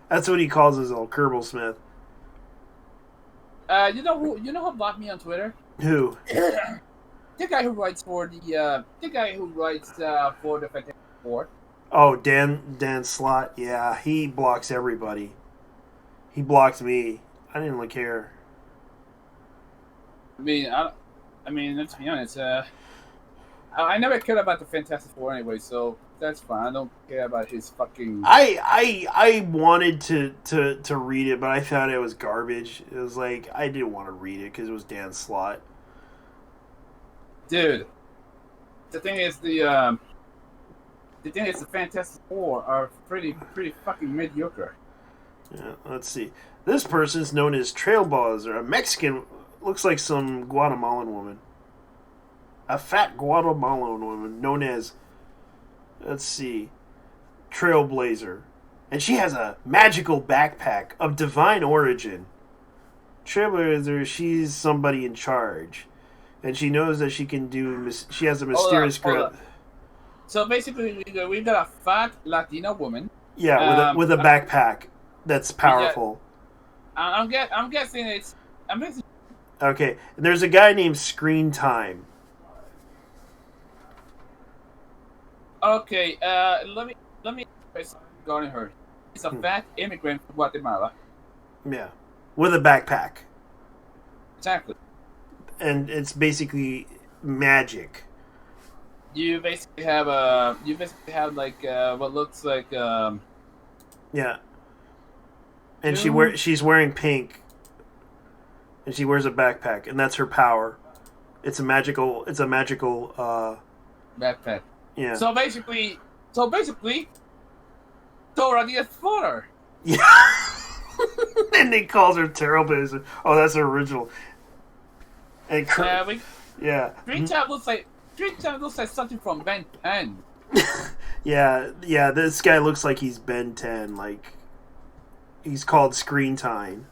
That's what he calls himself, Kerbal-Smith. you know who blocked me on Twitter? Who? The guy who writes for the Fantastic Four. Oh, Dan Slott. Yeah, he blocks everybody. He blocked me. I didn't really care. I mean, let's be honest. I never cared about the Fantastic Four anyway, so that's fine. I don't care about his fucking. I wanted to read it, but I found it was garbage. It was like I didn't want to read it because it was Dan Slott. Dude, the thing is the Fantastic Four are pretty fucking mediocre. Yeah, let's see. This person's known as Trailblazer, a Mexican, looks like some Guatemalan woman. A fat Guatemalan woman known as, let's see, Trailblazer. And she has a magical backpack of divine origin. Trailblazer, she's somebody in charge. And she knows that she can do, she has a mysterious hold on. So basically, we got a fat Latino woman. Yeah, with a backpack that's powerful. I'm guessing it's. Okay, and there's a guy named Screen Time. Okay, let me regarding her. She's a fat immigrant from Guatemala. Yeah, with a backpack. Exactly. And it's basically magic. You basically have like what looks like Yeah. And she's wearing pink. And she wears a backpack, and that's her power. It's a magical backpack. Yeah. So basically Dora the Explorer. Yeah. And they calls her Trailblazer. Oh, that's her original. And yeah. Screen Time looks like something from Ben 10. Yeah, this guy looks like he's Ben 10, like he's called Screen Time.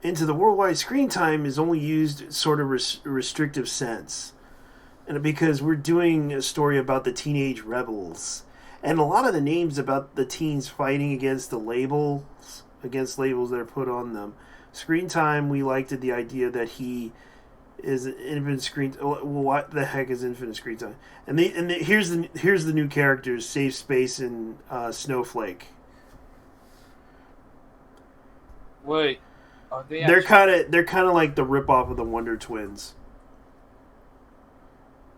Into the worldwide, Screen Time is only used sort of restrictive sense. And because we're doing a story about the teenage rebels. And a lot of the names about the teens fighting against labels that are put on them. Screen Time, we liked the idea that he is infinite screen. Well, what the heck is infinite screen time? And here's the new characters: Safe Space and Snowflake. Wait, they're kind of like the ripoff of the Wonder Twins.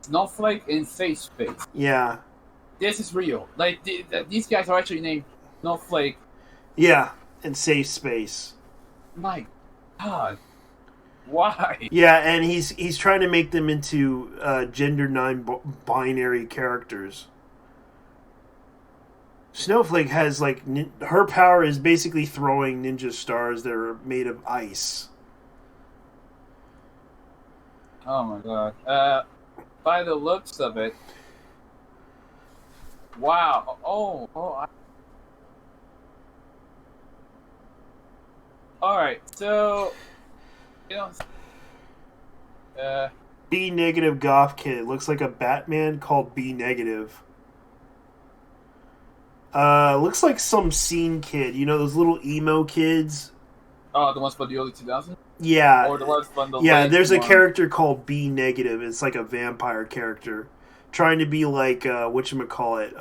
Snowflake and Safe Space. Yeah, this is real. Like these guys are actually named Snowflake. Yeah, and Safe Space. My God. Why? Yeah, and he's trying to make them into gender non-binary characters. Snowflake has her power is basically throwing ninja stars that are made of ice. Oh my God! By the looks of it, wow! Oh! All right, so. B Negative Goth Kid looks like a Batman called B Negative. Looks like some scene kid. You know those little emo kids? Oh, the ones from the early 2000s? Yeah. Or the ones from the Yeah, there's a one. character called B Negative. It's like a vampire character. Trying to be like, whatchamacallit,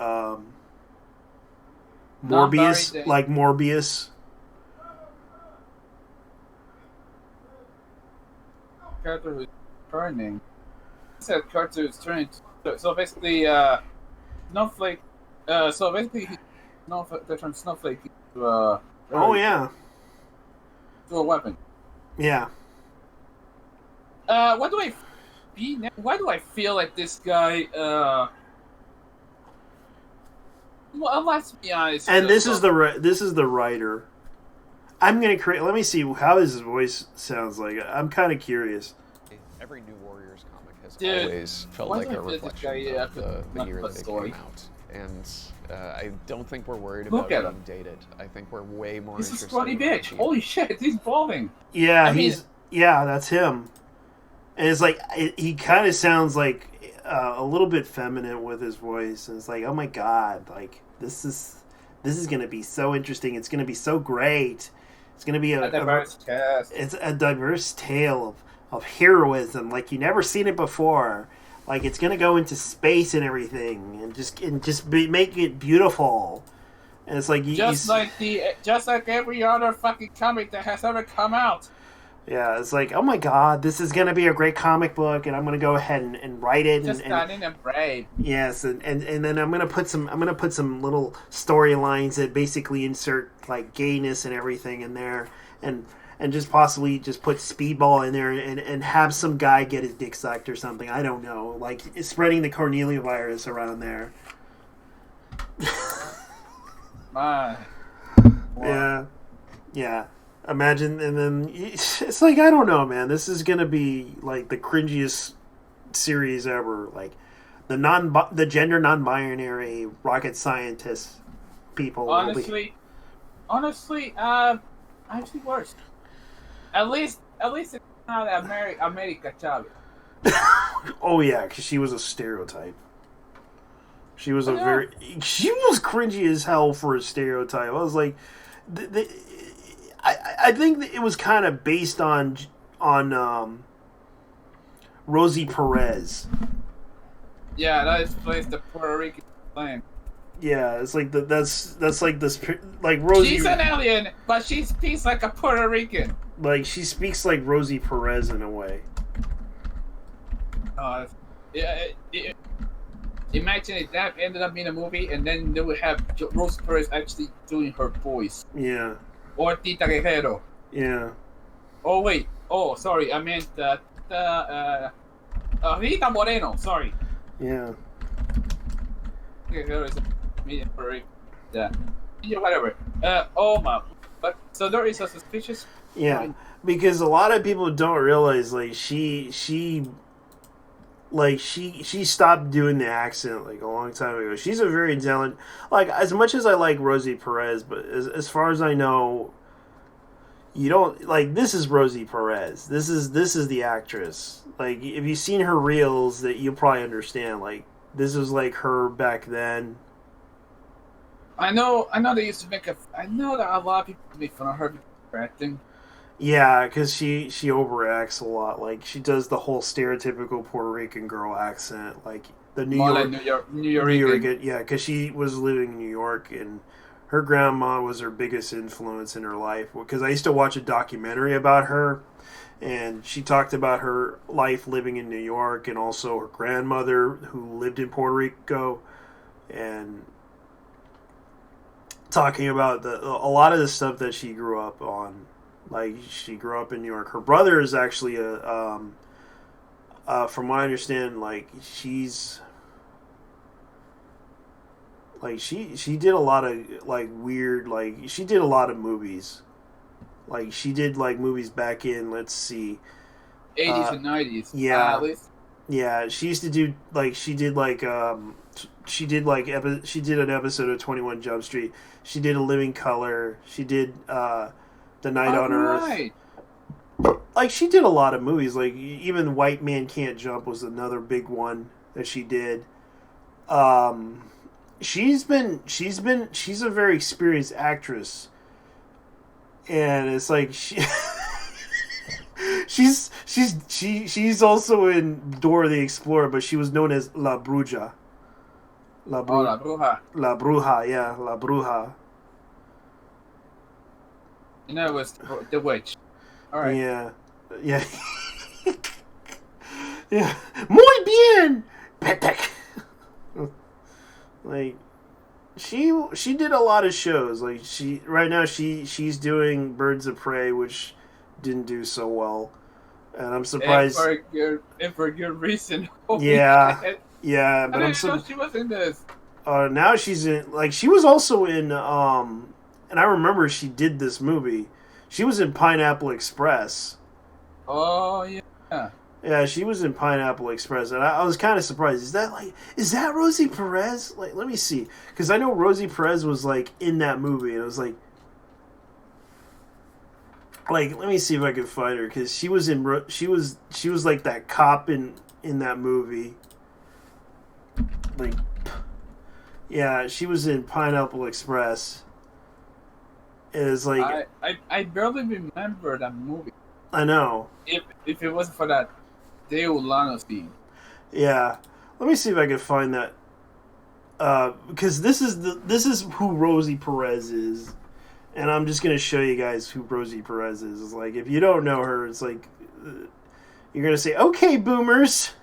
Morbius? Like Morbius. Character who's turning. Said character who's turning. So basically, Snowflake. They're turning Snowflake into a. Oh yeah. To a weapon. Yeah. Why do I feel like this guy? Well, let's be honest. And this is the writer. I'm gonna create. Let me see how his voice sounds like. I'm kind of curious. Every New Warriors comic has Dude, always felt why like a don't you just reflection guy of the year that it story? came out. And I don't think we're worried Look about at being dated. I think we're way more He's a interested scrawny in bitch. being- Holy shit, he's balding. Yeah, I mean- that's him. And it's like he kind of sounds like a little bit feminine with his voice, and it's like, oh my god, like this is gonna be so interesting. It's gonna be so great. It's gonna be A diverse cast. it's a diverse tale of heroism like you never seen it before. Like it's gonna go into space and everything, and make it beautiful. And it's like Just like every other fucking comic that has ever come out. yeah, it's like, oh my god, this is gonna be a great comic book, and I'm gonna go ahead and write it. Just stunning and brave. Yes, and then I'm gonna put some little storylines that basically insert like gayness and everything in there, and just possibly just put Speedball in there and have some guy get his dick sucked or something. I don't know, like spreading the Cornelia virus around there. My. Yeah. Imagine, and then it's like, I don't know, man. This is gonna be like the cringiest series ever. Like the gender non-binary rocket scientist people. Honestly, actually worse. At least it's not America Chavez. Oh yeah, because she was a stereotype. She was Yeah. she was cringy as hell for a stereotype. I was like, I think that it was kind of based on Rosie Perez. Yeah, that explains the Puerto Rican thing. Yeah, it's like that's like this like Rosie. She's an alien, but she speaks like a Puerto Rican. Like she speaks like Rosie Perez in a way. Imagine if that ended up being a movie, and then they would have Rose Perez actually doing her voice, Yeah, or Tita Guerrero. yeah, Oh wait, sorry, I meant Rita Moreno. Sorry, yeah. Guerrero is a medium Puerto Rican. Yeah, whatever. But so there is a suspicious. Yeah, because a lot of people don't realize like she stopped doing the accent like a long time ago. She's a very talented, like as much as I like Rosie Perez, but as far as I know, you don't like this is Rosie Perez. This is the actress. Like if you've seen her reels, that you'll probably understand. Like this was like her back then. I know they used to make I know that a lot of people make fun of her for acting. Yeah, because she overacts a lot. Like she does the whole stereotypical Puerto Rican girl accent, like the New York. Yeah, because she was living in New York, and her grandma was her biggest influence in her life. Because I used to watch a documentary about her, and she talked about her life living in New York, and also her grandmother who lived in Puerto Rico, and talking about a lot of the stuff that she grew up on. Like she grew up in New York. Her brother is actually from what I understand, like she's like she did a lot of like weird, like she did a lot of movies. Like she did like movies back in, let's see, 80s and 90s. yeah. At least. Yeah, she used to do like she did an episode of 21 Jump Street. She did A Living Color. She did The Night on Earth. Right. Like she did a lot of movies. Like even White Man Can't Jump was another big one that she did. She's a very experienced actress, and it's like she's also in Dora the Explorer, but she was known as La Bruja. La Bruja. La Bruja, yeah, La Bruja. You know, it was the witch. All right. Yeah, yeah, yeah. Muy bien, Petek. Like she did a lot of shows. Like right now she's doing Birds of Prey, which didn't do so well, and I'm surprised. And for good reason. Holy Yeah. shit. Yeah, but I I'm didn't know she was in this. now she's in, like she was also in and I remember she did this movie. She was in Pineapple Express. Oh yeah. Yeah, she was in Pineapple Express, and I was kind of surprised. Is that Rosie Perez? Like, let me see, because I know Rosie Perez was like in that movie, and it was like, let me see if I can find her, because she was like that cop in that movie. Like, yeah, she was in Pineapple Express. It's like I barely remember that movie. I know. If it wasn't for that Dale Lano scene. Yeah, let me see if I can find that. Because this is who Rosie Perez is, and I'm just gonna show you guys who Rosie Perez is. It's like, if you don't know her, it's like you're gonna say, "Okay, boomers."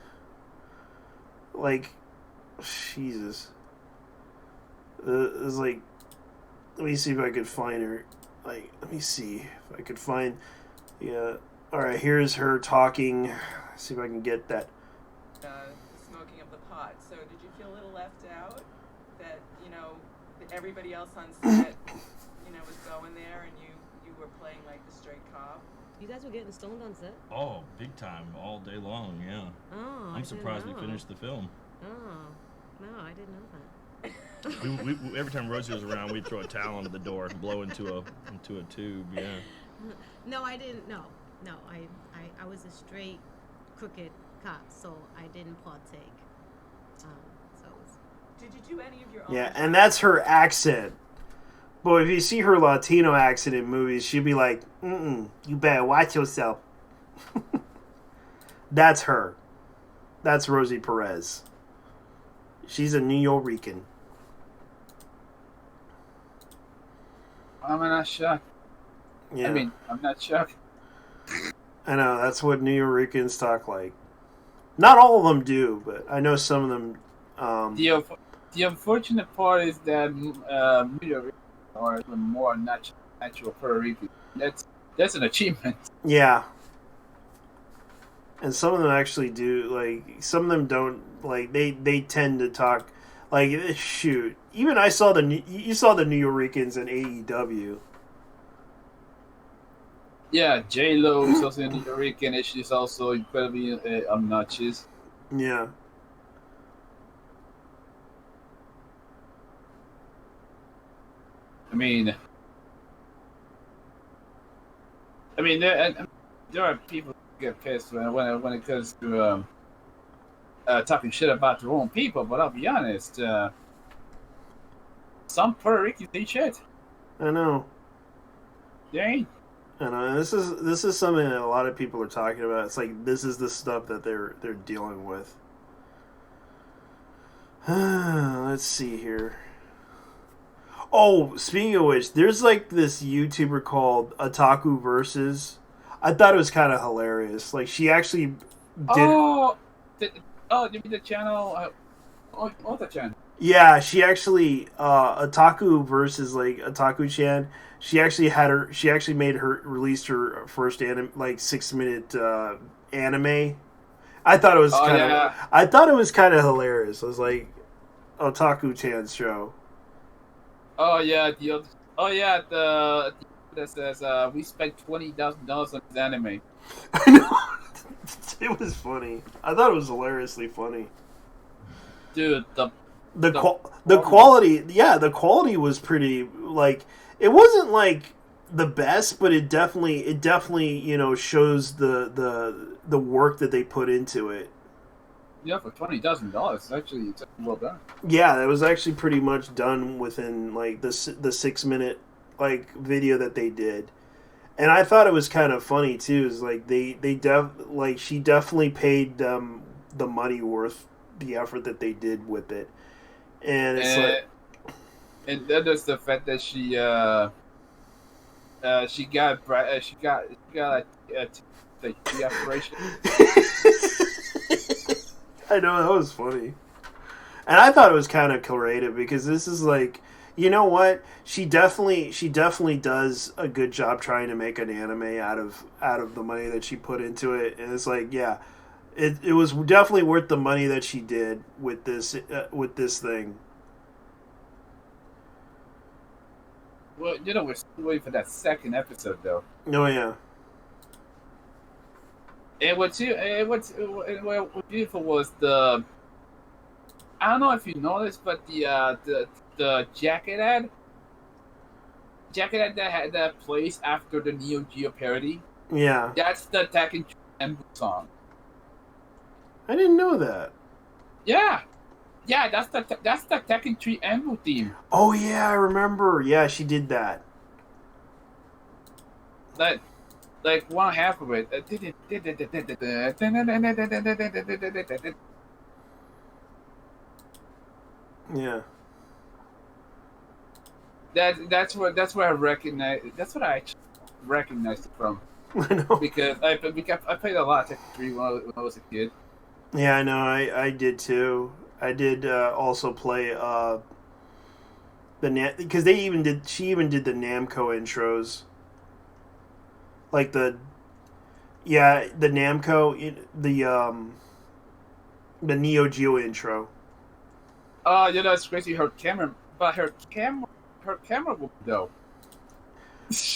Like, Jesus. It's like, let me see if I could find her. Like, let me see if I could find. Yeah. All right. Here's her talking. See if I can get that. The smoking of the pot. So did you feel a little left out? That, that everybody else on set, was going there and you were playing like the straight cop? You guys were getting stoned on set? Oh, big time, all day long, yeah. Oh, I'm surprised we finished the film. Oh, no, I didn't know that. We every time Rosie was around, we'd throw a towel under the door and blow into a tube, yeah. No, I didn't. No, I was a straight, crooked cop, so I didn't partake. Did you do any of your own? Yeah, and that's her accent. But if you see her Latino accent in movies, she'd be like, you better watch yourself. That's her. That's Rosie Perez. She's a New Yorican. I'm not shocked. Yeah. I mean, I'm not shocked. I know, that's what New Yorkers talk like. Not all of them do, but I know some of them. The unfortunate part is that New York are even more natural Puerto Rican. That's an achievement. Yeah. And some of them actually do, like, some of them don't, like, they tend to talk, like, shoot. Even you saw the New Yorkers in AEW. Yeah, J-Lo is also New Yorican, and she's also incredibly obnoxious. Yeah. I mean, there are people who get pissed when it comes to talking shit about their own people, but I'll be honest, some Puerto Ricans ain't shit. I know. They ain't. I know. This is something that a lot of people are talking about. It's like, this is the stuff that they're dealing with. Let's see here. Oh, speaking of which, there's like this YouTuber called Otaku Versus. I thought it was kind of hilarious. Like, she actually did. Oh, you mean the channel? What's the channel? Yeah, she actually Otaku Versus, like, Otaku-chan. She actually released her first 6-minute anime. I thought it was kind of hilarious. It was like Otaku-chan's show. That says we spent $20,000 on this anime. I know. It was funny. I thought it was hilariously funny. Dude, the quality, yeah, the quality was pretty, like, it wasn't like the best, but it definitely shows the work that they put into it. Yeah, for $20,000, it's actually well done. Yeah, it was actually pretty much done within like the 6-minute like video that they did, and I thought it was kind of funny too. Is like she definitely paid them the money worth the effort that they did with it, and it's and then there's the fact that she got the operation. I know, that was funny. And I thought it was kind of creative because this is like, you know what? She definitely does a good job trying to make an anime out of the money that she put into it. And it's like, yeah, it was definitely worth the money that she did with this thing. Well, you know, we're still waiting for that second episode, though. Oh yeah. And what's beautiful was the. I don't know if you noticed, but the jacket ad that plays after the Neo Geo parody. Yeah. That's the Tekken Embu song. I didn't know that. Yeah, that's the Tekken 3 Embu theme. Oh yeah, I remember. Yeah, she did that. Like one half of it. Yeah. That's where I recognize. That's what I actually recognized it from. I know. Because I played a lot of Tekken 3 when I was a kid. Yeah, I know. I did too. I did also play because she even did the Namco intros. Like the Namco the Neo Geo intro. Oh, you know, it's crazy. Her camera woman, though.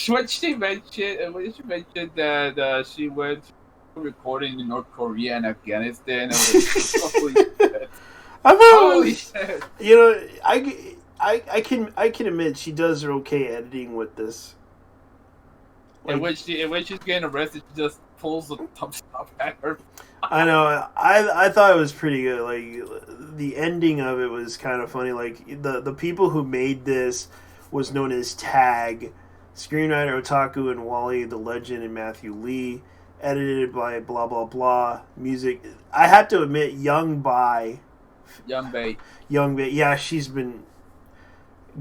When she mentioned that she went to recording in North Korea and Afghanistan, I was like, holy shit. I thought Holy shit. you know, I can admit she does okay editing with this. And when she's getting arrested, she just pulls the thumbs up at her. I know. I thought it was pretty good. Like the ending of it was kind of funny. Like the people who made this was known as Tag, screenwriter Otaku and Wally the Legend and Matthew Lee, edited by blah blah blah. Music. I have to admit, Young Bai. Yeah, she's been.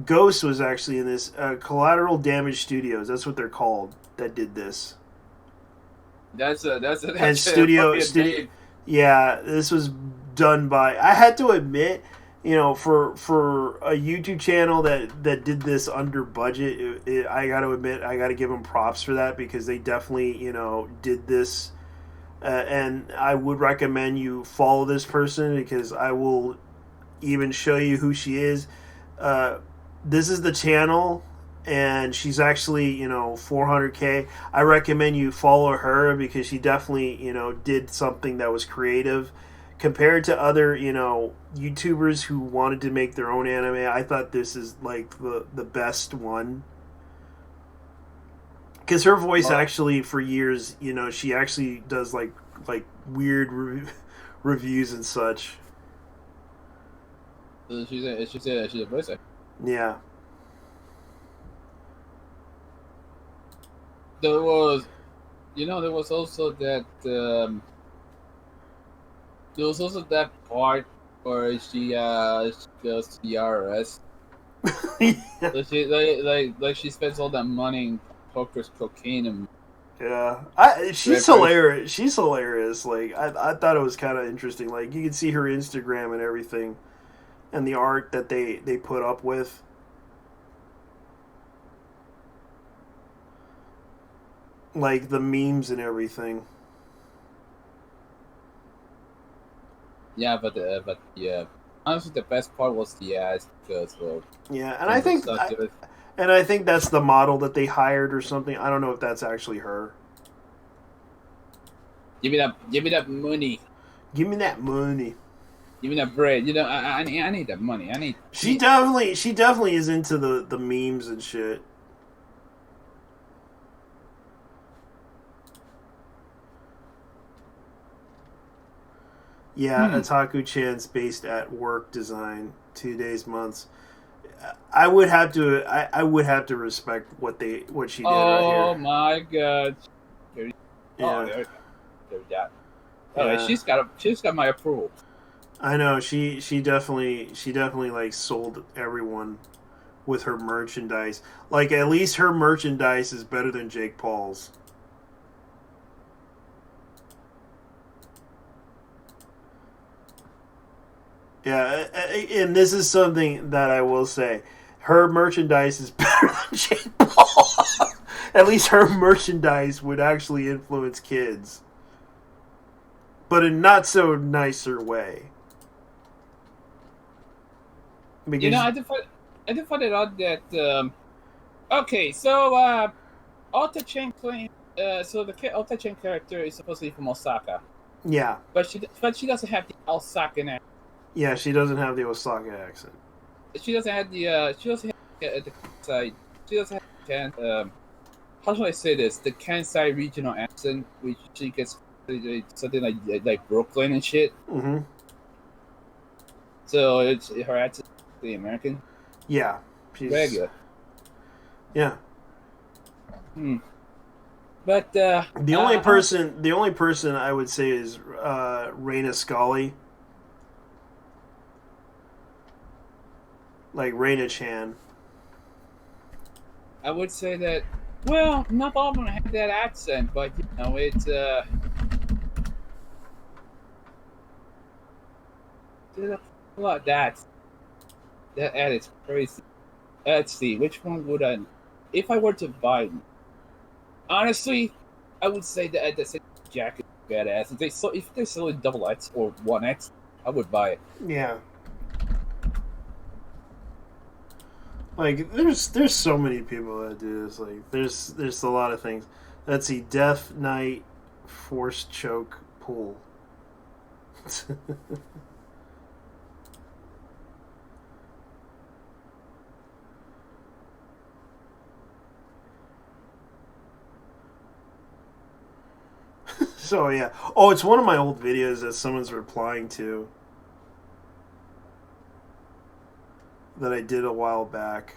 Ghost was actually in this. Collateral Damage Studios. That's what they're called. That did this. That's And studio. name. Yeah, this was done by. I had to admit, you know, for a YouTube channel that did this under budget, I got to admit, I got to give them props for that because they definitely, you know, did this. And I would recommend you follow this person because I will even show you who she is. This is the channel, and she's actually, you know, 400K. I recommend you follow her because she definitely, you know, did something that was creative. Compared to other, you know, YouTubers who wanted to make their own anime, I thought this is like the best one. Because her voice actually, for years, you know, she actually does like weird reviews and such. She's a voice actor. Yeah. There was also that part where she goes to the IRS. Yeah. So she spends all that money in hookers, cocaine, and Yeah, she's hilarious. She's hilarious. Like I thought it was kind of interesting. Like you can see her Instagram and everything, and the art that they put up with. Like the memes and everything. yeah, but honestly, the best part was the ads because Yeah, and I think that's the model that they hired or something. I don't know if that's actually her. give me that money, Give me that money. give me that bread. You know, I need that money. I need. She definitely is into the memes and shit. Yeah, Otaku-chan's based at work design, 2 days, months. I would have to respect what she did right here. Oh my god! Yeah. There's that. Yeah. She's got my approval. I know she definitely like sold everyone with her merchandise. Like at least her merchandise is better than Jake Paul's. Yeah, and this is something that I will say. Her merchandise is better than Jake Paul. At least her merchandise would actually influence kids. But in not so nicer way. Because, You know, I did find it odd that Okay, so Ota-chan claims. So the Ota-chan character is supposed to be from Osaka, Yeah. but she doesn't have the Osaka accent. Yeah, she doesn't have the Osaka accent. She doesn't have the the Kansai. She doesn't have how should I say this? The Kansai regional accent, which she gets something like Brooklyn and shit. Mm-hmm. So it's her accent is the American Yeah. She's regular. Yeah. But The only person I would say is Raina Scully. Like Raina Chan. I would say that. Well, not all of them have that accent, but you know it's there's a lot that is crazy. Let's see, which one would I? If I were to buy one, honestly, I would say that the same jacket is badass. If they sell it double X or 1X, I would buy it. Yeah. Like there's so many people that do this. Like there's a lot of things. Let's see, Death Knight Force Choke Pull. So yeah. Oh, it's one of my old videos that someone's replying to. That I did a while back.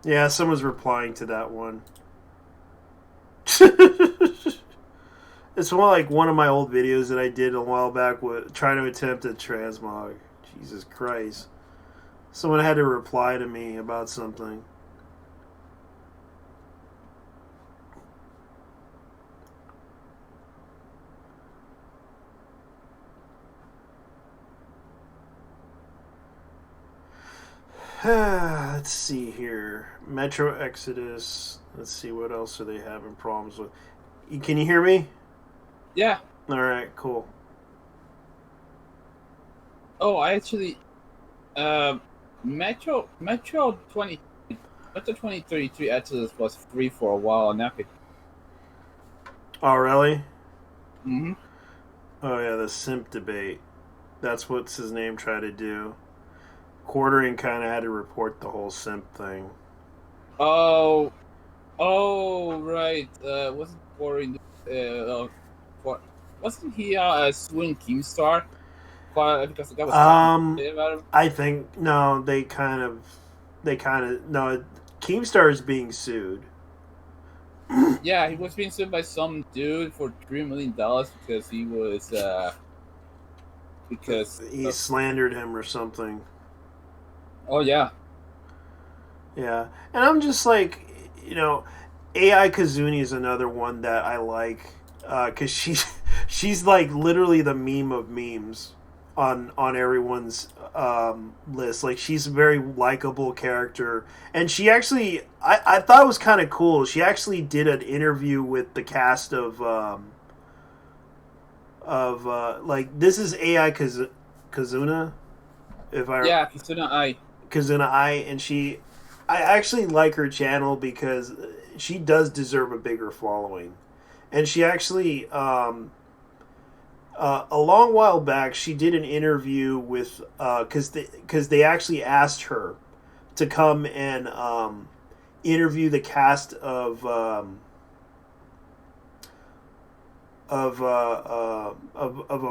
Yeah, someone's replying to that one. It's more like one of my old videos that I did a while back with trying to attempt a transmog. Jesus Christ. Someone had to reply to me about something. Let's see here. Metro Exodus. Let's see, what else are they having problems with? Can you hear me? Yeah. Alright, cool. Oh, I actually, Metro 2033 Exodus was free for a while on Epic. Oh, really? Mm-hmm. Oh, yeah, the simp debate. That's what's his name tried to do. Quartering kind of had to report the whole simp thing. Oh, right. Wasn't Quartering, wasn't he a swing Keemstar? Because the guy was talking about him? I think no. They kind of no. Keemstar is being sued. Yeah, he was being sued by some dude for $3 million because he was because he slandered him or something. Oh yeah. Yeah, and I'm just like, you know, AI Kazuni is another one that I like because she's like literally the meme of memes on everyone's list. Like, she's a very likable character, and she actually I thought it was kind of cool. She actually did an interview with the cast of like, this is AI Kazuna, if I yeah Kazuna Ai, and I actually like her channel because she does deserve a bigger following. And she actually, a long while back, she did an interview with, because they actually asked her to come and interview the cast of a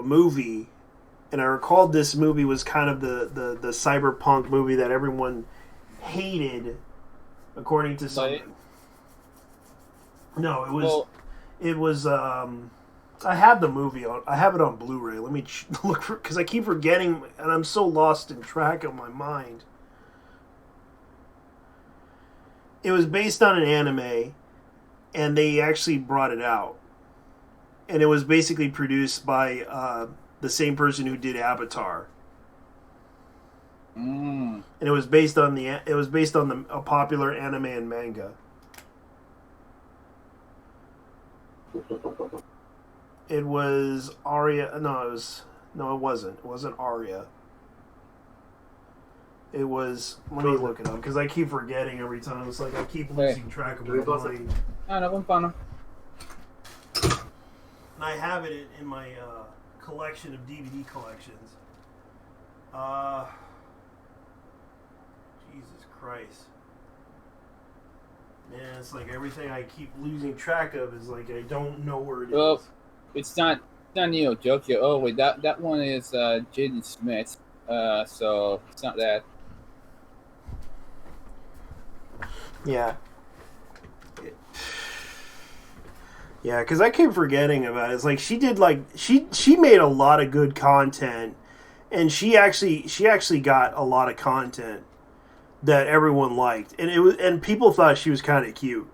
movie. And I recalled this movie was kind of the cyberpunk movie that everyone hated, according to some. No, it was. Well, it was. I have the movie on. I have it on Blu-ray. Let me look for, because I keep forgetting, and I'm so lost in track of my mind. It was based on an anime, and they actually brought it out. and it was basically produced by the same person who did Avatar. Mm. And it was based on a popular anime and manga. It was Arya. No, it wasn't. It wasn't Arya. It was. Let me look it up because I keep forgetting every time. It's like I keep losing track of my mind. Ano kung paano? And I have it in my collection of DVD collections. Jesus Christ. Man, it's like everything I keep losing track of is like I don't know where it is. Well, it's not Neo Jokio. Oh wait, that one is Jaden Smith. So it's not that. Yeah. Yeah, because I keep forgetting about it. It's like she did she made a lot of good content, and she actually got a lot of content that everyone liked, and people thought she was kind of cute.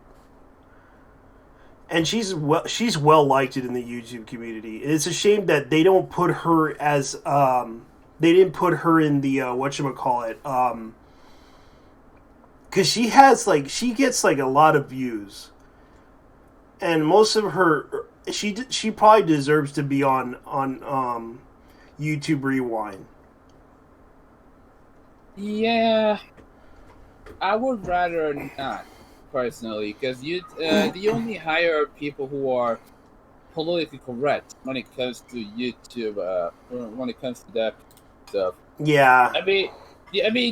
And she's well liked in the YouTube community. And it's a shame that they don't put her as they didn't put her in the whatchamacallit, because she gets like a lot of views. And most of her, she probably deserves to be on YouTube Rewind. Yeah, I would rather not, personally, because you only hire people who are politically correct when it comes to YouTube. When it comes to that stuff. Yeah. I mean,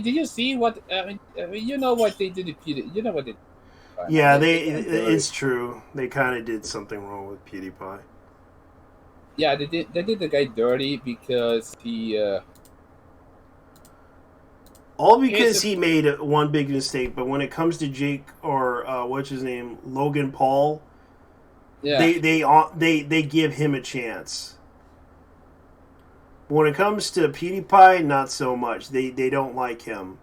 did you see what? I mean, you know what they did to Peter. You know what they. Yeah, it's true. They kind of did something wrong with PewDiePie. Yeah, they did the guy dirty because he. All because he made one big mistake, but when it comes to Jake or what's his name, Logan Paul, Yeah. they give him a chance. When it comes to PewDiePie, not so much. They don't like him,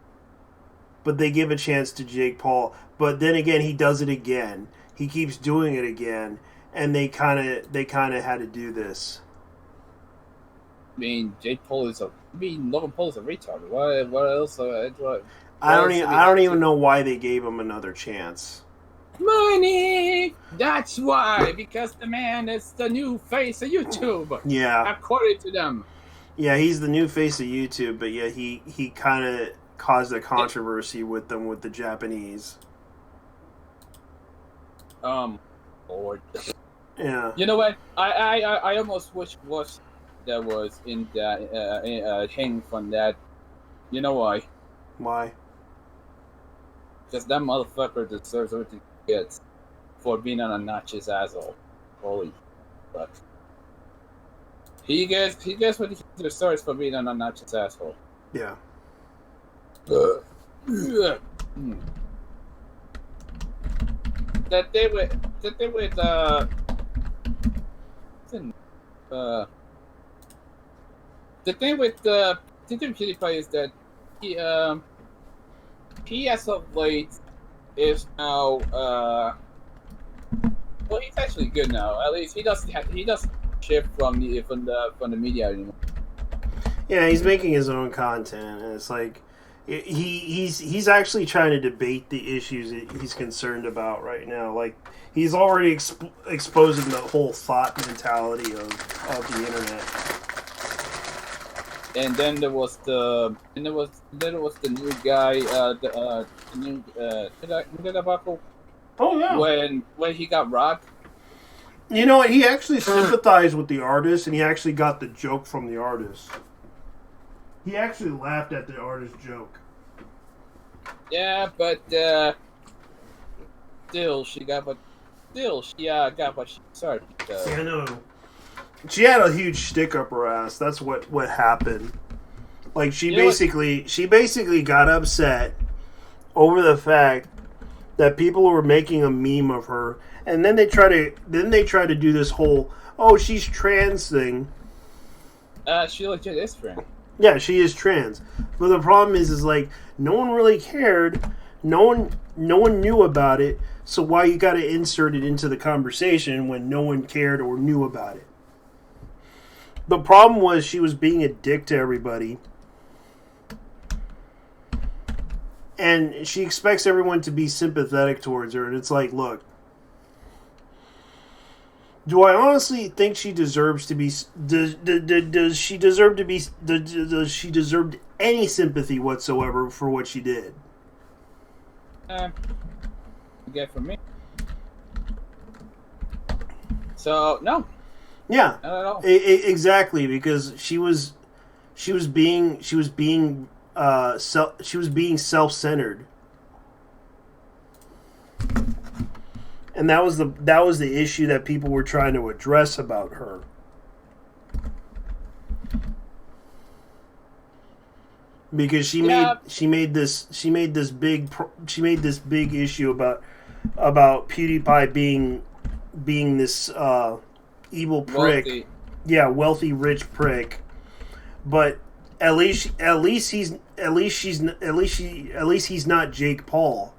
but they give a chance to Jake Paul. But then again, he does it again. He keeps doing it again, and they kind of had to do this. I mean, Logan Paul is a retard. What else? I don't even know why they gave him another chance. Money. That's why, because the man is the new face of YouTube. Yeah. According to them. Yeah, he's the new face of YouTube, but yeah, he kind of caused a controversy with them with the Japanese. Lord. Yeah. You know what? I almost wish that was in that hang from that. You know why? Why? Because that motherfucker deserves everything he gets for being an obnoxious asshole. Holy fuck. He gets what he deserves for being an obnoxious asshole. Yeah. That they would the thing with PewDiePie is that he as of late is now well, he's actually good now. At least he doesn't shit from the media anymore. Yeah, he's making his own content, and it's like he's actually trying to debate the issues that he's concerned about right now. Like he's already exposing the whole thought mentality of the internet. And then there was the new guy, the new Baco. Oh yeah. When he got robbed. You know what? He actually sympathized with the artist, and he actually got the joke from the artist. He actually laughed at the artist's joke. Yeah, but still she got what she deserved. Yeah, I know. She had a huge stick up her ass. That's what happened. Like she basically got upset over the fact that people were making a meme of her, and then they try to do this whole she's trans thing. She legit is trans. Yeah, she is trans. But the problem is like no one really cared No one knew about it. So why you got to insert it into the conversation when no one cared or knew about it? The problem was she was being a dick to everybody. And she expects everyone to be sympathetic towards her. And it's like, look, do I honestly think she deserves to be... Does she deserve to be... Does she deserve any sympathy whatsoever for what she did? Get from me. So, no. Yeah. Not at all. Exactly, because she was being self-centered. And that was the issue that people were trying to address about her. Because she made this big issue about PewDiePie being this evil prick. Wealthy. Yeah, wealthy rich prick. But at least he's not Jake Paul,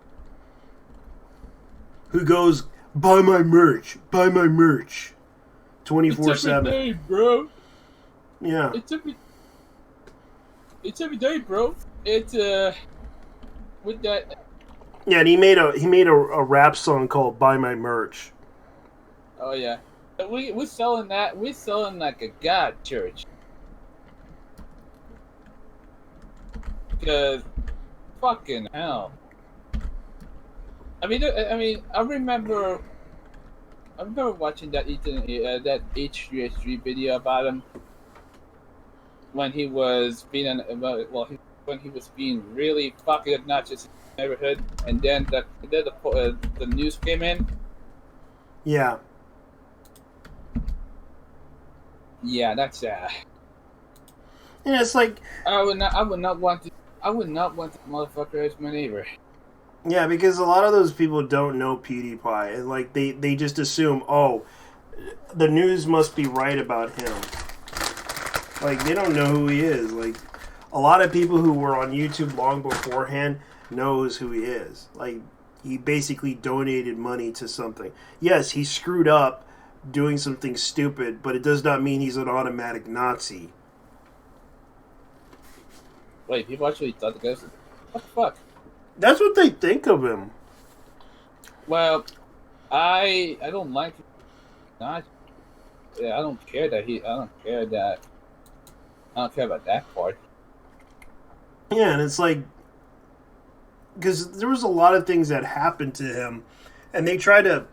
who goes, buy my merch 24/7. It's every day, bro. Yeah. It's every day, bro. It's with that. Yeah, and he made a rap song called "Buy My Merch." Oh yeah, we're selling that. We're selling like a god church. Because, fucking hell. I remember watching that H3H3 video about him when he was being when he was being really fucking obnoxious in the neighborhood, and then the news came in. Yeah. Yeah, that's And it's like, I would not want the motherfucker as my neighbor. yeah, because a lot of those people don't know PewDiePie, and like they just assume, oh, the news must be right about him. Like, they don't know who he is. Like, a lot of people who were on YouTube long beforehand knows who he is. Like, he basically donated money to something. Yes, he screwed up doing something stupid, but it does not mean he's an automatic Nazi. Wait, people actually thought the guy was... What the fuck? That's what they think of him. Well, I don't like... Not... Yeah, I don't care about that part. Yeah, and it's like, because there was a lot of things that happened to him, and they try to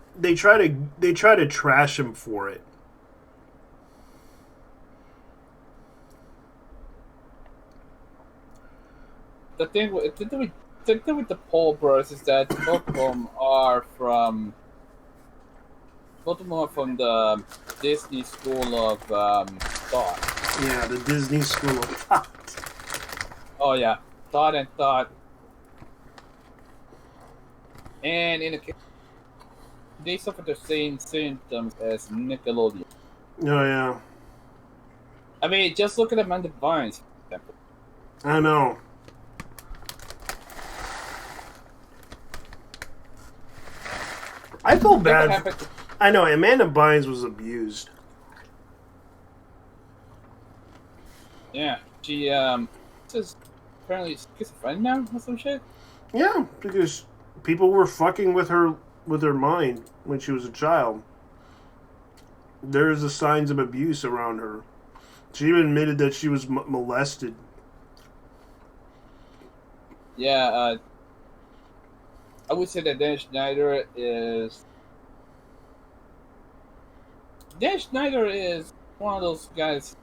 trash him for it. The thing with the Paul Bros is that both of them are from the Disney School of Thought. Yeah, the Disney School of Thought. Oh yeah, Thought and Thought. And in the case, they suffer the same symptoms as Nickelodeon. Oh yeah, I mean, just look at Amanda Bynes, for example. I know. I feel bad. I know Amanda Bynes was abused. Yeah, she says apparently schizophrenic now or some shit. Yeah, because people were fucking with her mind when she was a child. There's the signs of abuse around her. She even admitted that she was molested. Yeah, I would say that Dan Schneider is one of those guys.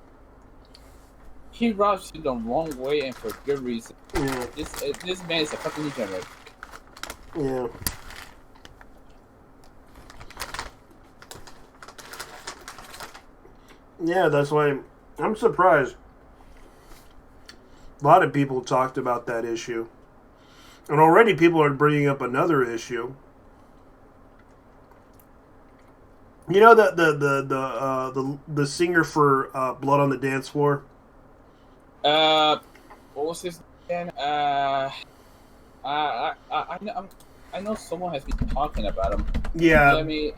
He rubs you the wrong way and for good reason. Yeah. This man is a fucking degenerate. Yeah. Yeah, that's why I'm surprised. A lot of people talked about that issue. And already people are bringing up another issue. You know the singer for Blood on the Dance Floor? What was his name? I I know someone has been talking about him. Yeah, Let me.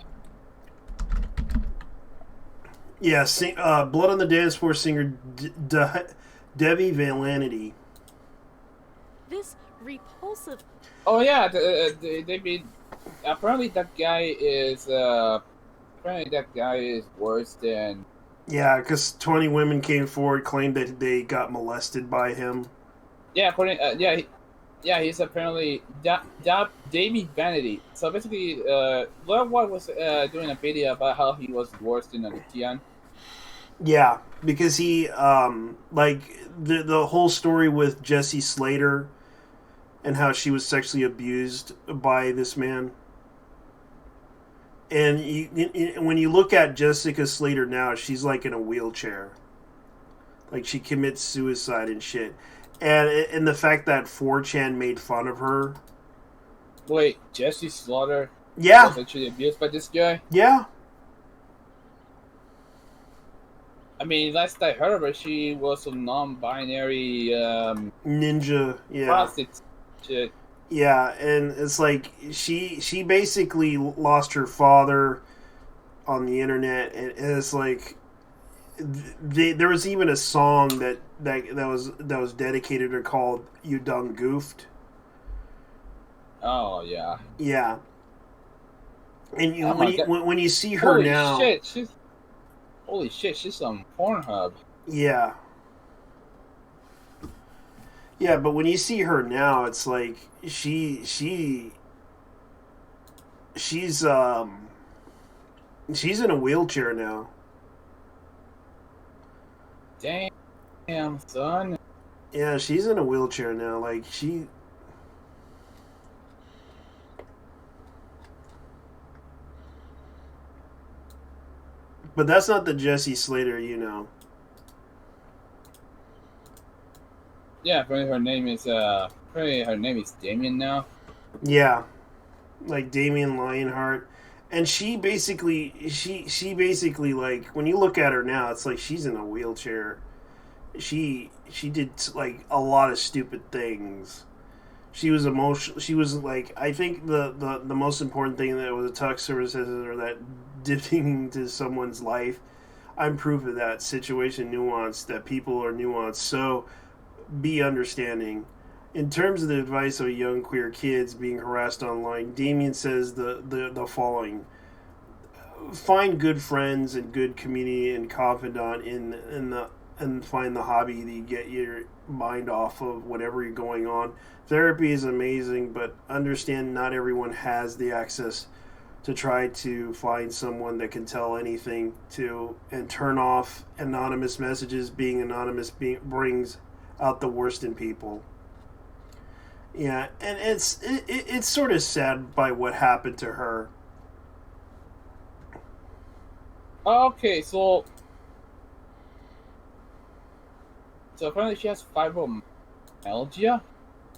yeah. Blood on the Dance Floor singer Debbie Valanity. This repulsive. Oh yeah, they been. Apparently that guy is. Apparently that guy is worse than. Yeah, because 20 women came forward, claimed that they got molested by him. Yeah, according. He's apparently Davey Vanity. So basically, Lord White was doing a video about how he was worse than Tian. Yeah, because he, like, the whole story with Jessie Slater and how she was sexually abused by this man. And when you look at Jessica Slater now, she's like in a wheelchair. Like, she commits suicide and shit. And the fact that 4chan made fun of her. Wait, Jessie Slaughter Yeah, was actually abused by this guy? yeah. I mean, last I heard of her, she was a non-binary Ninja, yeah. prostitute. Yeah, and it's like she basically lost her father on the internet, and it's like there was even a song that was dedicated or called "You Done Goofed." Oh yeah. Yeah, and Oh my when you see her now, Holy shit, she's on Pornhub. yeah. Yeah, but when you see her now, it's like she's in a wheelchair now. Damn, son. Yeah, she's in a wheelchair now. Like but that's not the Jessie Slater, you know. Yeah, apparently her name is Damien now. Yeah, like Damien Lionheart, and she basically like when you look at her now, it's like she's in a wheelchair. She did like a lot of stupid things. She was emotional. She was like, I think the most important thing that was a tuck services or that dipping into someone's life. I'm proof of that. Situation nuanced, that people are nuanced. So be understanding. In terms of the advice of young queer kids being harassed online, Damien says the following: find good friends and good community and confidant and find the hobby that you get your mind off of whatever you're going on. Therapy is amazing, but understand not everyone has the access to try to find someone that can tell anything to, and turn off anonymous messages. Being anonymous brings out the worst in people. Yeah, and it's sort of sad by what happened to her. Okay, so apparently she has fibromyalgia.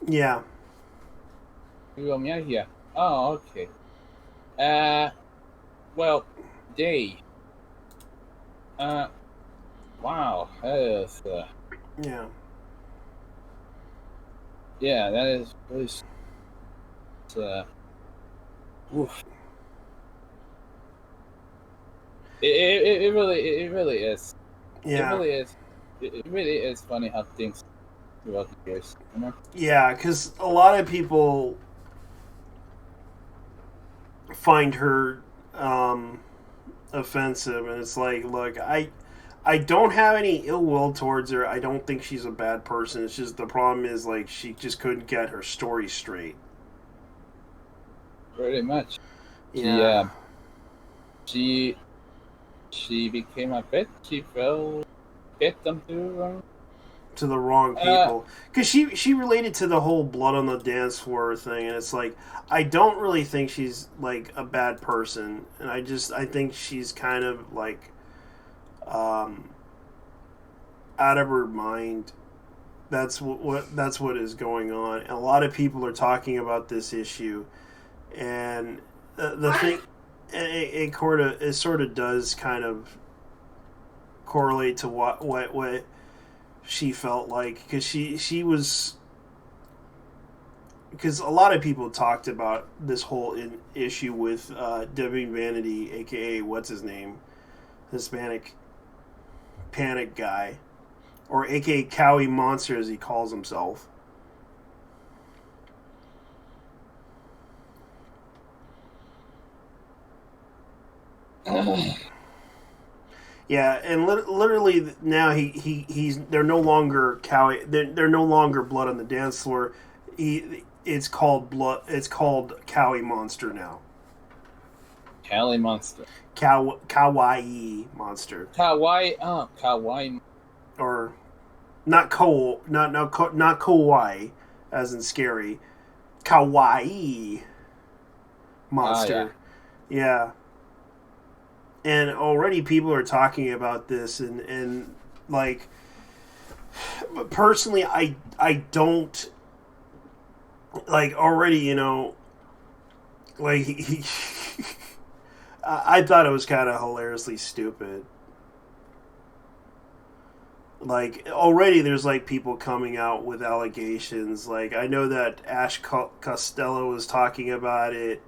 Yeah. Fibromyalgia. Oh, okay. Well, wow, that is Yeah. yeah, that is really oof. It really is. Yeah. It really is funny how things throughout the years, you know? Yeah, because a lot of people find her offensive, and it's like, look, I don't have any ill will towards her. I don't think she's a bad person. It's just the problem is, like, she just couldn't get her story straight. Pretty much. Yeah. She became a bit. She fell victim to the wrong people, because she related to the whole blood on the dance floor thing, and it's like, I don't really think she's like a bad person, and I think she's kind of like out of her mind. That's what is going on, and a lot of people are talking about this issue, and the thing, it sort of does kind of correlate to what she felt like, because she was because a lot of people talked about this whole issue with Devin Vanity, aka what's his name, Hispanic panic guy, or aka Cowie Monster as he calls himself. Yeah, and literally now he's they're no longer Cowie. They're no longer Blood on the Dance Floor. It's called Cowie Monster now. Cali Monster. Kawaii Monster. Kawaii. Or not kawaii, as in scary. Kawaii Monster. Yeah. And already people are talking about this, and like, personally, I don't, like, already, you know, like, I thought it was kind of hilariously stupid. Like, already there's, like, people coming out with allegations. Like, I know that Ash Costello was talking about it.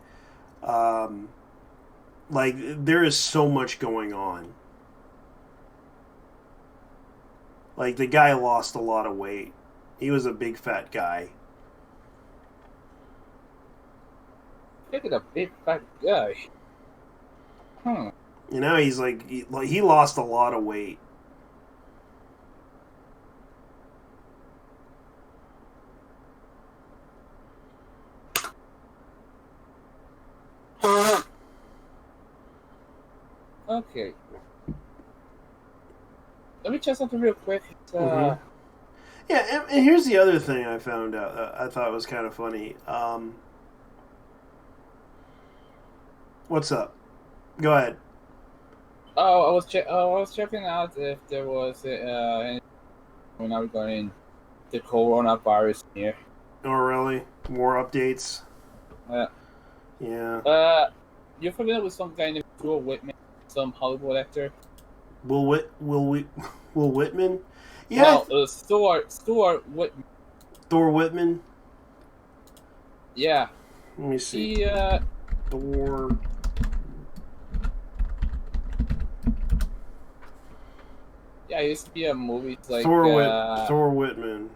Like, there is so much going on. Like, the guy lost a lot of weight. He was a big fat guy. Look at a big fat guy. You know, he's like, he lost a lot of weight. Okay. Let me check something real quick. Yeah, and here's the other thing I found out. I thought was kind of funny. What's up? Go ahead. I was checking out if there was any when I was going the coronavirus here. Oh, really? More updates? Yeah. You familiar with some guy named Stuart Whitman, some Hollywood actor? Will Whitman? Yeah. No, Stuart Whitman. Thor Whitman? Yeah. Let me see. He Thor. Yeah, it used to be a movie like Thor Whitman.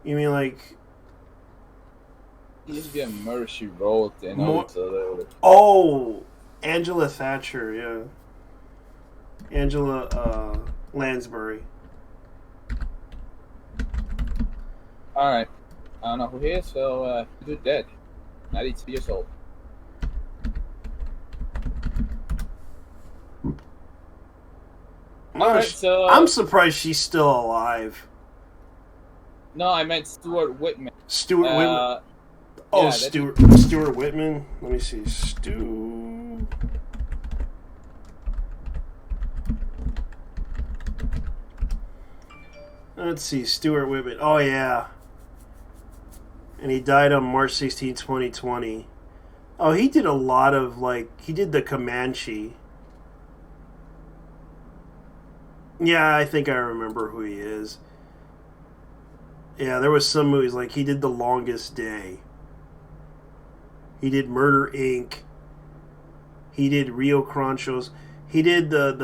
You mean like? He used to be a Murder She Wrote and Oh, Angela Thatcher, yeah. Angela Lansbury. Alright. I don't know who he is, so he's dead. 92 years old. Alright, so I'm surprised she's still alive. No, I meant Stuart Whitman. Stuart Whitman. Oh, yeah, Stuart Whitman. Let me see. Let's see. Stuart Whitman. Oh, yeah. And he died on March 16, 2020. Oh, he did a lot of, like, he did the Comanche. Yeah, I think I remember who he is. Yeah, there was some movies, like, he did The Longest Day. He did Murder, Inc. He did Rio Cronchos. He did the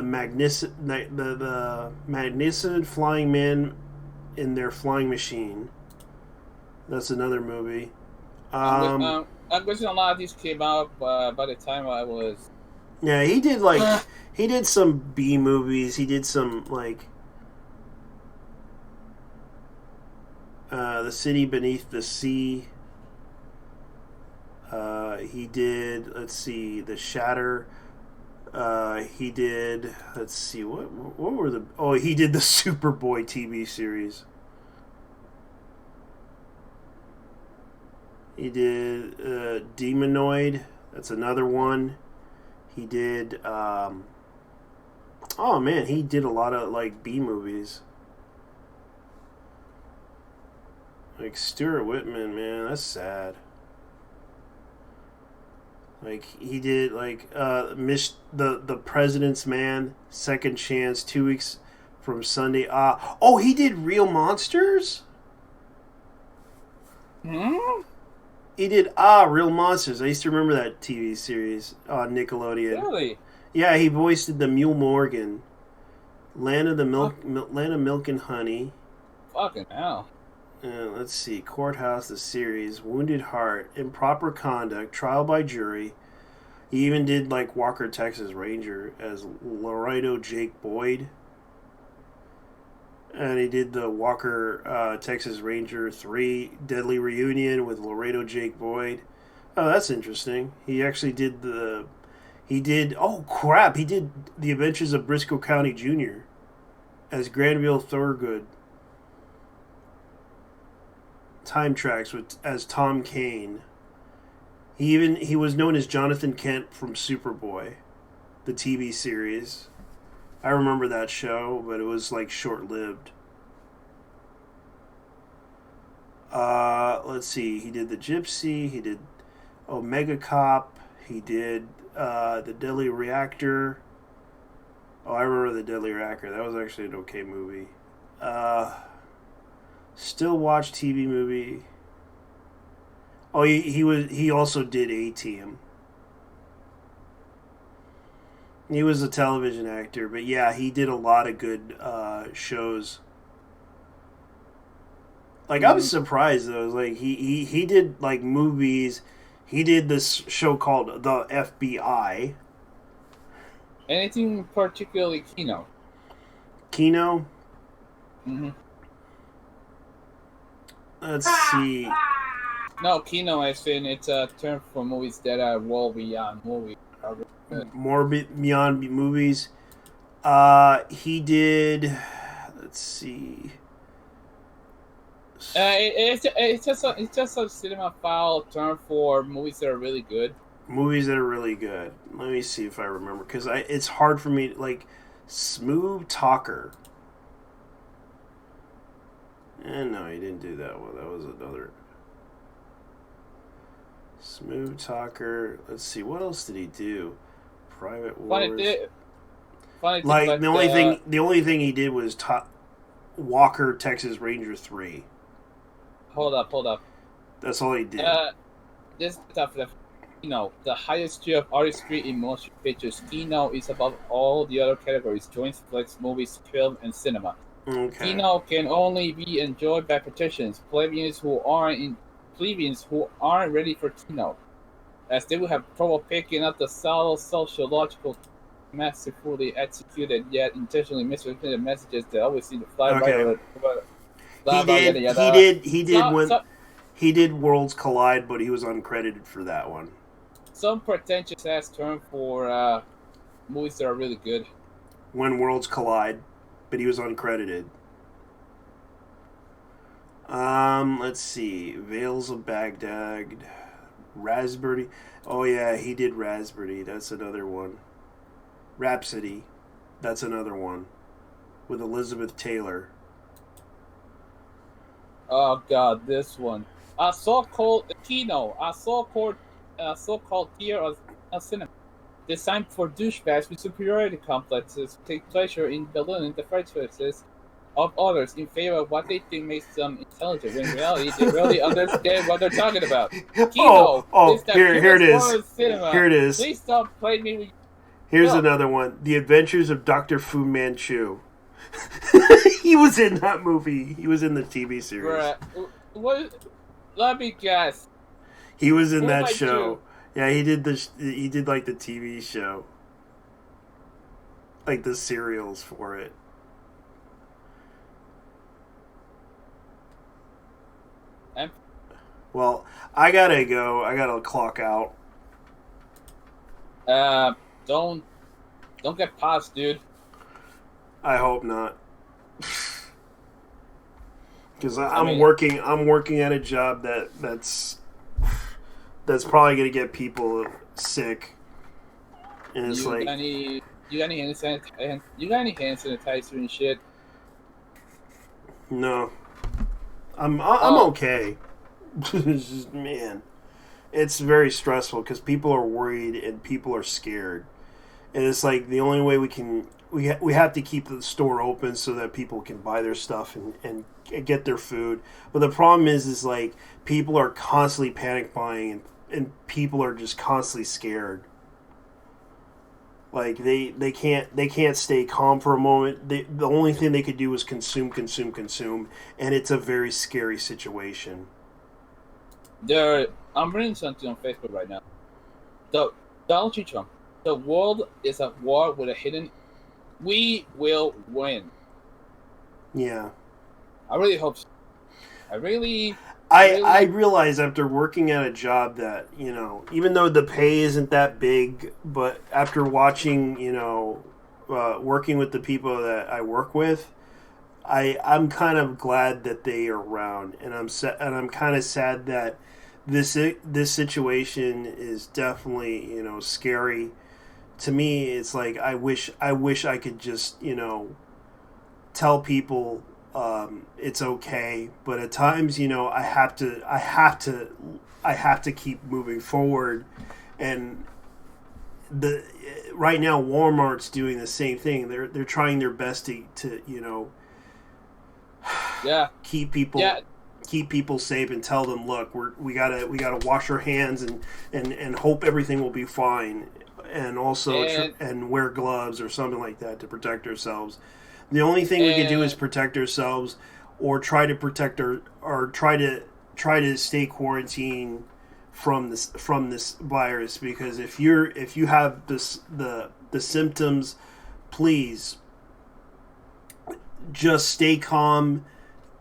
Magnificent Flying Man in Their Flying Machine. That's another movie. I'm guessing a lot of these came out by the time I was... Yeah, he did, like... He did some B movies. He did some, like... The City Beneath the Sea. He did, let's see, The Shatter. He did, let's see, what were the... Oh, he did the Superboy TV series. He did Demonoid. That's another one. He did... oh, man, he did a lot of, like, B movies. Like, Stuart Whitman, man, that's sad. Like, he did, like, the President's Man, Second Chance, 2 weeks from Sunday. Oh, he did Real Monsters? Hmm? He did Real Monsters. I used to remember that TV series on Nickelodeon. Really? Yeah, he voiced the Mule Morgan, Land of Milk and Honey. Fucking hell. Let's see, Courthouse, the series, Wounded Heart, Improper Conduct, Trial by Jury. He even did like Walker, Texas Ranger as Laredo Jake Boyd. And he did the Walker, Texas Ranger 3 Deadly Reunion with Laredo Jake Boyd. Oh, that's interesting. He actually did he did The Adventures of Briscoe County Jr. as Granville Thurgood. Time Tracks as Tom Kane. He was known as Jonathan Kent from Superboy, the TV series. I remember that show, but it was like short-lived. Let's see. He did The Gypsy. He did Omega Cop. He did The Deadly Reactor. Oh, I remember The Deadly Reactor. That was actually an okay movie. Still Watch TV movie. Oh, he also did A-Team. He was a television actor, but yeah, he did a lot of good shows. Like, I was surprised though. Like he did like movies. He did this show called The FBI. Anything particularly Kino? Kino. Mm-hmm. Let's see. No, Kino, as in it's a term for movies that are well beyond movies. More beyond movies. He did. Let's see. It's just a cinemaphile term for movies that are really good. Movies that are really good. Let me see if I remember, because it's hard for me. Like Smooth Talker. And no, he didn't do that one. That was another. Smooth Talker. Let's see, what else did he do? Private Wars. Like the only thing he did was Walker, Texas Ranger 3. Hold up. That's all he did. This stuff that the highest tier of artistry in motion pictures. Kino is above all the other categories: joint flex, movies, film, and cinema. Okay. Kino can only be enjoyed by patricians, plebeians who aren't ready for Kino, as they will have trouble picking up the subtle sociological, masterfully executed yet intentionally misrepresented messages that always seem to fly right over. He did Worlds Collide, but he was uncredited for that one. Some pretentious ass term for movies that are really good. When Worlds Collide, but he was uncredited. Let's see. Veils of Baghdad. Raspberry. Oh yeah, he did Raspberry. That's another one. Rhapsody. That's another one. With Elizabeth Taylor. Oh god, this one. A so-called Kino. A so-called tier of cinema. Designed for douchebags with superiority complexes to take pleasure in ballooning the prejudices of others in favor of what they think makes them intelligent, when in reality they really understand what they're talking about. Kino, here it is. Cinema. Here it is. Please don't play me with... Here's another one. The Adventures of Dr. Fu Manchu. He was in that movie. He was in the TV series. Let me guess. He was in that show. Yeah, he did like the TV show. Like the serials for it. Well, I gotta go. I gotta clock out. Don't get paused, dude. I hope not. Because I'm working at a job that's probably gonna get people sick. And it's you got any hand sanitizer and shit? No. I'm okay. It's just, man, it's very stressful because people are worried and people are scared. and it's like the only way we have to keep the store open so that people can buy their stuff and get their food. But the problem is like people are constantly panic buying and people are just constantly scared. Like they can't stay calm for a moment. The only thing they could do is consume, and it's a very scary situation. I'm reading something on Facebook right now. Donald J. Trump. The world is at war with a hidden. We will win. Yeah. I really hope so. I realize after working at a job that, you know, even though the pay isn't that big, but after watching, you know, working with the people that I work with, I'm kind of glad that they are around, and I'm kind of sad that this situation is definitely, you know, scary. To me, it's like I wish I could just, you know, tell people it's okay, but at times, you know, I have to keep moving forward, and right now Walmart's doing the same thing. They're trying their best to you know, keep people safe and tell them, look, we gotta wash our hands and hope everything will be fine, and also and wear gloves or something like that to protect ourselves. The only thing we can do is protect ourselves, or try to protect or try to stay quarantined from this virus. Because if you have the symptoms, please just stay calm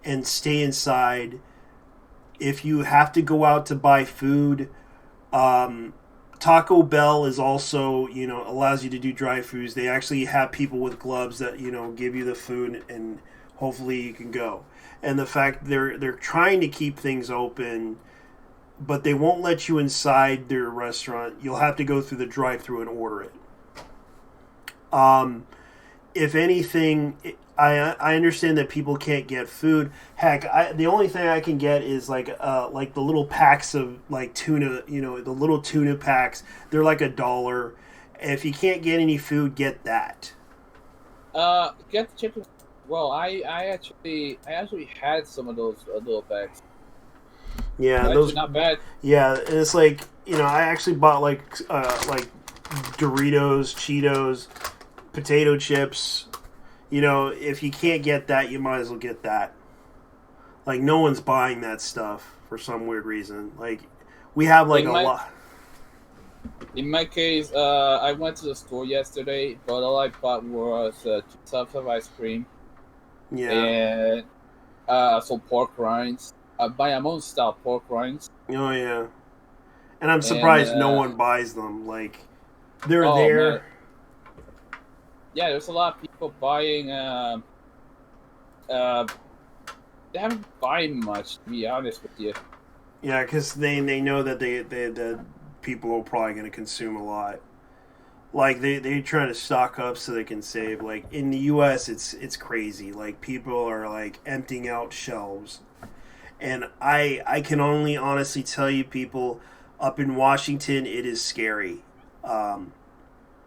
and stay inside. If you have to go out to buy food, Taco Bell is also, you know, allows you to do drive-thrus. They actually have people with gloves that, you know, give you the food, and hopefully you can go. And the fact they're trying to keep things open, but they won't let you inside their restaurant. You'll have to go through the drive-thru and order it. If anything, I understand that people can't get food. Heck, the only thing I can get is like the little packs of like tuna. You know, the little tuna packs. They're like $1. If you can't get any food, get that. Get the chicken. Well, I actually had some of those little bags. Yeah, Those those not bad. Yeah, and it's like, you know, I actually bought like Doritos, Cheetos, potato chips. You know, if you can't get that, you might as well get that. Like, no one's buying that stuff for some weird reason. Like, we have like a lot. In my case, I went to the store yesterday, but all I bought was 2 tubs of ice cream. Yeah. And some pork rinds. My own style pork rinds. Oh, yeah. And I'm surprised no one buys them. Like, they're there. Man. Yeah, there's a lot of people buying. They haven't buying much, to be honest with you. Yeah, because they know that the people are probably going to consume a lot. Like they're trying to stock up so they can save. Like in the U.S., it's crazy. Like people are like emptying out shelves, and I can only honestly tell you, people up in Washington, it is scary.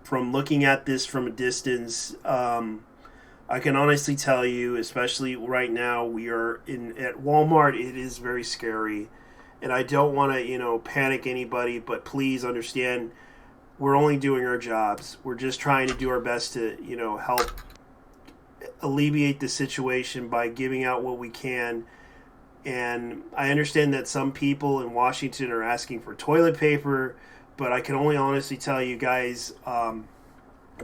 From looking at this from a distance, I can honestly tell you, especially right now, we are at Walmart. It is very scary, and I don't want to, you know, panic anybody. But please understand, we're only doing our jobs. We're just trying to do our best to, you know, help alleviate the situation by giving out what we can. And I understand that some people in Washington are asking for toilet paper. But I can only honestly tell you guys,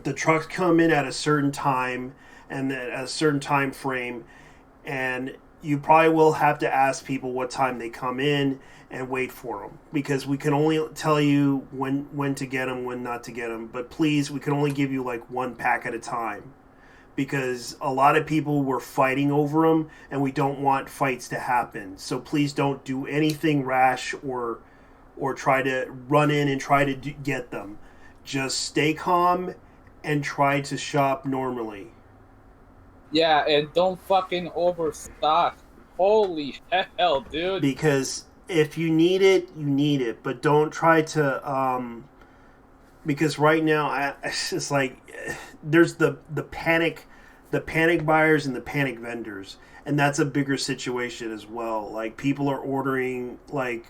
the trucks come in at a certain time and at a certain time frame, and you probably will have to ask people what time they come in and wait for them, because we can only tell you when to get them, when not to get them. But please, we can only give you like 1 pack at a time, because a lot of people were fighting over them, and we don't want fights to happen. So please don't do anything rash or try to run in and try to get them. Just stay calm and try to shop normally. Yeah, and don't fucking overstock. Holy hell, dude. Because if you need it, you need it. But don't try to because right now it's just like there's the panic buyers and the panic vendors, and that's a bigger situation as well. Like people are ordering like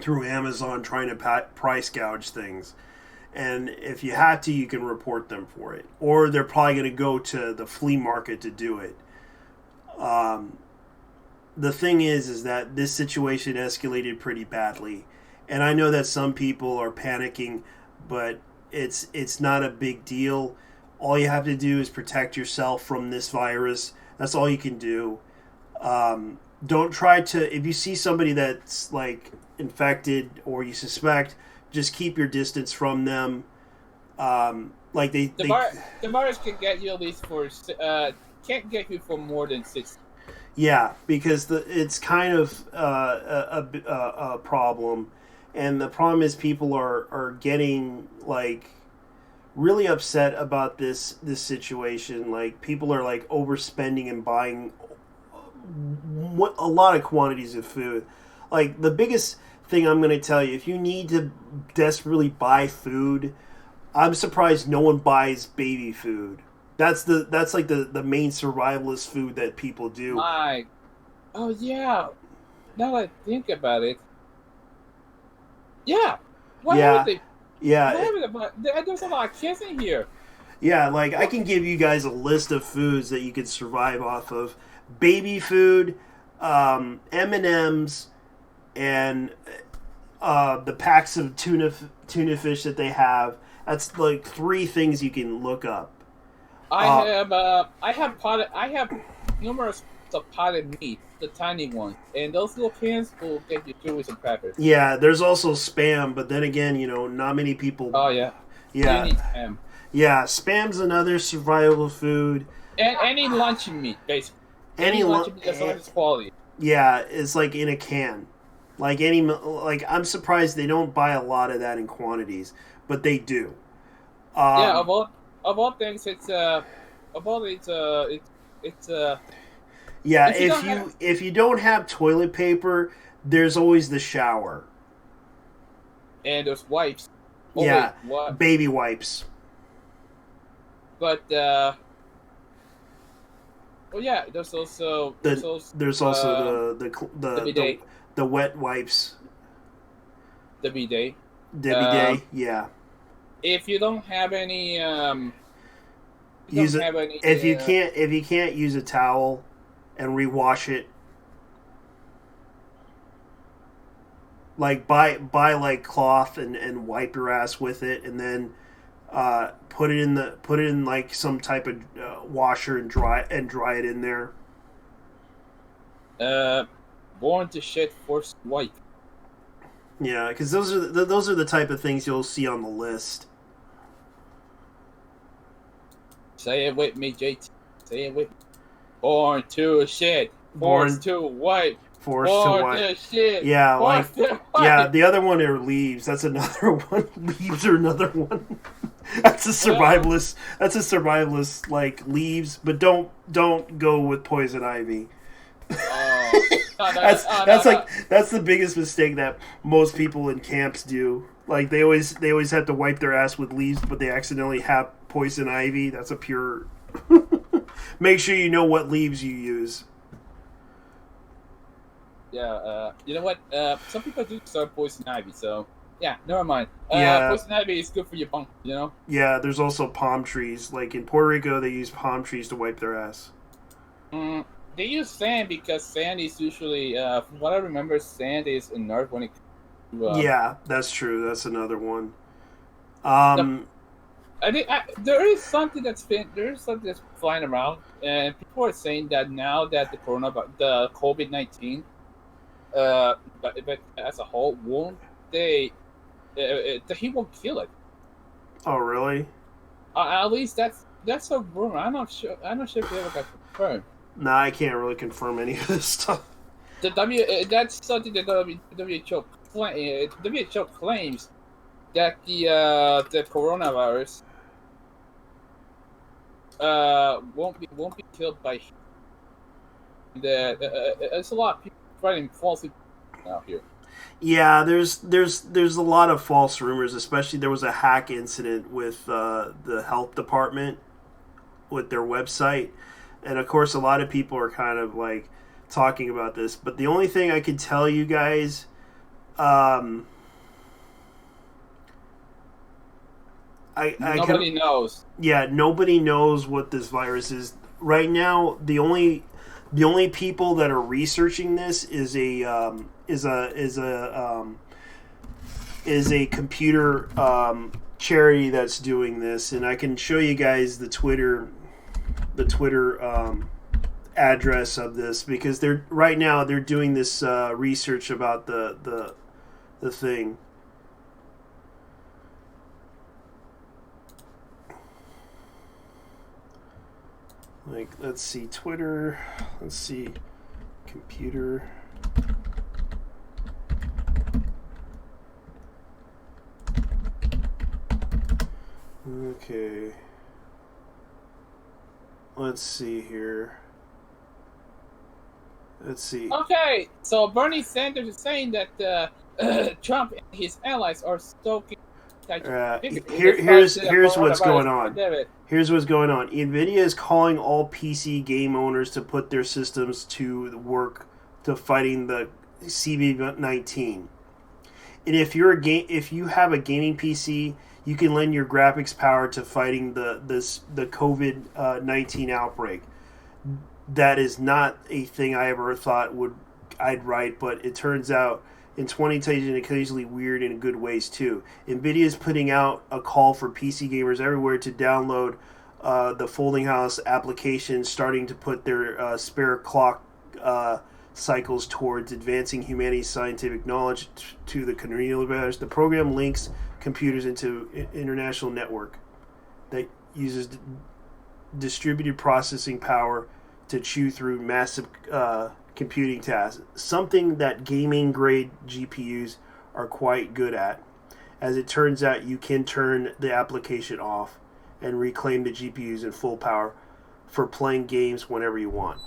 through Amazon trying to price gouge things, and if you have to, you can report them for it, or they're probably going to go to the flea market to do it. The thing is that this situation escalated pretty badly, and I know that some people are panicking, but it's not a big deal. All you have to do is protect yourself from this virus. That's all you can do. Don't try to, if you see somebody that's like infected or you suspect, just keep your distance from them. Like the virus can get you at least for can't get you for more than 6. Yeah, because it's kind of a problem, and the problem is people are getting like really upset about this situation. Like people are like overspending and buying a lot of quantities of food. Like the biggest thing I'm going to tell you, if you need to desperately buy food, I'm surprised no one buys baby food. That's like the main survivalist food that people do. Oh yeah. Now that I think about it. Yeah. Why would they? Yeah. There's a lot of kids in here. Yeah, like I can give you guys a list of foods that you could survive off of: baby food, M&Ms, and the packs of tuna fish that they have. That's like 3 things you can look up. I have numerous of potted meat, the tiny ones, and those little cans will get you through with some peppers. Yeah, there's also Spam, but then again, not many people. Oh yeah. Yeah. You need Spam. Yeah, Spam's another survival food. And any luncheon meat, basically. Any luncheon meat as long as it's quality. Yeah, it's like in a can. Like I'm surprised they don't buy a lot of that in quantities, but they do. Yeah, of all things, Yeah, if you don't have toilet paper, there's always the shower. And there's wipes. Oh, yeah, wait, what? Baby wipes. But well, yeah, there's also the wet wipes. The bidet. Bidet, yeah. If you don't have any, if you can't use a towel and rewash it, like buy like cloth and wipe your ass with it, and then put it in like some type of washer and dry it in there. Born to shit, forced wipe. Yeah, because those are the type of things you'll see on the list. Say it with me, JT. Say it with me. Born to shit. Forced to wipe. Forced to wipe. Shit. Yeah, yeah. The other one are leaves. That's another one. Leaves are another one. That's a survivalist. That's a survivalist like leaves, but don't go with poison ivy. That's the biggest mistake that most people in camps do. Like they always have to wipe their ass with leaves, but they accidentally have poison ivy. That's a pure. Make sure you know what leaves you use. Yeah, you know what? Some people do start poison ivy, so yeah, never mind. Yeah. Poison ivy is good for your bunk, Yeah, there's also palm trees. Like in Puerto Rico, they use palm trees to wipe their ass. They use sand because sand is usually, from what I remember, sand is inert when it. Yeah, that's true. That's another one. There is something that's flying around, and people are saying that now that the COVID-19, but as a whole, the heat won't kill it. Oh, really? At least that's a rumor. I'm not sure if it ever got confirmed. Nah, I can't really confirm any of this stuff. That's something that WHO claims that the coronavirus won't be killed by heat. There's a lot of people writing falsely out here. Yeah, there's a lot of false rumors. Especially there was a hack incident with the health department with their website, and of course a lot of people are kind of like talking about this. But the only thing I can tell you guys, Nobody knows. Yeah, nobody knows what this virus is right now. The only people that are researching this is a computer charity that's doing this, and I can show you guys the Twitter address of this, because they're right now they're doing this research about the thing. Like, let's see, Twitter, let's see, computer. Okay. Let's see here. Let's see. Okay, so Bernie Sanders is saying that Trump and his allies are stoking. Here's what's going on. Here's what's going on. NVIDIA is calling all PC game owners to put their systems to work to fighting the CV-19. And if you have a gaming PC, you can lend your graphics power to fighting the COVID-19 outbreak. That is not a thing I ever thought I'd write, but it turns out in 2010 and occasionally weird in good ways too. NVIDIA is putting out a call for PC gamers everywhere to download the Folding House application, starting to put their spare clock cycles towards advancing humanity's scientific knowledge to the communal advantage. The program links computers into an international network that uses distributed processing power to chew through massive computing tasks, something that gaming grade GPUs are quite good at. As it turns out, you can turn the application off and reclaim the GPUs in full power for playing games whenever you want.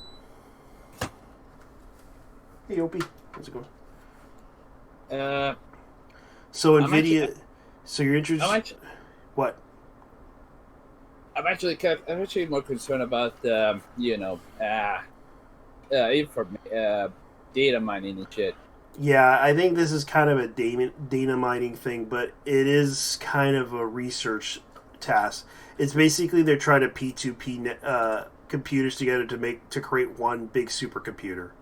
Hey Opie, how's it going? So NVIDIA, so you're interested? What? I'm actually more concerned about data mining and shit. Yeah, I think this is kind of a data mining thing, but it is kind of a research task. It's basically they're trying to P2P computers together to create one big supercomputer.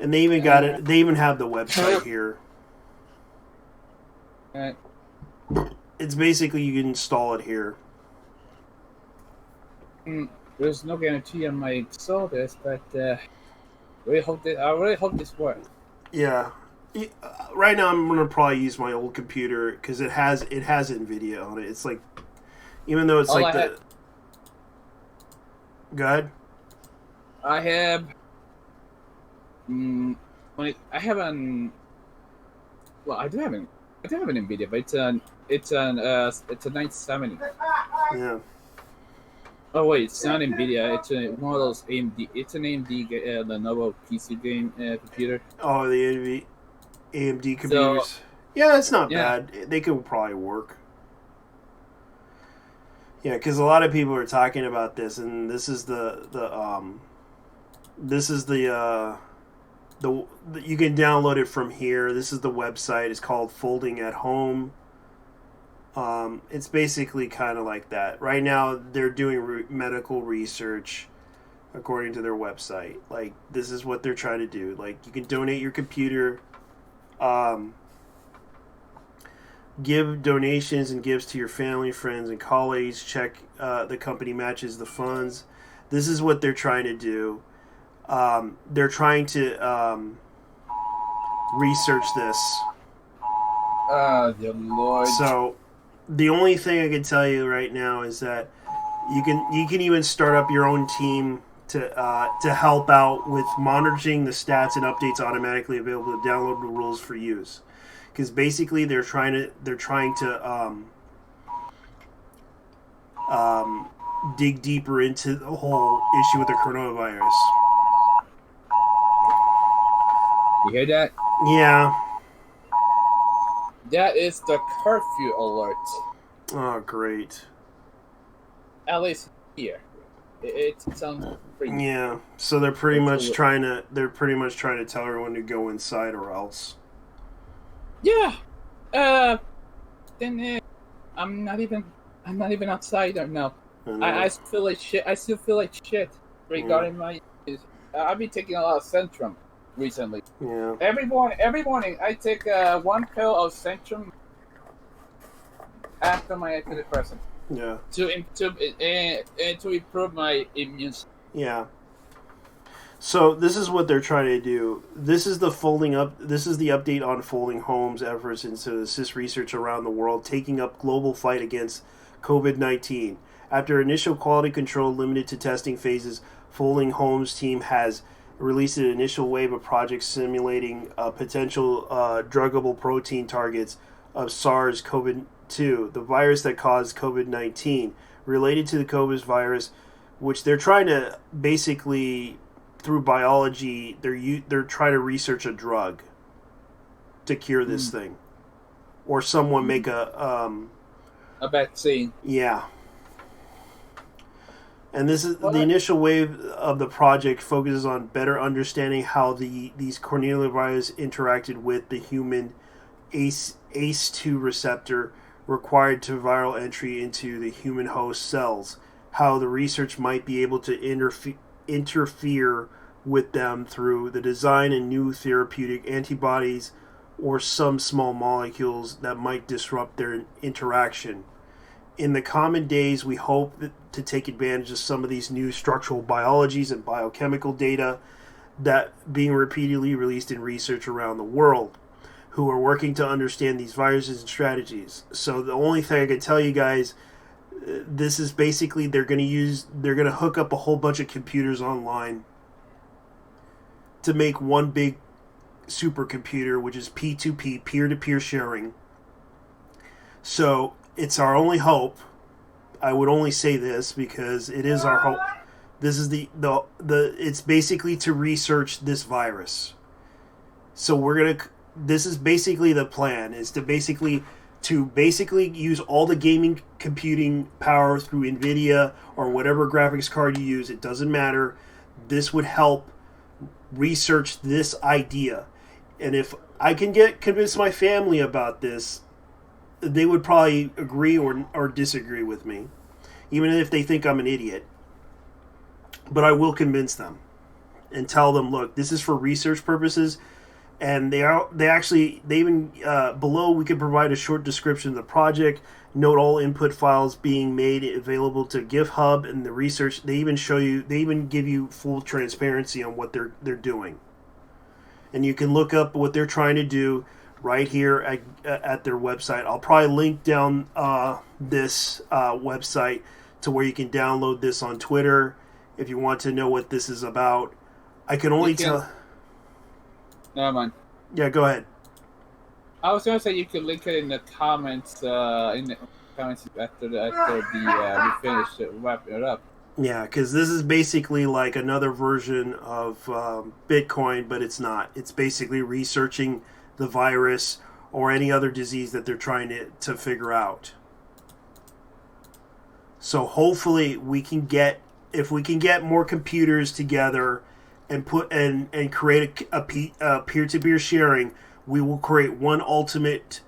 And they even got it. They even have the website here. It's basically you can install it here. There's no guarantee I might install this, but I really hope this works. Yeah. Right now, I'm gonna probably use my old computer because it has NVIDIA on it. It's like, even though it's Go ahead. I have. I do have an NVIDIA, but it's a 970. Yeah. Oh wait, it's not NVIDIA. It's one of those AMD. It's an AMD Lenovo PC game computer. Oh, the AMD computers. So, yeah, it's not bad. They could probably work. Yeah, because a lot of people are talking about this, and this is the you can download it from here. This is the website. It's called Folding at Home. It's basically kind of like that. Right now, they're doing medical research according to their website. Like, this is what they're trying to do. Like, you can donate your computer, give donations and gifts to your family, friends, and colleagues. Check the company matches the funds. This is what they're trying to do. They're trying to research this. Dear Lord. So, the only thing I can tell you right now is that you can even start up your own team to help out with monitoring the stats and updates automatically available to download the rules for use. Because basically they're trying to dig deeper into the whole issue with the coronavirus. You hear that? Yeah. That is the curfew alert. Oh, great. At least here. It sounds pretty. Yeah. So they're pretty It's much a- trying to tell everyone to go inside or else. Yeah. Then I'm not even outside right now. I feel like shit. I still feel like shit regarding my. I've been taking a lot of Centrum recently. Yeah. Every morning I take 1 pill of Centrum after my antidepressant Yeah. to improve my immune system. Yeah. So this is what they're trying to do. This is the update on Folding Homes efforts into assist research around the world, taking up global fight against COVID-19. After initial quality control limited to testing phases, Folding Homes team has released an initial wave of projects simulating potential druggable protein targets of SARS-CoV-2, the virus that caused COVID-19, related to the COVID virus, which they're trying to basically, through biology, they're trying to research a drug to cure this thing, or someone make A vaccine. yeah. And this is the initial wave of the project focuses on better understanding how these coronavirus interacted with the human ACE2 receptor required to viral entry into the human host cells, how the research might be able to interfere with them through the design and new therapeutic antibodies or some small molecules that might disrupt their interaction. In the coming days, we hope to take advantage of some of these new structural biologies and biochemical data that being repeatedly released in research around the world, who are working to understand these viruses and strategies. So the only thing I can tell you guys, this is basically they're going to hook up a whole bunch of computers online to make one big supercomputer, which is P2P, peer-to-peer sharing. So it's our only hope. I would only say this because it is our hope. This is the it's basically to research this virus. So this is basically the plan, is to basically use all the gaming computing power through NVIDIA or whatever graphics card you use. It doesn't matter. This would help research this idea. And if I can convince my family about this, they would probably agree or disagree with me, even if they think I'm an idiot. But I will convince them and tell them, look, this is for research purposes. And they even below we could provide a short description of the project. Note all input files being made available to GitHub and the research. They even give you full transparency on what they're doing, and you can look up what they're trying to do right here at their website. I'll probably link down this website to where you can download this on Twitter if you want to know what this is about. I can only tell. Never mind. Yeah, go ahead. I was gonna say you could link it in the comments. After we finish wrapping it up. Yeah, because this is basically like another version of Bitcoin, but it's not. It's basically researching the virus or any other disease that they're trying to figure out. So hopefully if we can get more computers together and create a peer-to-peer sharing, we will create one ultimate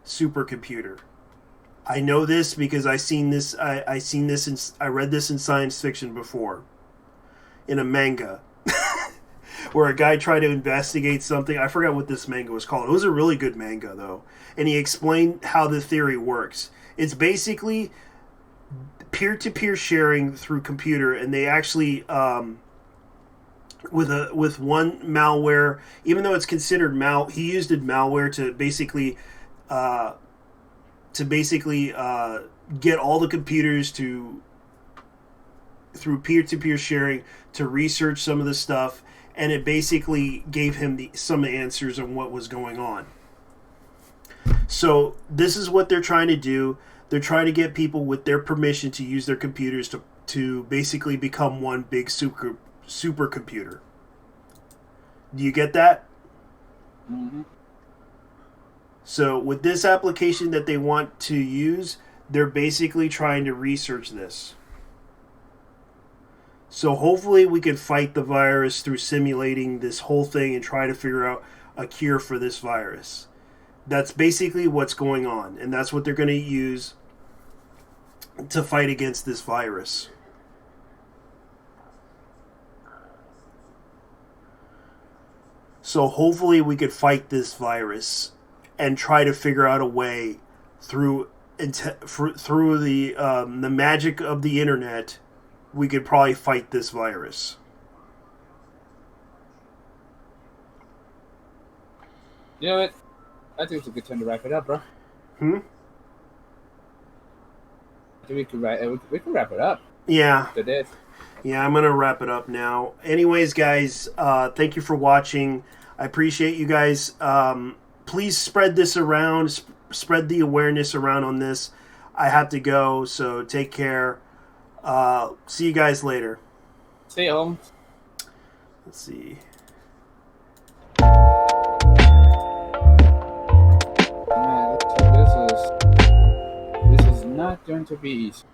supercomputer. I know this because I read this in science fiction before, in a manga, where a guy tried to investigate something. I forgot what this manga was called. It was a really good manga though, and he explained how the theory works. It's basically peer-to-peer sharing through computer, and they actually with one malware, even though it's considered he used malware to basically get all the computers through peer-to-peer sharing to research some of the stuff, and it basically gave him some answers on what was going on. So this is what they're trying to do. They're trying to get people with their permission to use their computers to basically become one big supercomputer. Do you get that? Mm-hmm. So with this application that they want to use, they're basically trying to research this. So hopefully we can fight the virus through simulating this whole thing and try to figure out a cure for this virus. That's basically what's going on, and that's what they're going to use to fight against this virus. So hopefully we could fight this virus and try to figure out a way through the magic of the internet. We could probably fight this virus. You know what? I think it's a good time to wrap it up, bro. I think we can wrap it up. Yeah. After this. Yeah, I'm going to wrap it up now. Anyways, guys, thank you for watching. I appreciate you guys. Please spread this around. Spread the awareness around on this. I have to go, so take care. See you guys later. Stay home. Let's see. Man, this is not going to be easy.